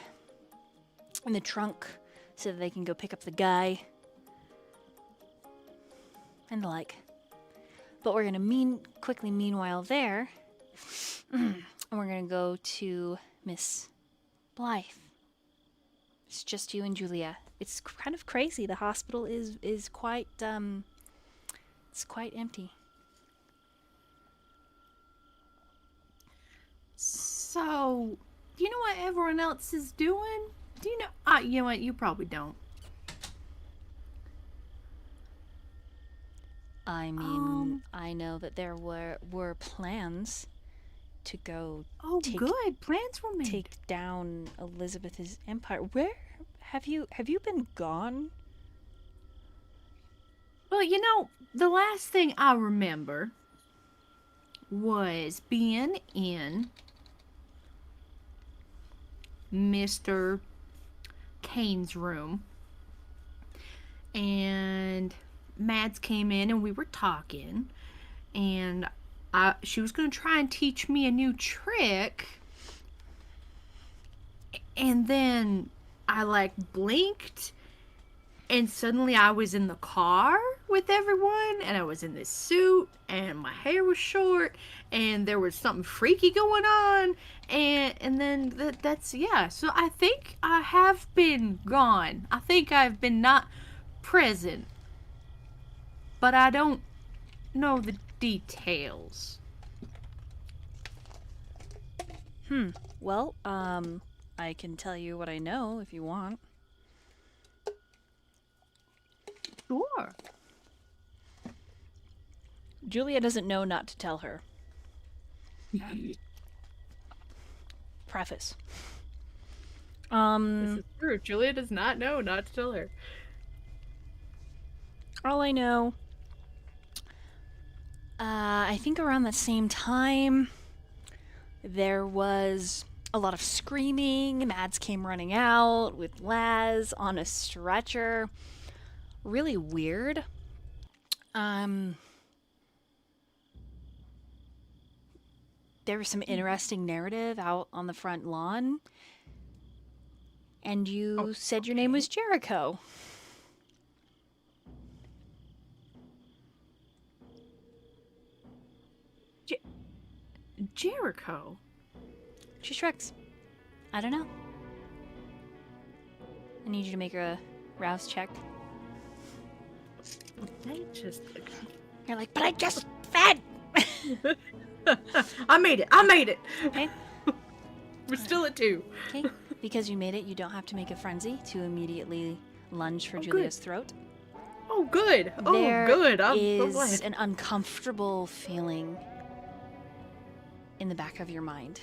in the trunk so that they can go pick up the guy and the like. But we're gonna quickly meanwhile there, and we're gonna go to Miss Blythe. It's just you and Julia. It's kind of crazy. The hospital is quite it's quite empty. So, do you know what everyone else is doing? Do you know? You know what? You probably don't. I mean, I know that there were plans to go. Oh, good. Plans were made. Take down Elizabeth's empire. Where have you been gone? Well, you know, the last thing I remember was being in Mr. Kane's room, and Mads came in and we were talking, and she was going to try and teach me a new trick, and then I like blinked, and suddenly I was in the car with everyone, and I was in this suit, and my hair was short, and there was something freaky going on, and then that's, yeah. So I think I have been gone. I think I've been not present, but I don't know the details. Well, I can tell you what I know if you want. Sure. Julia doesn't know not to tell her. Preface. This is true. Julia does not know not to tell her. All I know, I think around the same time, there was a lot of screaming. Mads came running out with Laz on a stretcher. Really weird. there was some interesting narrative out on the front lawn, and you said your name was Jericho. Jericho? She shrugs. I don't know. I need you to make a rouse check. They just... You're like, but I just fed! I made it! Okay. We're still at 2. Okay. Because you made it, you don't have to make a frenzy to immediately lunge for Oh, Julia's throat. Oh, good. Oh, There good. I'm is glad. an uncomfortable feeling in the back of your mind.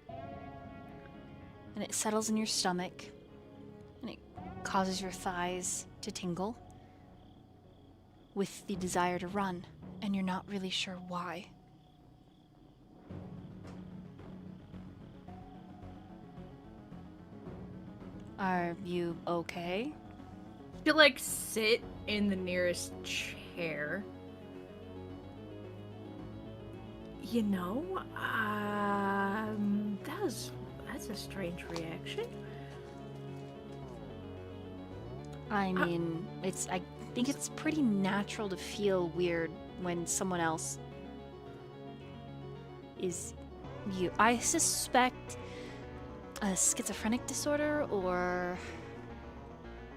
And it settles in your stomach, and it causes your thighs to tingle with the desire to run, and you're not really sure why. Are you okay? You like sit in the nearest chair. You know, that's a strange reaction. I mean, I think it's pretty natural to feel weird when someone else is you. I suspect a schizophrenic disorder or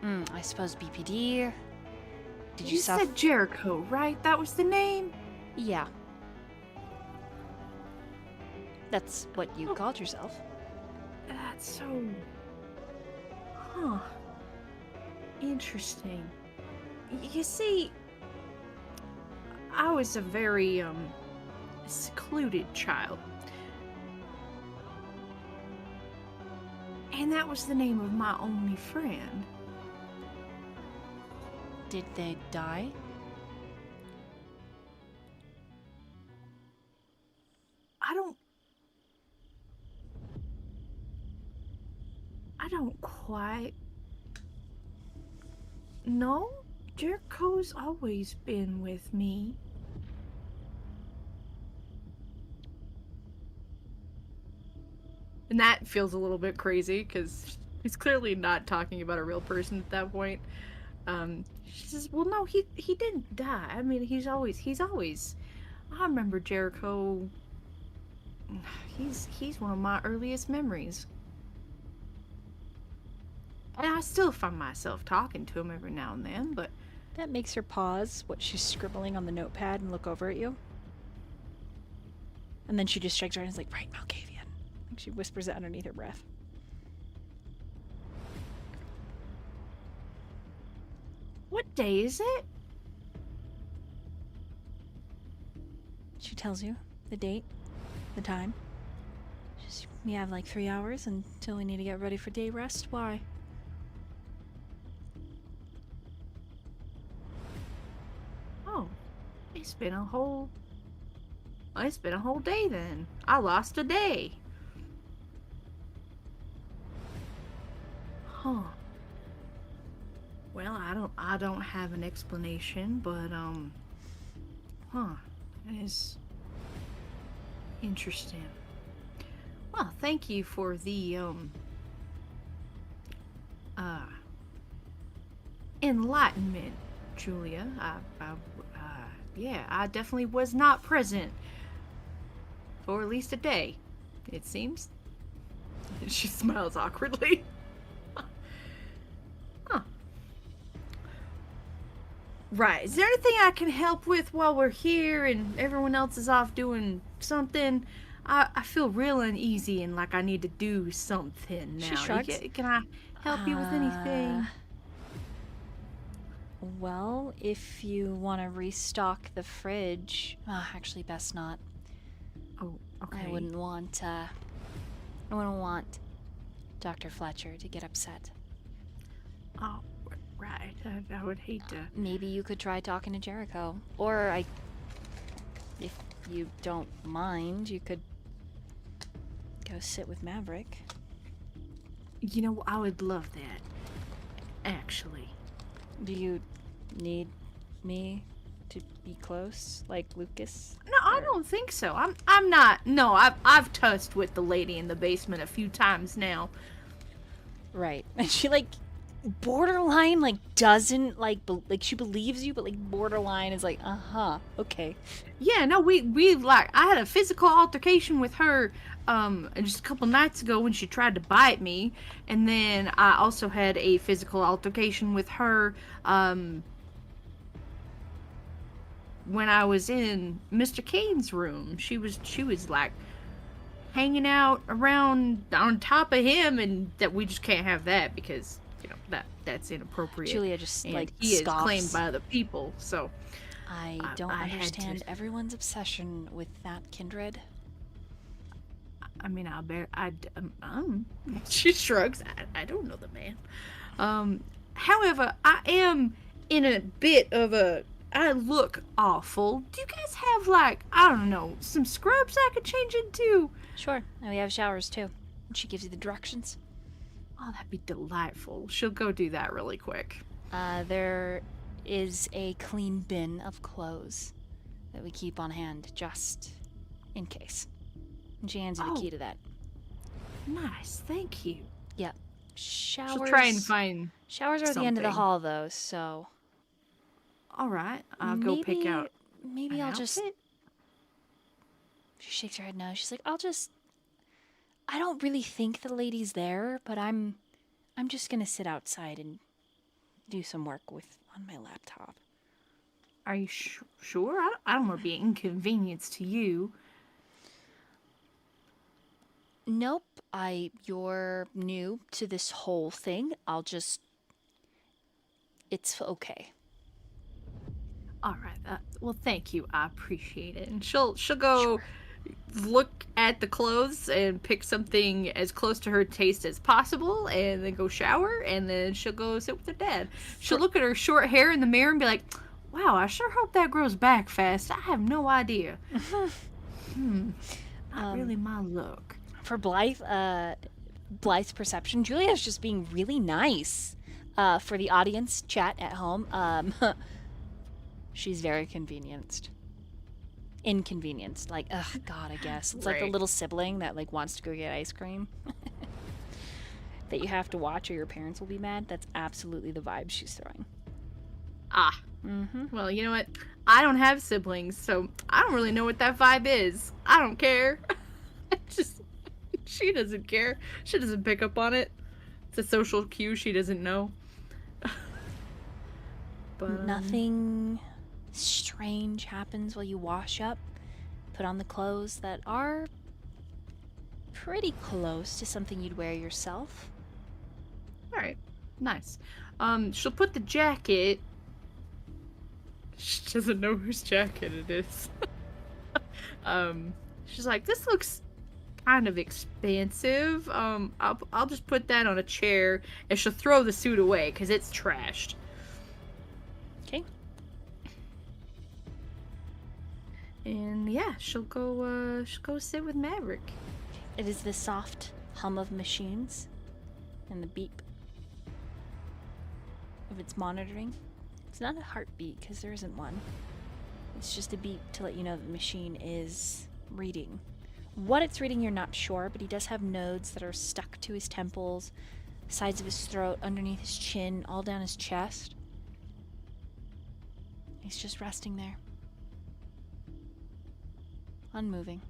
I suppose BPD. Did you said Jericho, right? That was the name? Yeah. That's what you called yourself. That's so... Huh. Interesting. You see, I was a very, secluded child. And that was the name of my only friend. Did they die? I don't quite... No, Jericho's always been with me. And that feels a little bit crazy, because he's clearly not talking about a real person at that point. She says, well, no, he didn't die. I mean, he's always... I remember Jericho... He's one of my earliest memories. And I still find myself talking to him every now and then, but... That makes her pause what she's scribbling on the notepad and look over at you. And then she just shakes her head and is like, right, Malkavian. Like she whispers it underneath her breath. What day is it? She tells you the date, the time. We have like 3 hours until we need to get ready for day rest. Why? Oh, it's been a whole day then. I lost a day. Huh. Well, I don't have an explanation, but it is interesting. Well, thank you for the enlightenment, Julia. Yeah, I definitely was not present for at least a day, it seems. She smiles awkwardly. Huh. Right, is there anything I can help with while we're here and everyone else is off doing something? I feel real uneasy and like I need to do something now. She shrugs. Can I help you with anything? Well, if you want to restock the fridge, actually, best not. Oh, okay. I wouldn't want Dr. Fletcher to get upset. Oh, right. I would hate to. Maybe you could try talking to Jericho, or if you don't mind, you could go sit with Maverick. You know, I would love that. Actually. Do you need me to be close, like Lukas? No, I don't think so. I'm not. No, I've touched with the lady in the basement a few times now. Right. And she like borderline like doesn't like like she believes you, but like borderline is like, okay. Yeah, no, we like I had a physical altercation with her just a couple nights ago when she tried to bite me, and then I also had a physical altercation with her when I was in Mr. Kane's room. She was like hanging out around on top of him, and that we just can't have that because that's inappropriate. Julia just and like he scoffs. is claimed by the people, so I don't understand everyone's obsession with that kindred. I mean, I bet she shrugs. I don't know the man. However, I am in a bit of a. I look awful. Do you guys have like I don't know some scrubs I could change into? Sure, and we have showers too. And she gives you the directions. Oh, that'd be delightful. She'll go do that really quick. There is a clean bin of clothes that we keep on hand just in case. And she hands you the key to that. Nice, thank you. Yep. Showers. She'll try and find showers are at the end of the hall, though. So. All right, I'll go pick out. Maybe an I'll just. outfit? She shakes her head no. She's like, I don't really think the lady's there, but I'm just gonna sit outside and do some work on my laptop. Are you sure? I don't want to be an inconvenience to you. Nope. You're new to this whole thing. It's okay. All right. Well, thank you. I appreciate it. And she'll go look at the clothes and pick something as close to her taste as possible, and then go shower, and then she'll go sit with her dad. She'll look at her short hair in the mirror and be like, "Wow, I sure hope that grows back fast. I have no idea." Not really my look. For Blythe's perception, Julia's just being really nice. For the audience chat at home, she's very inconvenienced. Like, ugh, God, I guess. It's like the little sibling that, like, wants to go get ice cream. That you have to watch or your parents will be mad. That's absolutely the vibe she's throwing. Well, you know what? I don't have siblings, so I don't really know what that vibe is. I don't care. She doesn't care. She doesn't pick up on it. It's a social cue she doesn't know. But nothing strange happens while you wash up, put on the clothes that are pretty close to something you'd wear yourself. All right, nice. She'll put the jacket. She doesn't know whose jacket it is. She's like, this looks kind of expensive. I'll just put that on a chair, and she'll throw the suit away because it's trashed. Okay. And yeah, she'll go sit with Maverick. It is the soft hum of machines and the beep of its monitoring. It's not a heartbeat because there isn't one. It's just a beep to let you know that the machine is reading. What it's reading, you're not sure, but he does have nodes that are stuck to his temples, sides of his throat, underneath his chin, all down his chest. He's just resting there. Unmoving.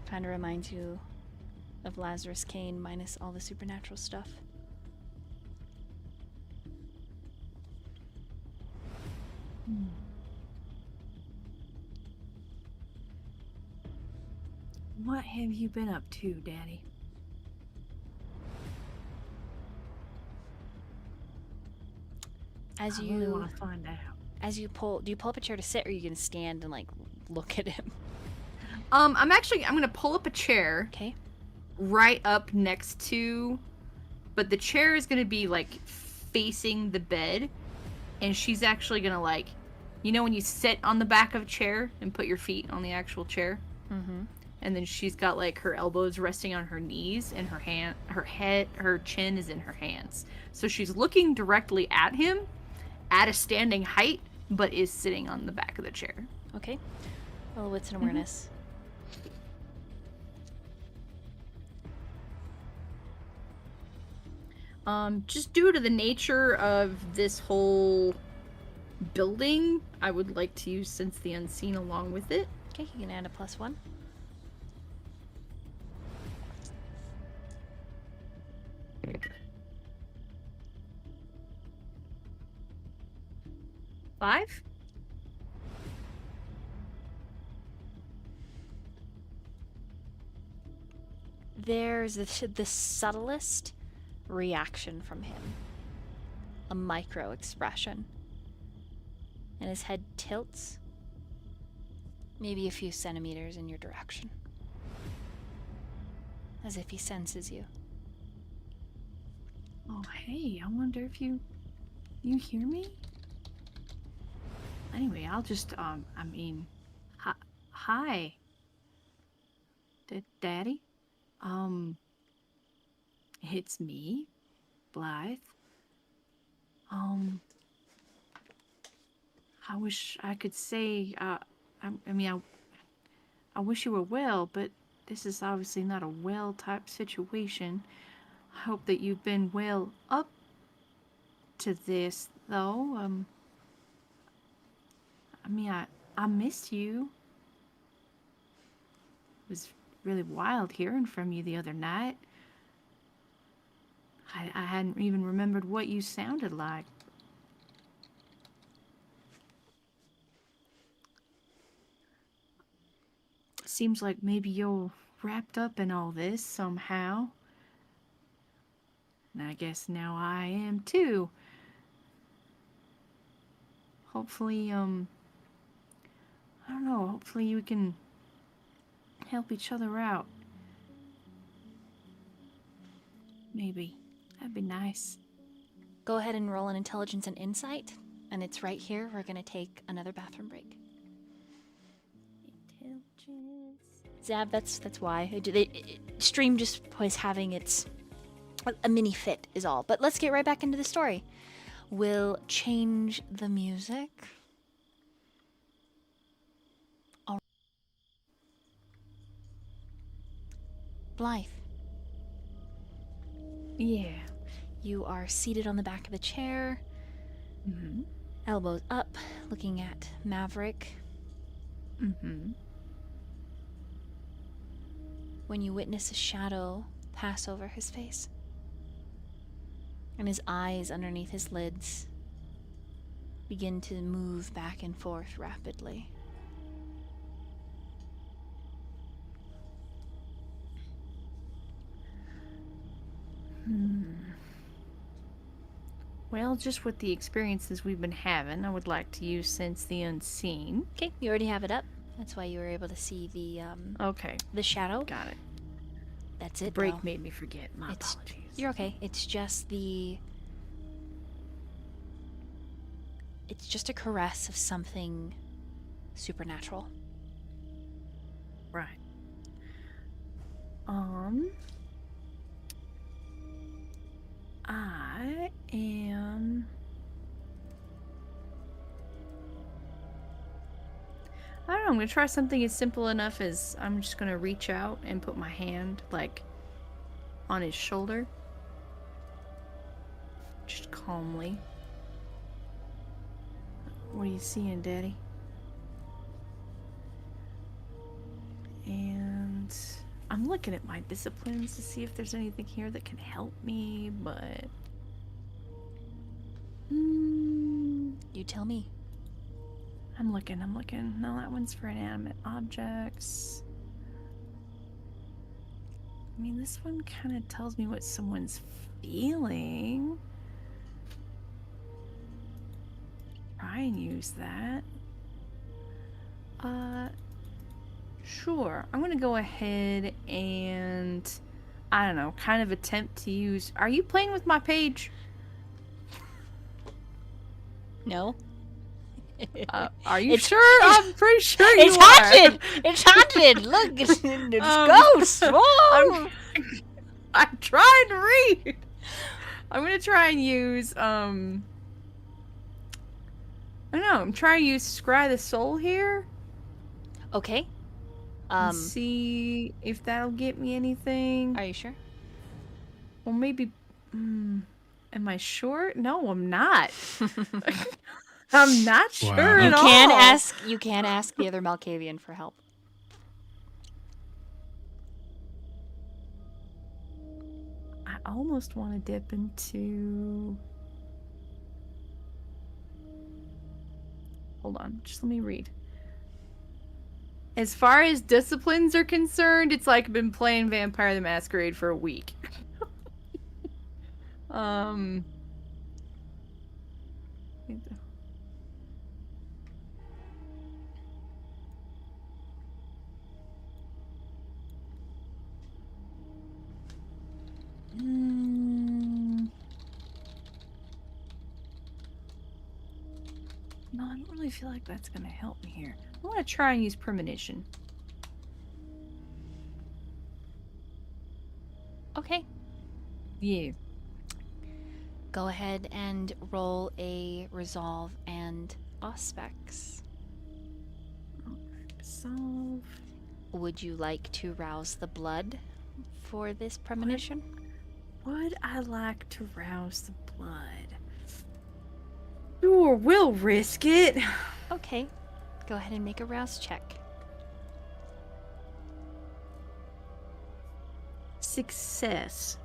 Kind of reminds you of Lazarus Kane minus all the supernatural stuff. What have you been up to, Daddy? As I you really want to find out. As you pull, do you pull up a chair to sit, or are you gonna stand and like look at him? I'm gonna pull up a chair. Okay. Right up next to, but the chair is gonna be like facing the bed, and she's actually gonna like, you know when you sit on the back of a chair and put your feet on the actual chair? Mm-hmm. And then she's got like her elbows resting on her knees, and her chin is in her hands. So she's looking directly at him at a standing height, but is sitting on the back of the chair. Okay. Roll wits and awareness. Just due to the nature of this whole building, I would like to use Sense the Unseen along with it. Okay, you can add a +1. Five? There's the subtlest reaction from him. A micro expression. And his head tilts maybe a few centimeters in your direction. As if he senses you. Oh, hey, I wonder if you hear me? Anyway, I'll just, hi. Daddy? It's me, Blythe. I wish I could say, I wish you were well, but this is obviously not a well type situation. I hope that you've been well up to this, though. I missed you. It was really wild hearing from you the other night. I hadn't even remembered what you sounded like. Seems like maybe you're wrapped up in all this somehow. And I guess now I am too. Hopefully, I don't know, hopefully you can help each other out. Maybe. That'd be nice. Go ahead and roll an intelligence and insight. And it's right here. We're going to take another bathroom break. Intelligence. Zab, that's why. Stream just was having its... a mini fit is all. But let's get right back into the story. We'll change the music. All right. Blythe. Yeah. You are seated on the back of the chair. Mm-hmm. Elbows up, looking at Maverick. Mm-hmm. When you witness a shadow pass over his face. And his eyes underneath his lids begin to move back and forth rapidly. Well, just with the experiences we've been having, I would like to use Sense the Unseen. Okay, you already have it up. That's why you were able to see the Okay. the shadow. Got it. That's it. Break though. made me forget. My apologies. You're okay. It's just a caress of something supernatural. Right. I am... I don't know, I'm gonna try something as simple enough as I'm just gonna reach out and put my hand, like, on his shoulder. Just calmly. What are you seeing, Daddy? And I'm looking at my disciplines to see if there's anything here that can help me, but... You tell me. I'm looking. No, that one's for inanimate objects. I mean, this one kind of tells me what someone's feeling. Try and use that. Sure. I'm gonna go ahead and, I don't know, kind of attempt to use... Are you playing with my page? No. Are you sure? I'm pretty sure you It's are. haunted! It's haunted! Look, it's ghosts! Whoa! I'm trying to read! I'm gonna try and use, I don't know. I'm trying to use Scry the Soul here. Okay. And see if that'll get me anything. Are you sure? Well, maybe. Am I sure? No, I'm not. I'm not sure You at all. You can ask the other Malkavian for help. I almost want to dip into. Hold on, just let me read. As far as disciplines are concerned, it's like I've been playing Vampire the Masquerade for a week. No, I don't really feel like that's gonna help me here. I want to try and use premonition. Okay. Yeah. Go ahead and roll a resolve and auspex. Resolve. Would you like to rouse the blood for this premonition? Would I like to rouse the blood? Sure, we'll risk it. Okay. Go ahead and make a rouse check. Success.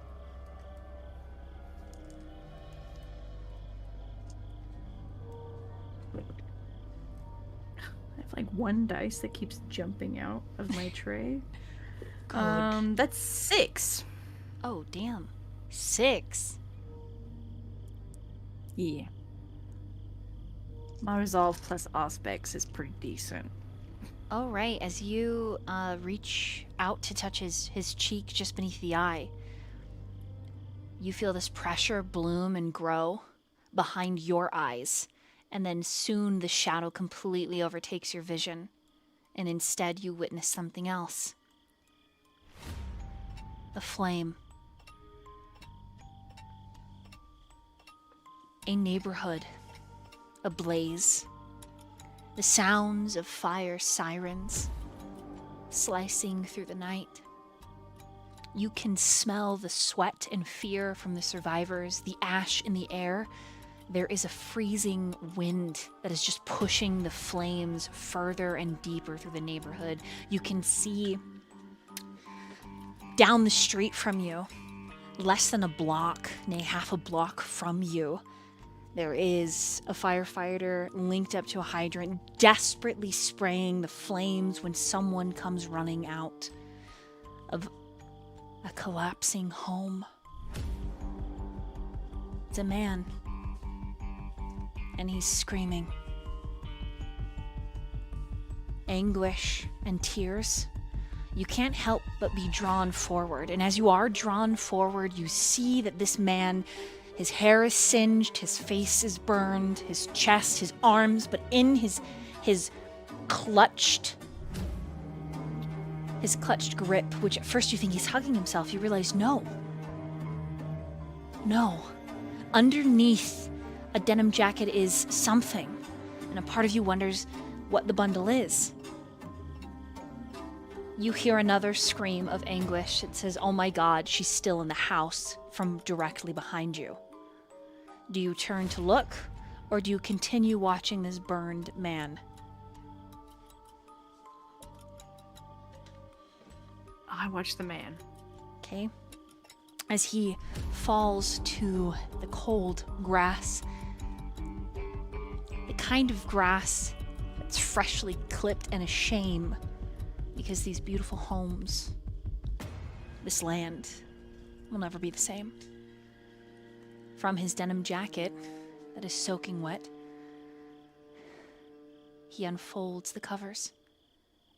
I have like one dice that keeps jumping out of my tray. Good. That's 6. Oh, damn. 6. Yeah. My resolve plus auspex is pretty decent. All right, as you reach out to touch his cheek just beneath the eye, you feel this pressure bloom and grow behind your eyes, and then soon the shadow completely overtakes your vision, and instead you witness something else. A flame. A neighborhood ablaze. The sounds of fire sirens slicing through the night. You can smell the sweat and fear from the survivors, the ash in the air. There is a freezing wind that is just pushing the flames further and deeper through the neighborhood. You can see down the street from you, less than a block, nay, half a block from you, there is a firefighter linked up to a hydrant, desperately spraying the flames when someone comes running out of a collapsing home. It's a man, and he's screaming. Anguish and tears. You can't help but be drawn forward, and as you are drawn forward, you see that this man, his hair is singed, his face is burned, his chest, his arms, but in his clutched grip, which at first you think he's hugging himself, you realize no. Underneath a denim jacket is something, and a part of you wonders what the bundle is. You hear another scream of anguish. It says, "Oh my God, she's still in the house," from directly behind you. Do you turn to look, or do you continue watching this burned man? I watch the man. Okay. As he falls to the cold grass, the kind of grass that's freshly clipped and a shame, because these beautiful homes, this land, will never be the same. From his denim jacket that is soaking wet, he unfolds the covers,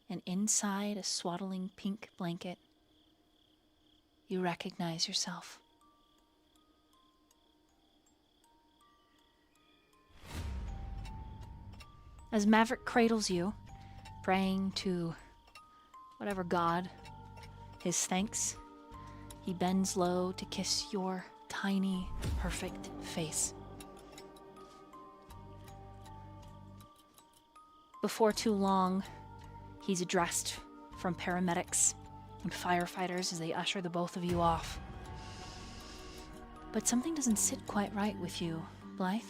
and inside a swaddling pink blanket, you recognize yourself. As Maverick cradles you, praying to whatever god his thanks, he bends low to kiss your tiny, perfect face. before too long, he's addressed from paramedics and firefighters as they usher the both of you off. But something doesn't sit quite right with you, Blythe.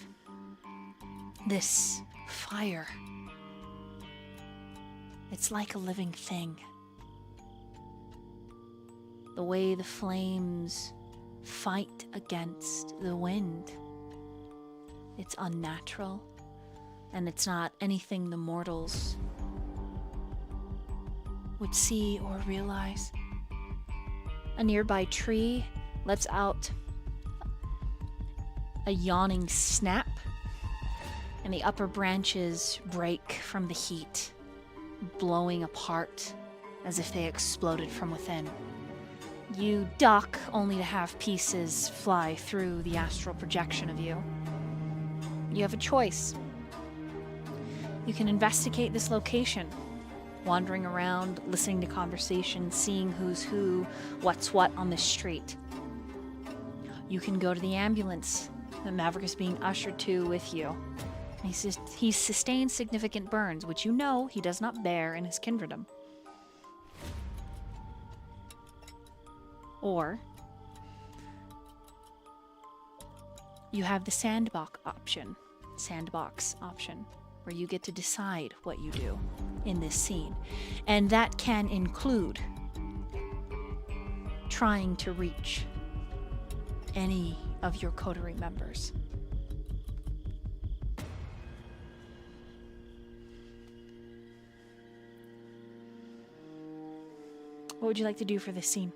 This fire. It's like a living thing. The way the flames fight against the wind. It's unnatural, and it's not anything the mortals would see or realize. A nearby tree lets out a yawning snap, and the upper branches break from the heat, blowing apart as if they exploded from within. You duck only to have pieces fly through the astral projection of you. You have a choice. You can investigate this location, wandering around, listening to conversations, seeing who's who, what's what on this street. You can go to the ambulance that Maverick is being ushered to with you. He's sustained significant burns, which you know he does not bear in his kindredom. Or you have the sandbox option, where you get to decide what you do in this scene. And that can include trying to reach any of your coterie members. What would you like to do for this scene?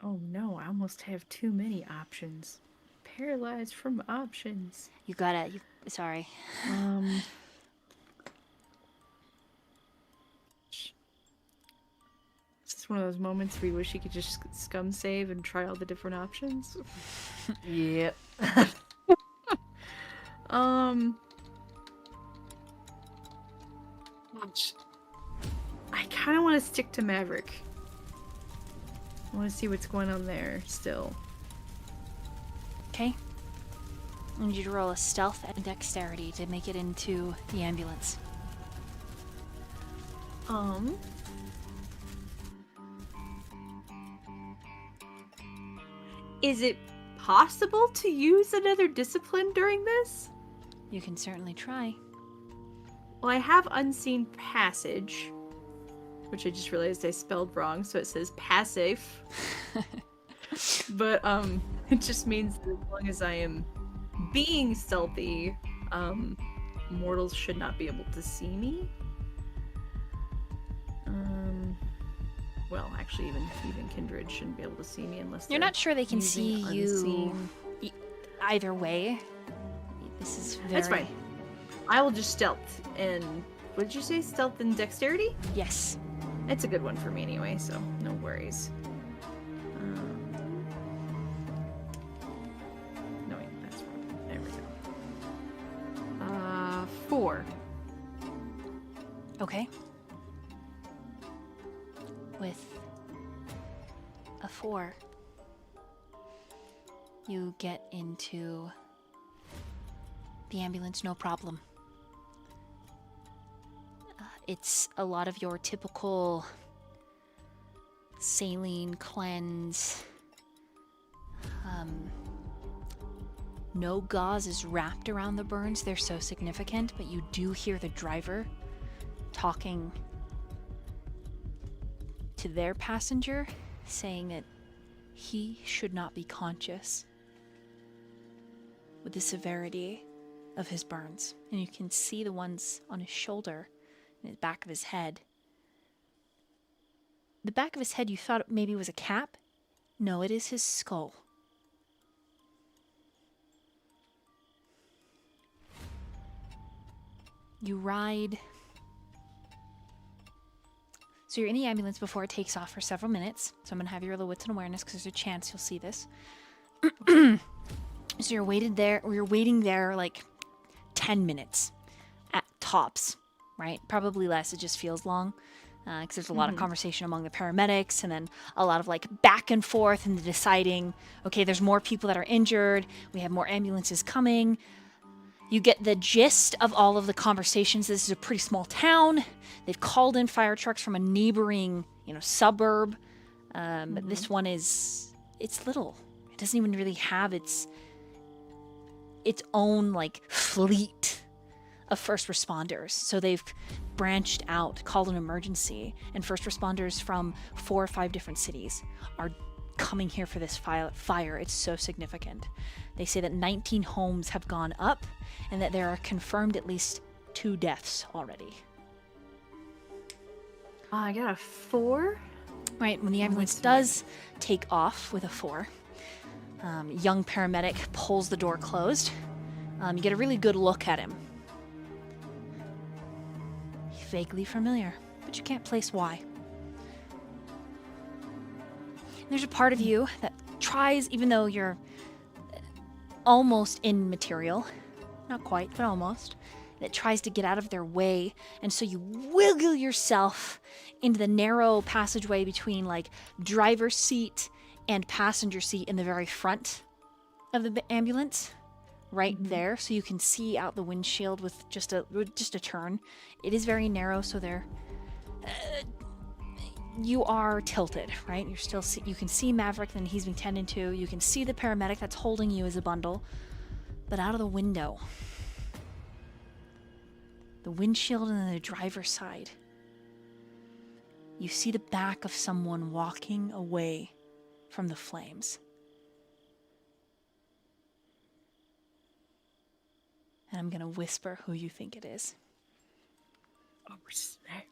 Oh no, I almost have too many options. Paralyzed from options. Sorry. It's one of those moments where you wish you could just scum save and try all the different options. Yep. I kind of want to stick to Maverick. I want to see what's going on there still. Okay. I need you to roll a stealth and dexterity to make it into the ambulance. Is it possible to use another discipline during this? You can certainly try. Well, I have Unseen Passage, which I just realized I spelled wrong, so it says passive. But it just means that as long as I am being stealthy, mortals should not be able to see me. Well, actually, even kindred shouldn't be able to see me unless You're not sure they can see unseen. you either way. This is very... That's fine. I will just stealth and... What did you say? Stealth and dexterity? Yes. It's a good one for me anyway, so no worries. No, wait, that's wrong. There we go. 4. Okay. With a 4, you get into the ambulance, no problem. It's a lot of your typical saline cleanse. No gauze is wrapped around the burns. They're so significant, but you do hear the driver talking to their passenger, saying that he should not be conscious with the severity of his burns. And you can see the ones on his shoulder and the back of his head. The back of his head you thought maybe was a cap? No, it is his skull. You ride... So you're in the ambulance before it takes off for several minutes. So I'm going to have you roll a wits and awareness because there's a chance you'll see this. So you're waiting there like 10 minutes at tops, right? Probably less. It just feels long because there's a lot of conversation among the paramedics and then a lot of like back and forth and deciding, okay, there's more people that are injured. We have more ambulances coming. You get the gist of all of the conversations. This is a pretty small town. They've called in fire trucks from a neighboring, suburb. But this one it's little. It doesn't even really have its own fleet of first responders. So they've branched out, called an emergency, and first responders from 4 or 5 different cities are coming here for this fire. It's so significant. They say that 19 homes have gone up and that there are confirmed at least 2 deaths already. I got a 4. Right, when the ambulance does take off with a 4, young paramedic pulls the door closed. You get a really good look at him. Vaguely familiar, but you can't place why. There's a part of you that tries, even though you're almost immaterial, not quite, but almost, that tries to get out of their way, and so you wiggle yourself into the narrow passageway between driver's seat and passenger seat in the very front of the ambulance, right there, so you can see out the windshield with just a turn. It is very narrow, so you are tilted, right? You can see Maverick, and he's being tended to. You can see the paramedic that's holding you as a bundle, but out of the window, the windshield and the driver's side, you see the back of someone walking away from the flames. And I'm gonna whisper who you think it is. Oh, snap.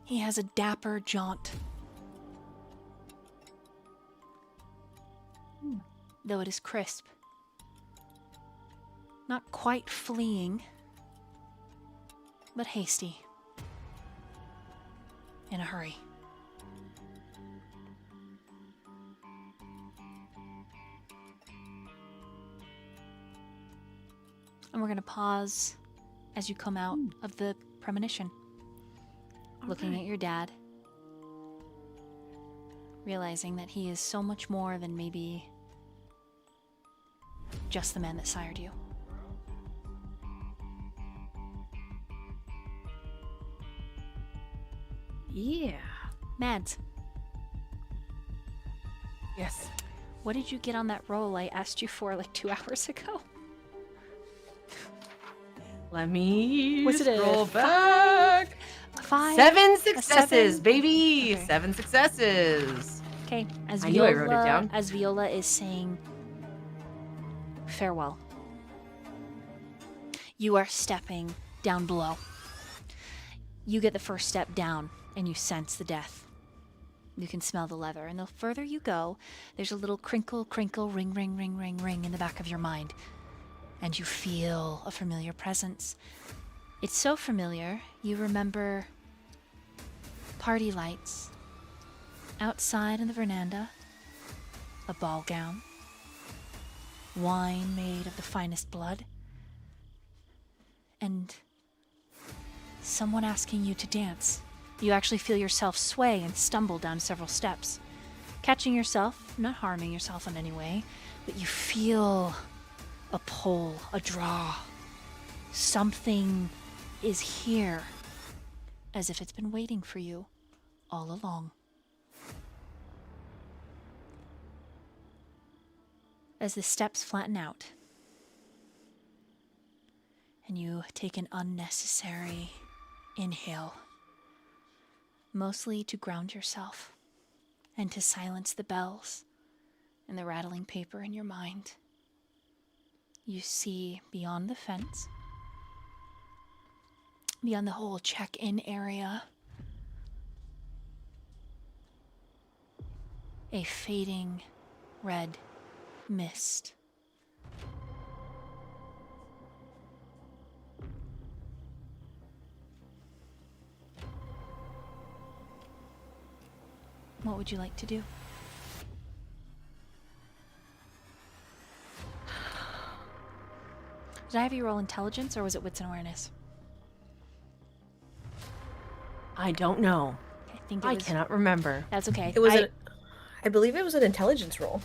He has a dapper jaunt. Though it is crisp. Not quite fleeing, but hasty. In a hurry. And we're going to pause as you come out of the premonition. Looking at your dad. Realizing that he is so much more than maybe just the man that sired you. Yeah. Mads, Yes. what did you get on that roll I asked you for 2 hours ago? Let me Was it a scroll back. 5? 7 successes, 7? baby. Okay. 7 successes. Okay, as I knew I wrote it down. As Viola is saying farewell, you are stepping down below. You get the first step down, and you sense the death. You can smell the leather, and the further you go, there's a little crinkle, crinkle, ring, ring, ring, ring, ring in the back of your mind, and you feel a familiar presence. It's so familiar, you remember party lights, outside in the veranda, a ball gown, wine made of the finest blood, and someone asking you to dance. You actually feel yourself sway and stumble down several steps, catching yourself, not harming yourself in any way, but you feel a pull, a draw. Something is here, as if it's been waiting for you all along. As the steps flatten out, and you take an unnecessary inhale, mostly to ground yourself and to silence the bells and the rattling paper in your mind, you see beyond the fence, beyond the whole check-in area, a fading red mist. What would you like to do? Did I have you roll intelligence, or was it wits and awareness? I don't know. I think it I was, cannot remember. That's okay. It was I believe it was an intelligence roll.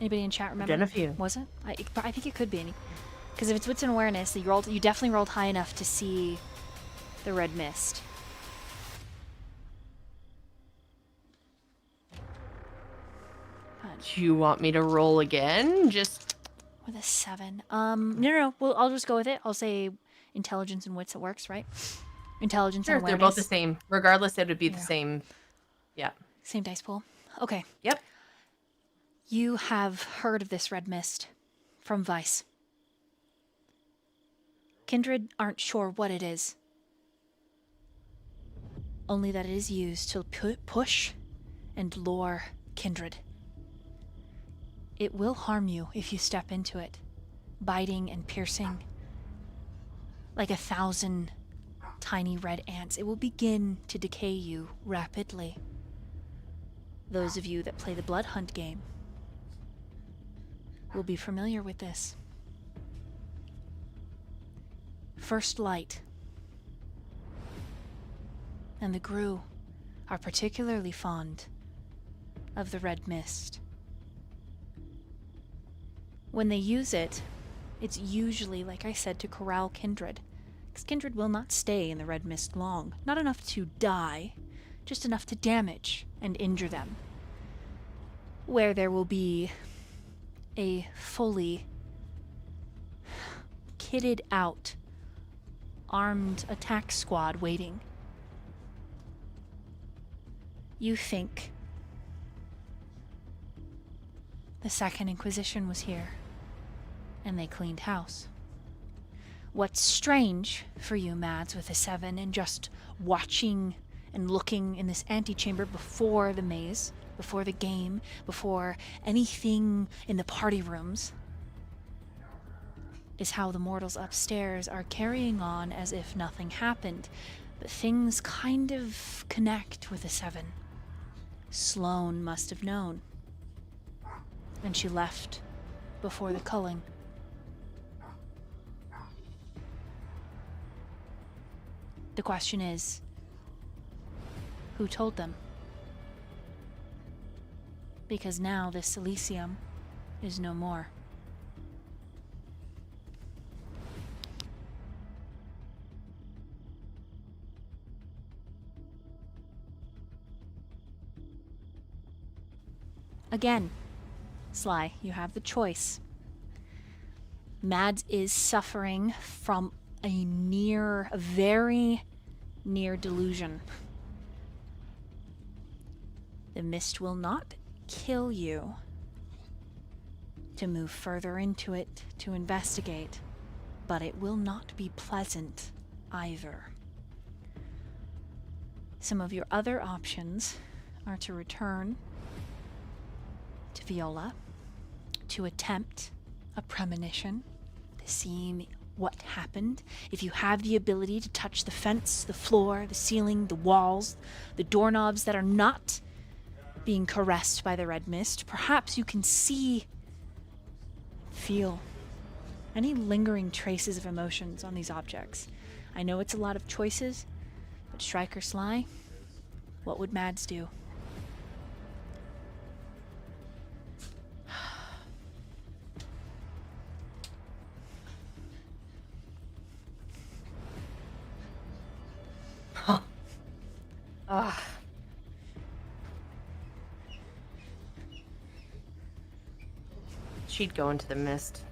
Anybody in chat remember? Done a few. Was it? I think it could be any. Because if it's wits and awareness, you definitely rolled high enough to see the red mist. Do you want me to roll again? Just With a 7. No. Well, I'll just go with it. I'll say intelligence and wits. It works, right? Intelligence sure. and They're awareness. both the same. Regardless, it would be the Yeah. same. Yeah. Same dice pool. Okay. Yep. You have heard of this red mist from Vice. Kindred aren't sure what it is. Only that it is used to push and lure Kindred. It will harm you if you step into it, biting and piercing. Like 1,000 tiny red ants, it will begin to decay you rapidly. Those of you that play the Blood Hunt game will be familiar with this. First Light and the Gru are particularly fond of the red mist. When they use it, it's usually, like I said, to corral Kindred. Because Kindred will not stay in the red mist long. Not enough to die, just enough to damage and injure them. Where there will be a fully kitted out armed attack squad waiting. You think the Second Inquisition was here, and they cleaned house. What's strange for you, Mads, with a 7 and just watching and looking in this antechamber before the maze, before the game, before anything in the party rooms, is how the mortals upstairs are carrying on as if nothing happened. But things kind of connect with a 7. Sloane must have known. And she left before the culling. The question is, who told them? Because now this Elysium is no more. Again, Sly, you have the choice. Mads is suffering from a very near delusion. The mist will not kill you. To move further into it, to investigate, but it will not be pleasant either. Some of your other options are to return to Viola, to attempt a premonition, to see what happened. If you have the ability to touch the fence, the floor, the ceiling, the walls, the doorknobs that are not being caressed by the red mist, perhaps you can see, feel any lingering traces of emotions on these objects. I know it's a lot of choices, but Striker Sly, what would Mads do? She'd go into the mist.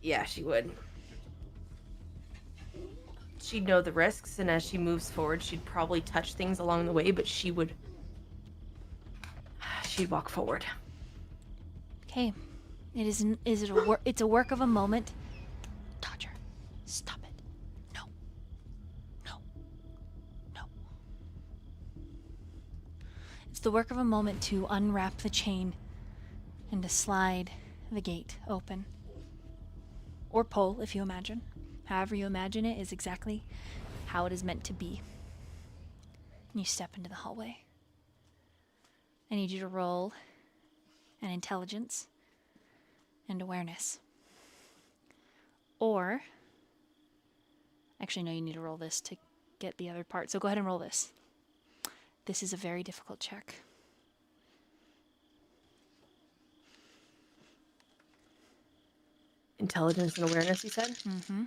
Yeah, she would. She'd know the risks, and as she moves forward, she'd probably touch things along the way, but she'd walk forward. Okay. It's a work of a moment. Dodger, stop it. No. It's the work of a moment to unwrap the chain and to slide the gate open. Or pull, if you imagine. However you imagine it is exactly how it is meant to be. And you step into the hallway. I need you to roll an intelligence and awareness. Or, actually, no, you need to roll this to get the other part. So go ahead and roll this. This is a very difficult check. Intelligence and awareness, you said? Mm-hmm.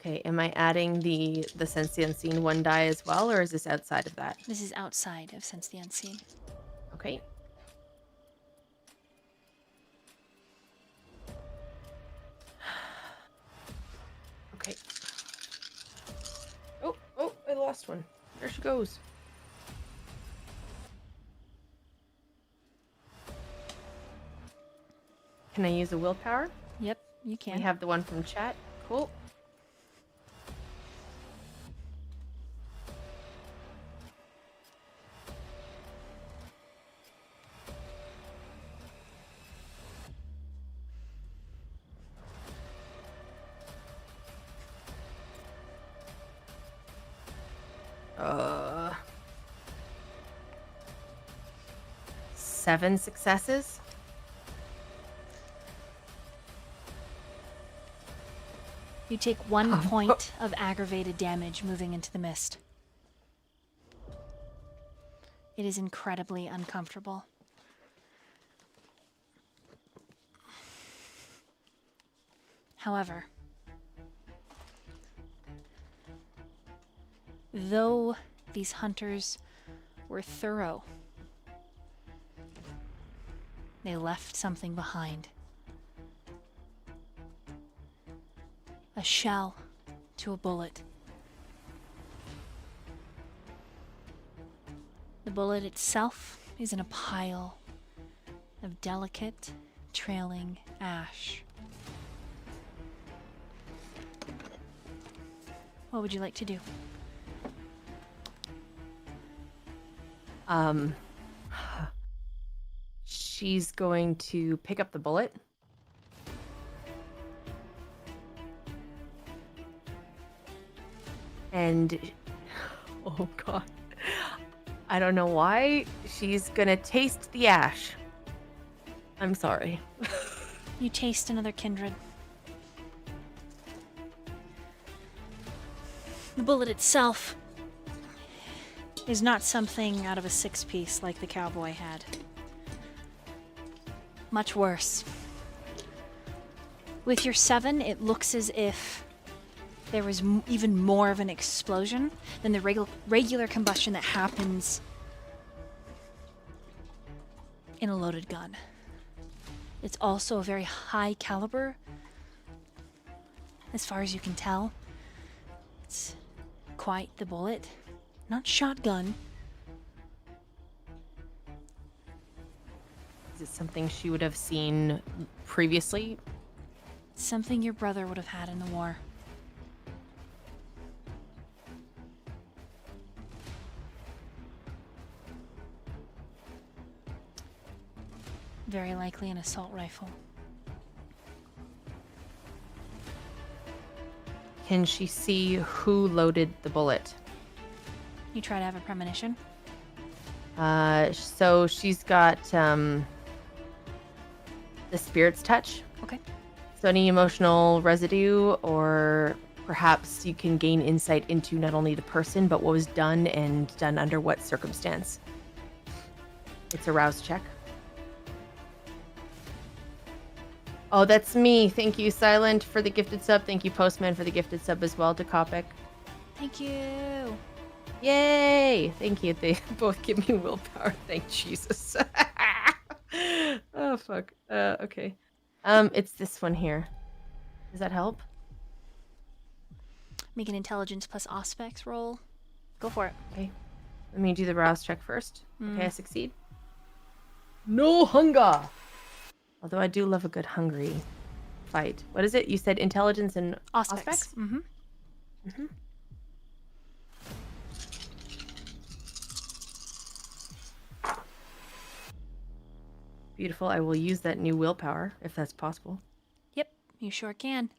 Okay, am I adding the sense the unseen one die as well, or is this outside of that? This is outside of Sense the Unseen. Okay. Okay. Oh, I lost one. There she goes. Can I use a willpower? Yep, you can. We have the one from chat. Cool. Seven successes. You take 1 point of aggravated damage moving into the mist. It is incredibly uncomfortable. However, though these hunters were thorough, they left something behind. A shell to a bullet. The bullet itself is in a pile of delicate, trailing ash. What would you like to do? She's going to pick up the bullet. And, oh god, I don't know why, she's gonna taste the ash. I'm sorry. You taste another kindred. The bullet itself is not something out of a 6-piece like the cowboy had. Much worse. With your 7, it looks as if there was even more of an explosion than the regular combustion that happens in a loaded gun. It's also a very high caliber, as far as you can tell. It's quite the bullet. Not shotgun. Is it something she would have seen previously? Something your brother would have had in the war. Very likely an assault rifle. Can she see who loaded the bullet? You try to have a premonition. So she's got the spirit's touch. Okay. So any emotional residue, or perhaps you can gain insight into not only the person, but what was done and done under what circumstance. It's a rouse check. Oh, that's me. Thank you, Silent, for the gifted sub. Thank you, Postman, for the gifted sub as well to Kopic. Thank you. Yay! Thank you. They both give me willpower. Thank Jesus. Oh, fuck. Okay. It's this one here. Does that help? Make an intelligence plus aspects roll. Go for it. Okay. Let me do the rouse check first. Okay, I succeed. No hunger! Although I do love a good hungry fight. What is it? You said intelligence and aspects? Mm-hmm. Mm-hmm. Beautiful. I will use that new willpower, if that's possible. Yep, you sure can.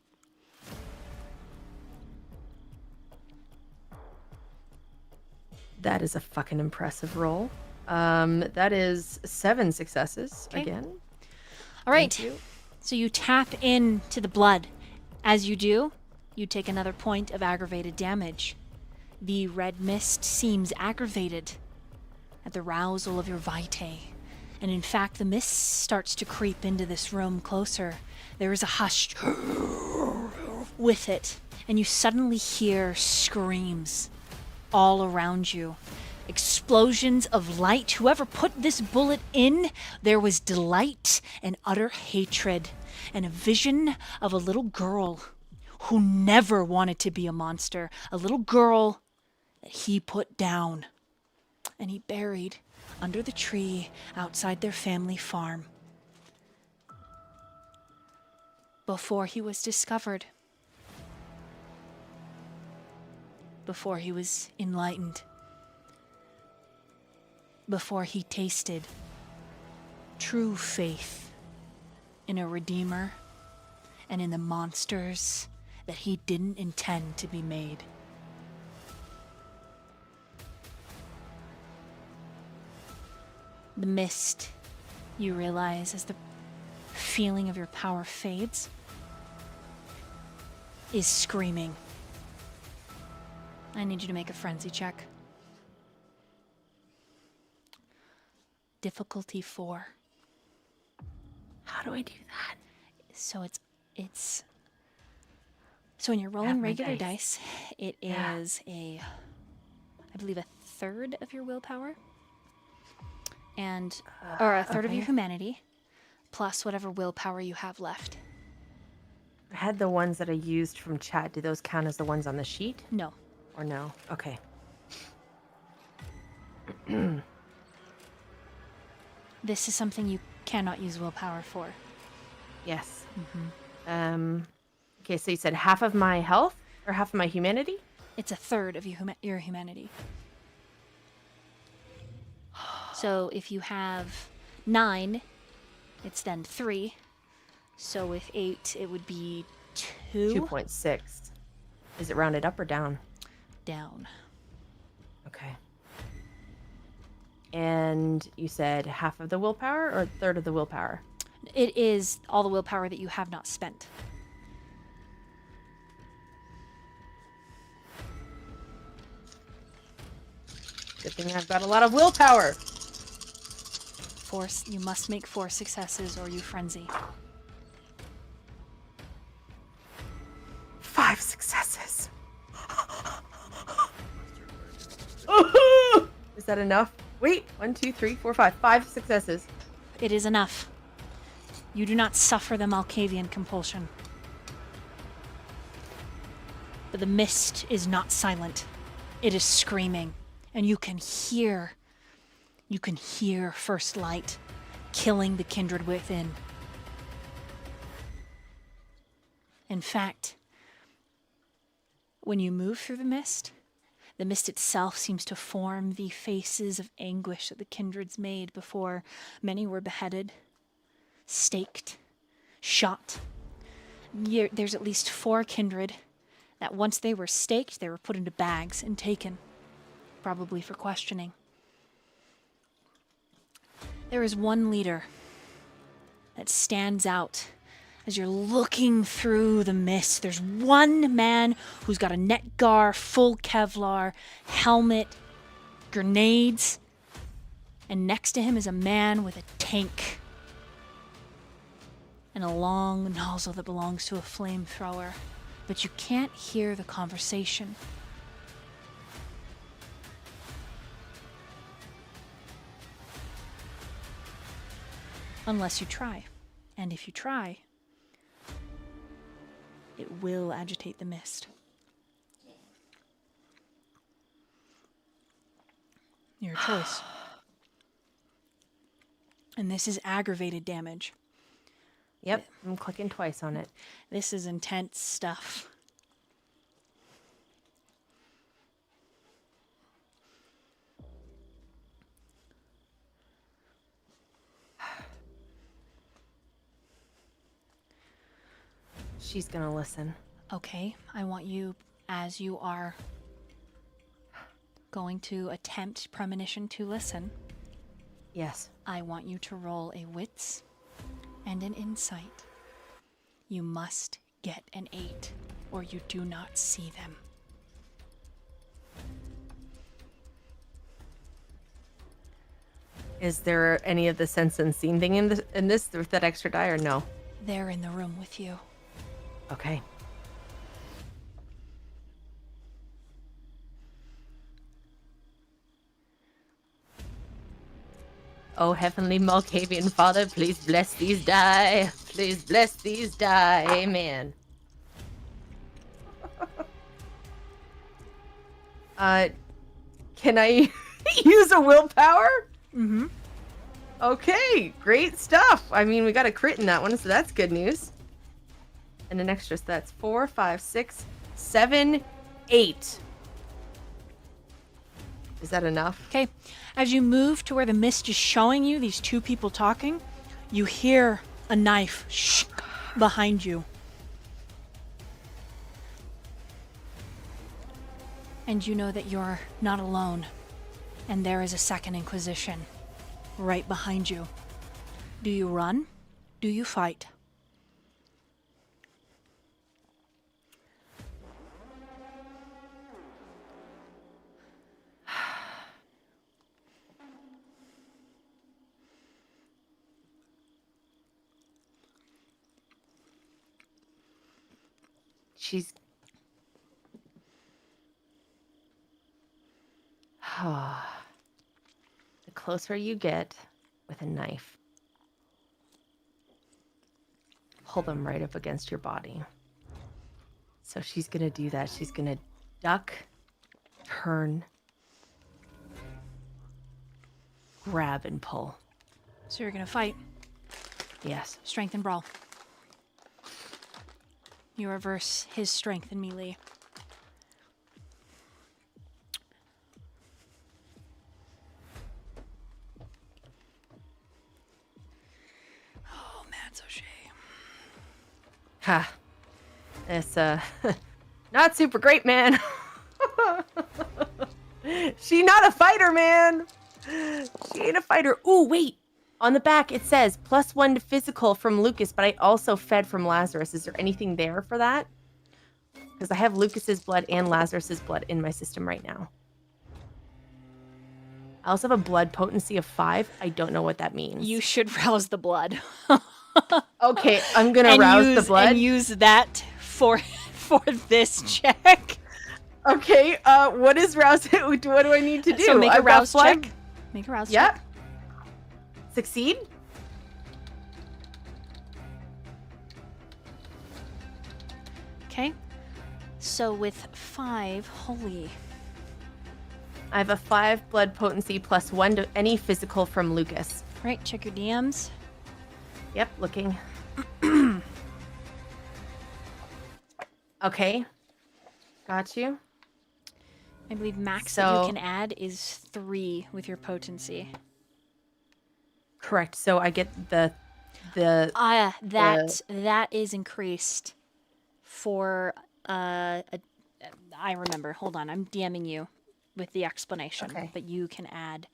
That is a fucking impressive roll. That is 7 successes again. All right. So you tap into the blood As you do, you take another point of aggravated damage. The red mist seems aggravated at the rousal of your vitae. And in fact, the mist starts to creep into this room closer. There is a hush with it, and you suddenly hear screams all around you. Explosions of light. Whoever put this bullet in, there was delight and utter hatred, and a vision of a little girl who never wanted to be a monster. A little girl that he put down and he buried under the tree outside their family farm before he was discovered, before he was enlightened, before he tasted true faith in a redeemer and in the monsters that he didn't intend to be made. The mist, you realize, as the feeling of your power fades, is screaming. I need you to make a frenzy check. Difficulty 4. How do I do that? So so when you're rolling regular dice, it is I believe a third of your willpower. Or a third of your humanity, plus whatever willpower you have left. I had the ones that I used from chat. Do those count as the ones on the sheet? No. Or no? Okay. This is something you cannot use willpower for. Yes. Okay, so you said half of my health or half of my humanity? It's a third of your humanity. So if you have 9, it's then 3. So with 8, it would be 2. 2.6. Is it rounded up or down? Down. Okay. And you said half of the willpower or a third of the willpower? It is all the willpower that you have not spent. Good thing I've got a lot of willpower. You must make 4 successes or you frenzy. 5 successes. Is that enough? Wait, 1, 2, 3, 4, 5. 5 successes. It is enough. You do not suffer the Malkavian compulsion. But the mist is not silent. It is screaming, and you can hear first light killing the kindred within. In fact, when you move through the mist itself seems to form the faces of anguish that the kindreds made before many were beheaded, staked, shot. There's at least 4 kindred that once they were staked, they were put into bags and taken, probably for questioning. There is one leader that stands out as you're looking through the mist. There's one man who's got a Netgar, full Kevlar, helmet, grenades, and next to him is a man with a tank and a long nozzle that belongs to a flamethrower. But you can't hear the conversation. Unless you try. And if you try, it will agitate the mist. Your choice. And this is aggravated damage. Yep, I'm clicking twice on it. This is intense stuff. She's gonna listen. Okay, I want you, as you are going to attempt premonition to listen. Yes. I want you to roll a wits and an insight. You must get an 8, or you do not see them. Is there any of the sense unseen thing in this with that extra die, or no? They're in the room with you. Okay. Oh, Heavenly Malkavian Father, please bless these die. Please bless these die. Amen. Can I use a willpower? Mm-hmm. Okay, great stuff. I mean, we got a crit in that one, so that's good news. And an extra, so that's 4, 5, 6, 7, 8. Is that enough? Okay. As you move to where the mist is showing you these two people talking, you hear a knife behind you. And you know that you're not alone. And there is a second Inquisition right behind you. Do you run? Do you fight? She's... The closer you get with a knife, pull them right up against your body. So she's gonna do that. She's gonna duck, turn, grab, and pull. So you're gonna fight. Yes. Strength and brawl. You reverse his strength and melee. Oh, Matt's O'Shea. Ha. It's not super great, man. She not a fighter, man. She ain't a fighter. Ooh, wait. On the back, it says +1 to physical from Lukas, but I also fed from Lazarus. Is there anything there for that? Because I have Lucas's blood and Lazarus's blood in my system right now. I also have a blood potency of 5. I don't know what that means. You should rouse the blood. Okay, I'm gonna rouse the blood. And use that for this check. Okay, what is rouse? What do I need to do? So make a I've got rouse check. Make a rouse check. Yep. Succeed? Okay. So with 5, holy. I have a 5 blood potency +1 to any physical from Lukas. Right, check your DMs. Yep, looking. Okay. Got you. I believe max that you can add is 3 with your potency. Correct. So I get the that is increased for I remember. Hold on, I'm DMing you with the explanation. Okay. But you can add,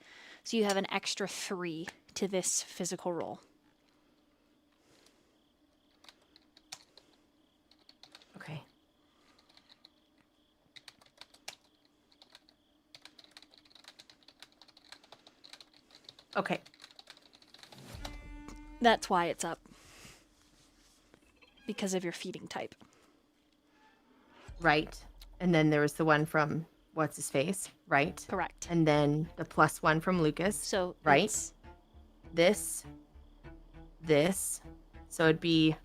so you have an extra 3 to this physical roll. Okay. Okay. That's why it's up. Because of your feeding type. Right. And then there was the one from what's his face, right? Correct. And then the +1 from Lukas. So right. it's... This. So it'd be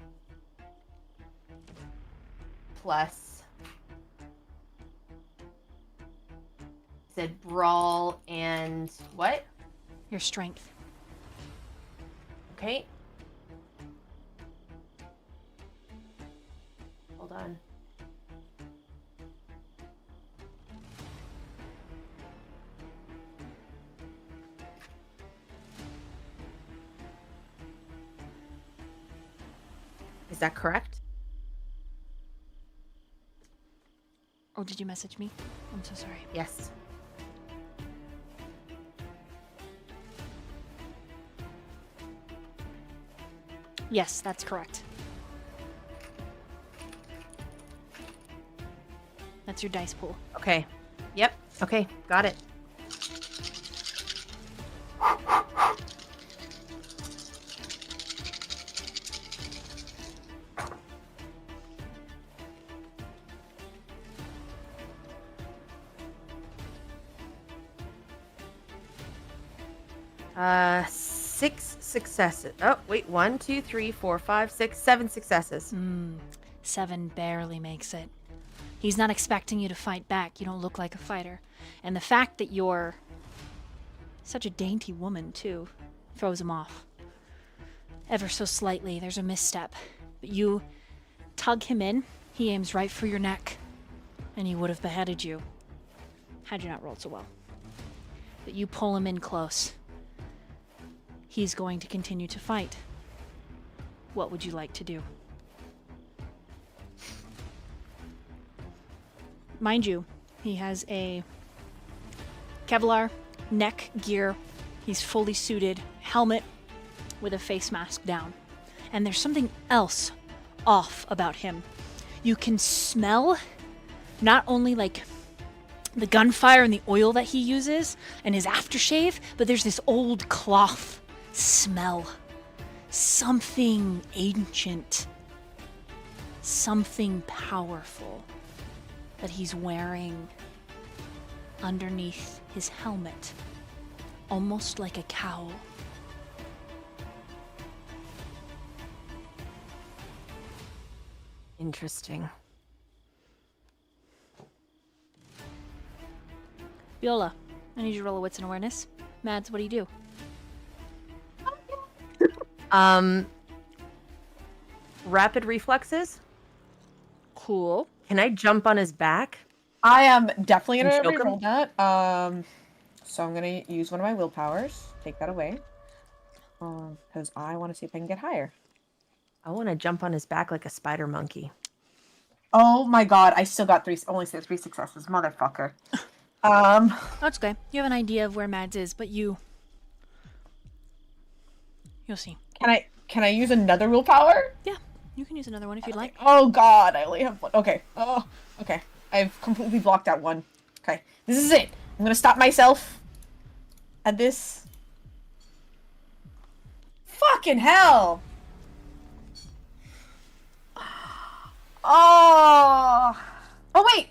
plus. Said brawl and what? Your strength. Okay. Hold on. Is that correct? Oh, did you message me? I'm so sorry. Yes. Yes, that's correct. That's your dice pool. Okay. Yep. Okay. Got it. Six successes. Oh, wait. 1, 2, 3, 4, 5, 6, 7 successes. 7 barely makes it. He's not expecting you to fight back. You don't look like a fighter. And the fact that you're such a dainty woman, too, throws him off. Ever so slightly, there's a misstep. But you tug him in, he aims right for your neck, and he would have beheaded you had you not rolled so well. But you pull him in close. He's going to continue to fight. What would you like to do? Mind you, he has a Kevlar neck gear. He's fully suited, helmet with a face mask down. And there's something else off about him. You can smell not only like the gunfire and the oil that he uses and his aftershave, but there's this old cloth smell. Something ancient. Something powerful that he's wearing underneath his helmet. Almost like a cowl. Interesting. Viola, I need you to roll a wits and awareness. Mads, what do you do? Rapid reflexes. Cool. Can I jump on his back? I am definitely And gonna choke him? reroll that. So I'm gonna use one of my willpowers. Take that away. Because I want to see if I can get higher. I want to jump on his back like a spider monkey. Oh my god, I still got only 3 successes, motherfucker. That's okay. You have an idea of where Mads is, but you'll see. Can I use another willpower? Yeah, you can use another one if you'd like. Oh god, I only have one. Okay. Oh, okay. I've completely blocked out one. Okay, this is it. I'm gonna stop myself at this. Fucking hell! Oh! Oh wait!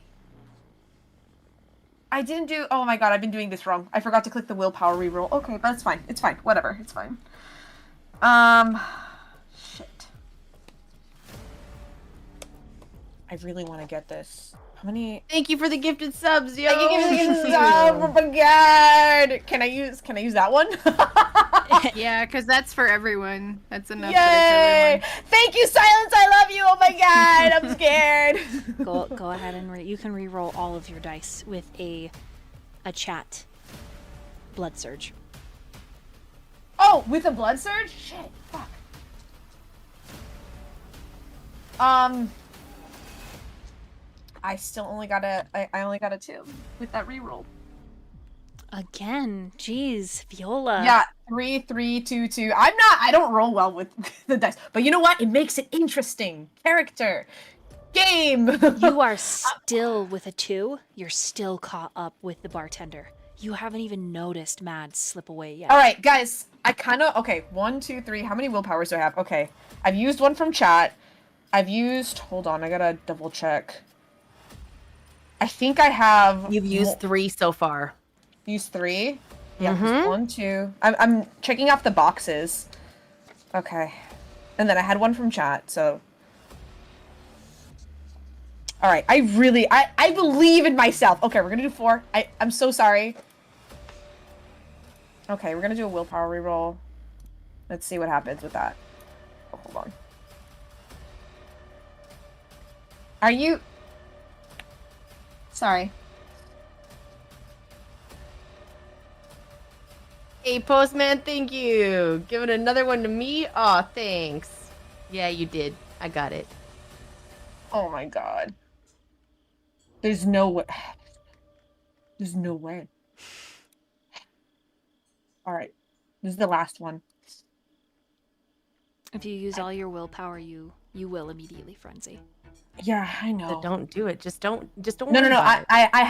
I didn't do. Oh my god, I've been doing this wrong. I forgot to click the willpower reroll. Okay, but it's fine. It's fine. Whatever. It's fine. Shit. I really want to get this. How many? Thank you for the gifted subs, yo. Thank you for the gifted subs. Oh my god. Can I use that one? Yeah, because that's for everyone. That's enough. Yay! That it's everyone. Thank you, Silence. I love you. Oh my god, I'm scared. Go ahead and you can re-roll all of your dice with a chat blood surge. Oh, with a blood surge? Shit. Fuck. I still only got I only got a 2 with that reroll. Again, jeez, Viola. Yeah, 3, 3, 2, 2. I don't roll well with the dice. But you know what? It makes it interesting. Character. Game. You are still with a 2. You're still caught up with the bartender. You haven't even noticed Mads slip away yet. All right, guys. Okay, 1, 2, 3. How many willpowers do I have? Okay. I've used one from chat. Hold on, I gotta double check. I think I have... You've used 3 so far. Used 3? Yeah, 1, 2. I'm checking off the boxes. Okay. And then I had one from chat, so... Alright, I believe in myself. Okay, we're gonna do 4. I'm so sorry. Okay, we're gonna do a willpower reroll. Let's see what happens with that. Oh, hold on. Are you... Sorry. Hey, Postman, thank you. Giving another one to me? Aw, thanks. Yeah, you did. I got it. Oh my god. There's no way. There's no way. Alright. This is the last one. If you use all your willpower, you You will immediately frenzy. Yeah, I know. So don't do it. Just don't No, worry about it. I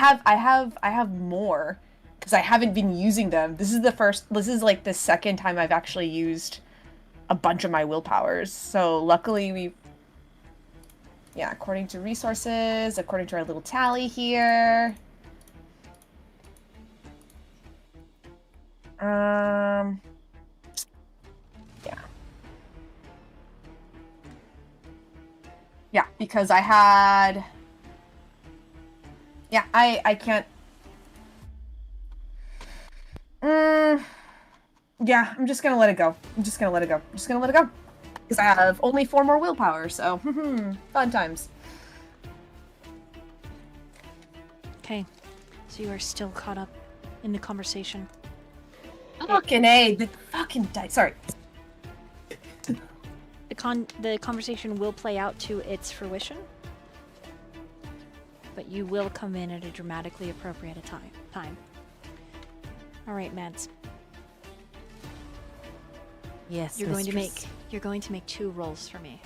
have more because I haven't been using them. This is like the second time I've actually used a bunch of my willpowers. So luckily according to resources, according to our little tally here. Yeah, because I had... Yeah, I can't... Yeah, I'm just gonna let it go. Because I have only 4 more willpower, so... fun times. Okay, so you are still caught up in the conversation. Fucking A, the fucking dice. Sorry. The conversation will play out to its fruition, but you will come in at a dramatically appropriate time. All right, Mads. Yes, You're mistress. going to make 2 rolls for me.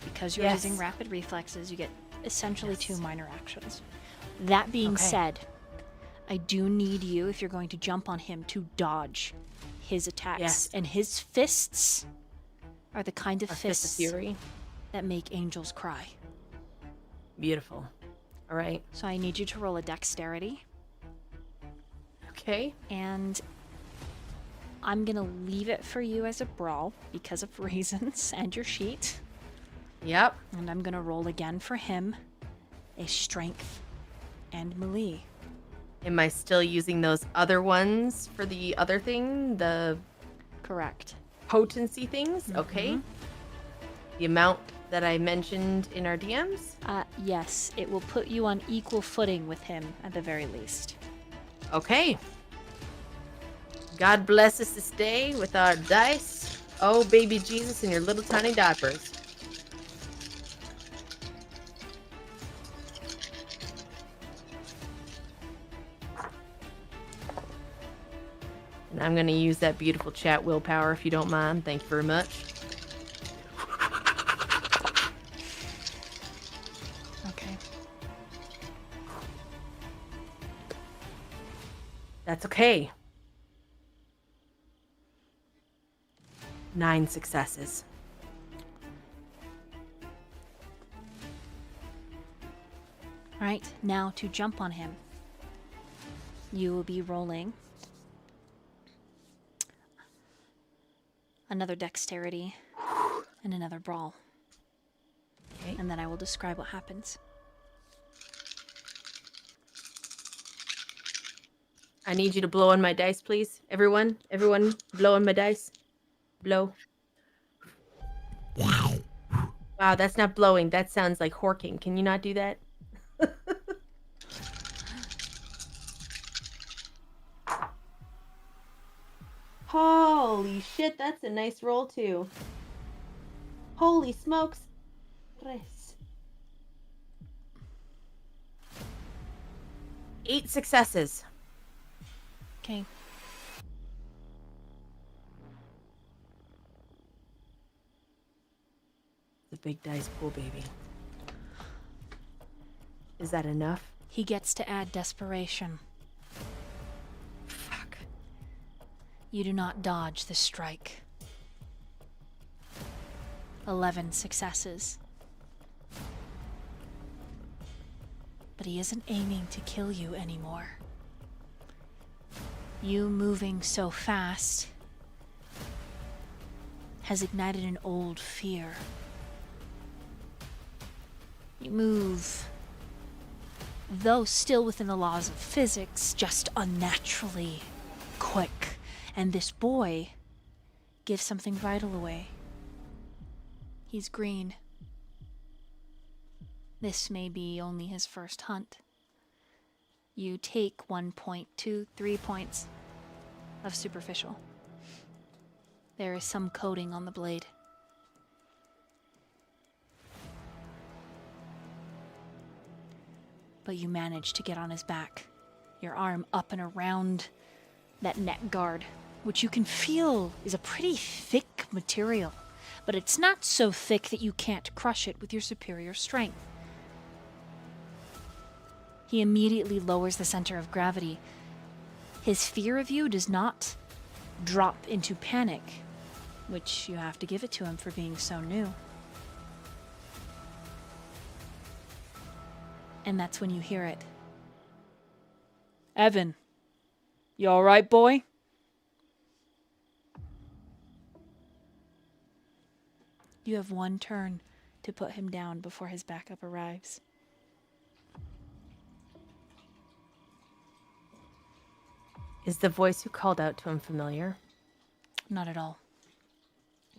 Because you're Yes. using rapid reflexes, you get essentially 2 minor actions. That being said, I do need you, if you're going to jump on him, to dodge his attacks. Yes. And his fists are the kind of Fist of fists fury. that make angels cry. Beautiful. All right. So I need you to roll a dexterity. Okay. And I'm going to leave it for you as a brawl because of reasons and your sheet. Yep. And I'm going to roll again for him a strength and melee. Am I still using those other ones for the other thing? The Correct. potency things? Okay. The amount that I mentioned in our DMs? Yes, it will put you on equal footing with him at the very least. Okay. God bless us this day with our dice. Oh, baby Jesus in your little tiny diapers. And I'm going to use that beautiful chat willpower if you don't mind. Thank you very much. Okay. That's okay. 9 successes. All right, now to jump on him. You will be rolling another dexterity and another brawl. Okay. And then I will describe what happens. I need you to blow on my dice, please. Everyone, blow on my dice. Blow. Wow, that's not blowing. That sounds like horking. Can you not do that? Holy shit, that's a nice roll too. Holy smokes. Tres. 8 successes. Okay. The big dice pool, baby. Is that enough? He gets to add desperation. Fuck. You do not dodge the strike. 11 successes. But he isn't aiming to kill you anymore. You moving so fast has ignited an old fear. You move, though still within the laws of physics, just unnaturally quick. And this boy gives something vital away. He's green. This may be only his first hunt. You take 1 point, 2, 3 points of superficial. There is some coating on the blade. But you manage to get on his back, your arm up and around that neck guard, which you can feel is a pretty thick material. but it's not so thick that you can't crush it with your superior strength. He immediately lowers the center of gravity. His fear of you does not drop into panic, which you have to give it to him for being so new. And that's when you hear it. Evan, you alright, boy? You have one turn to put him down before his backup arrives. Is the voice who called out to him familiar? Not at all.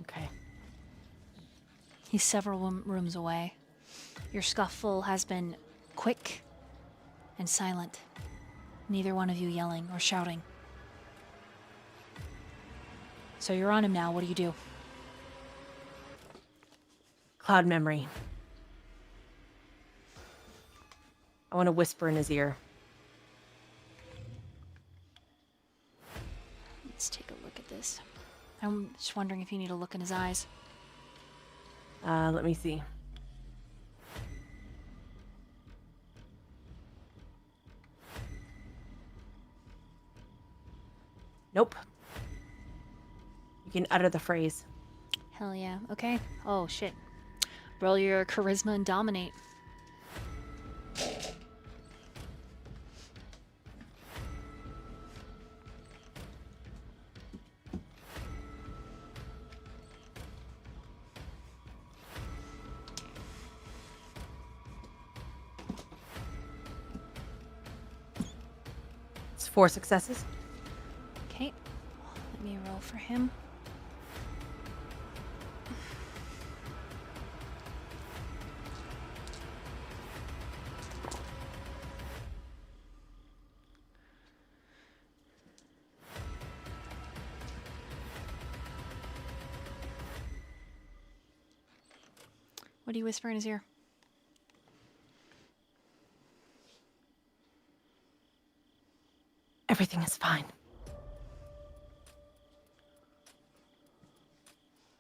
Okay. He's several rooms away. Your scuffle has been quick and silent. Neither one of you yelling or shouting. So you're on him now. What do you do? Cloud memory. I want to whisper in his ear. Let's take a look at this. I'm just wondering if you need a look in his eyes. Let me see. Nope. You can utter the phrase. Hell yeah. Okay. Oh, shit. Roll your charisma and dominate. It's 4 successes. Okay. Let me roll for him. What do you whisper in his ear? Everything is fine.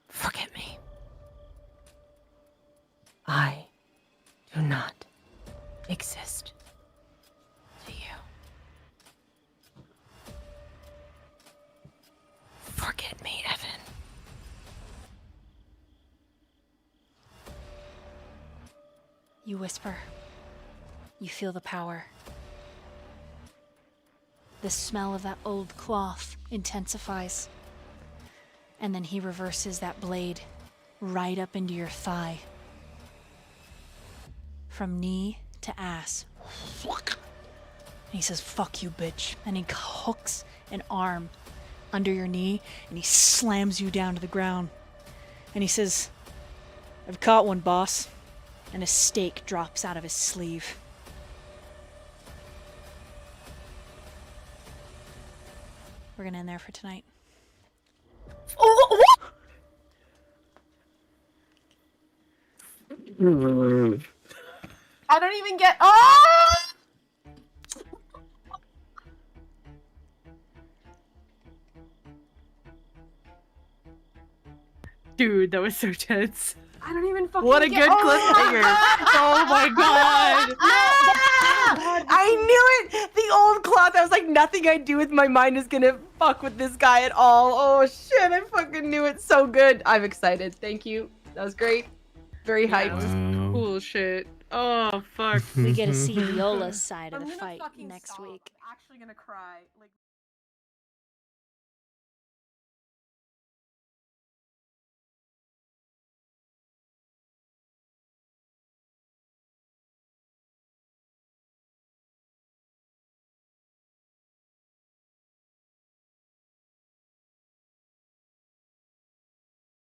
Forget me. I do not exist to you. Forget me, Evan. You whisper. You feel the power. The smell of that old cloth intensifies. And then he reverses that blade right up into your thigh. From knee to ass. Fuck. And he says, "Fuck you, bitch." And he hooks an arm under your knee and he slams you down to the ground. And he says, "I've caught one, boss." And a stake drops out of his sleeve. We're gonna end there for tonight. Oh, what? I don't even get. Oh! Dude, that was so tense. I don't even fucking What a get. good Oh cliffhanger. Oh my god. I knew it! The old cloth. I was like, nothing I do with my mind is gonna fuck with this guy at all. Oh shit, I fucking knew it so good. I'm excited. Thank you. That was great. Very Yeah, hyped. that was cool shit. Oh fuck. We get to see Viola's side of I'm the gonna fight fucking next stop. week. I'm actually gonna cry. Like.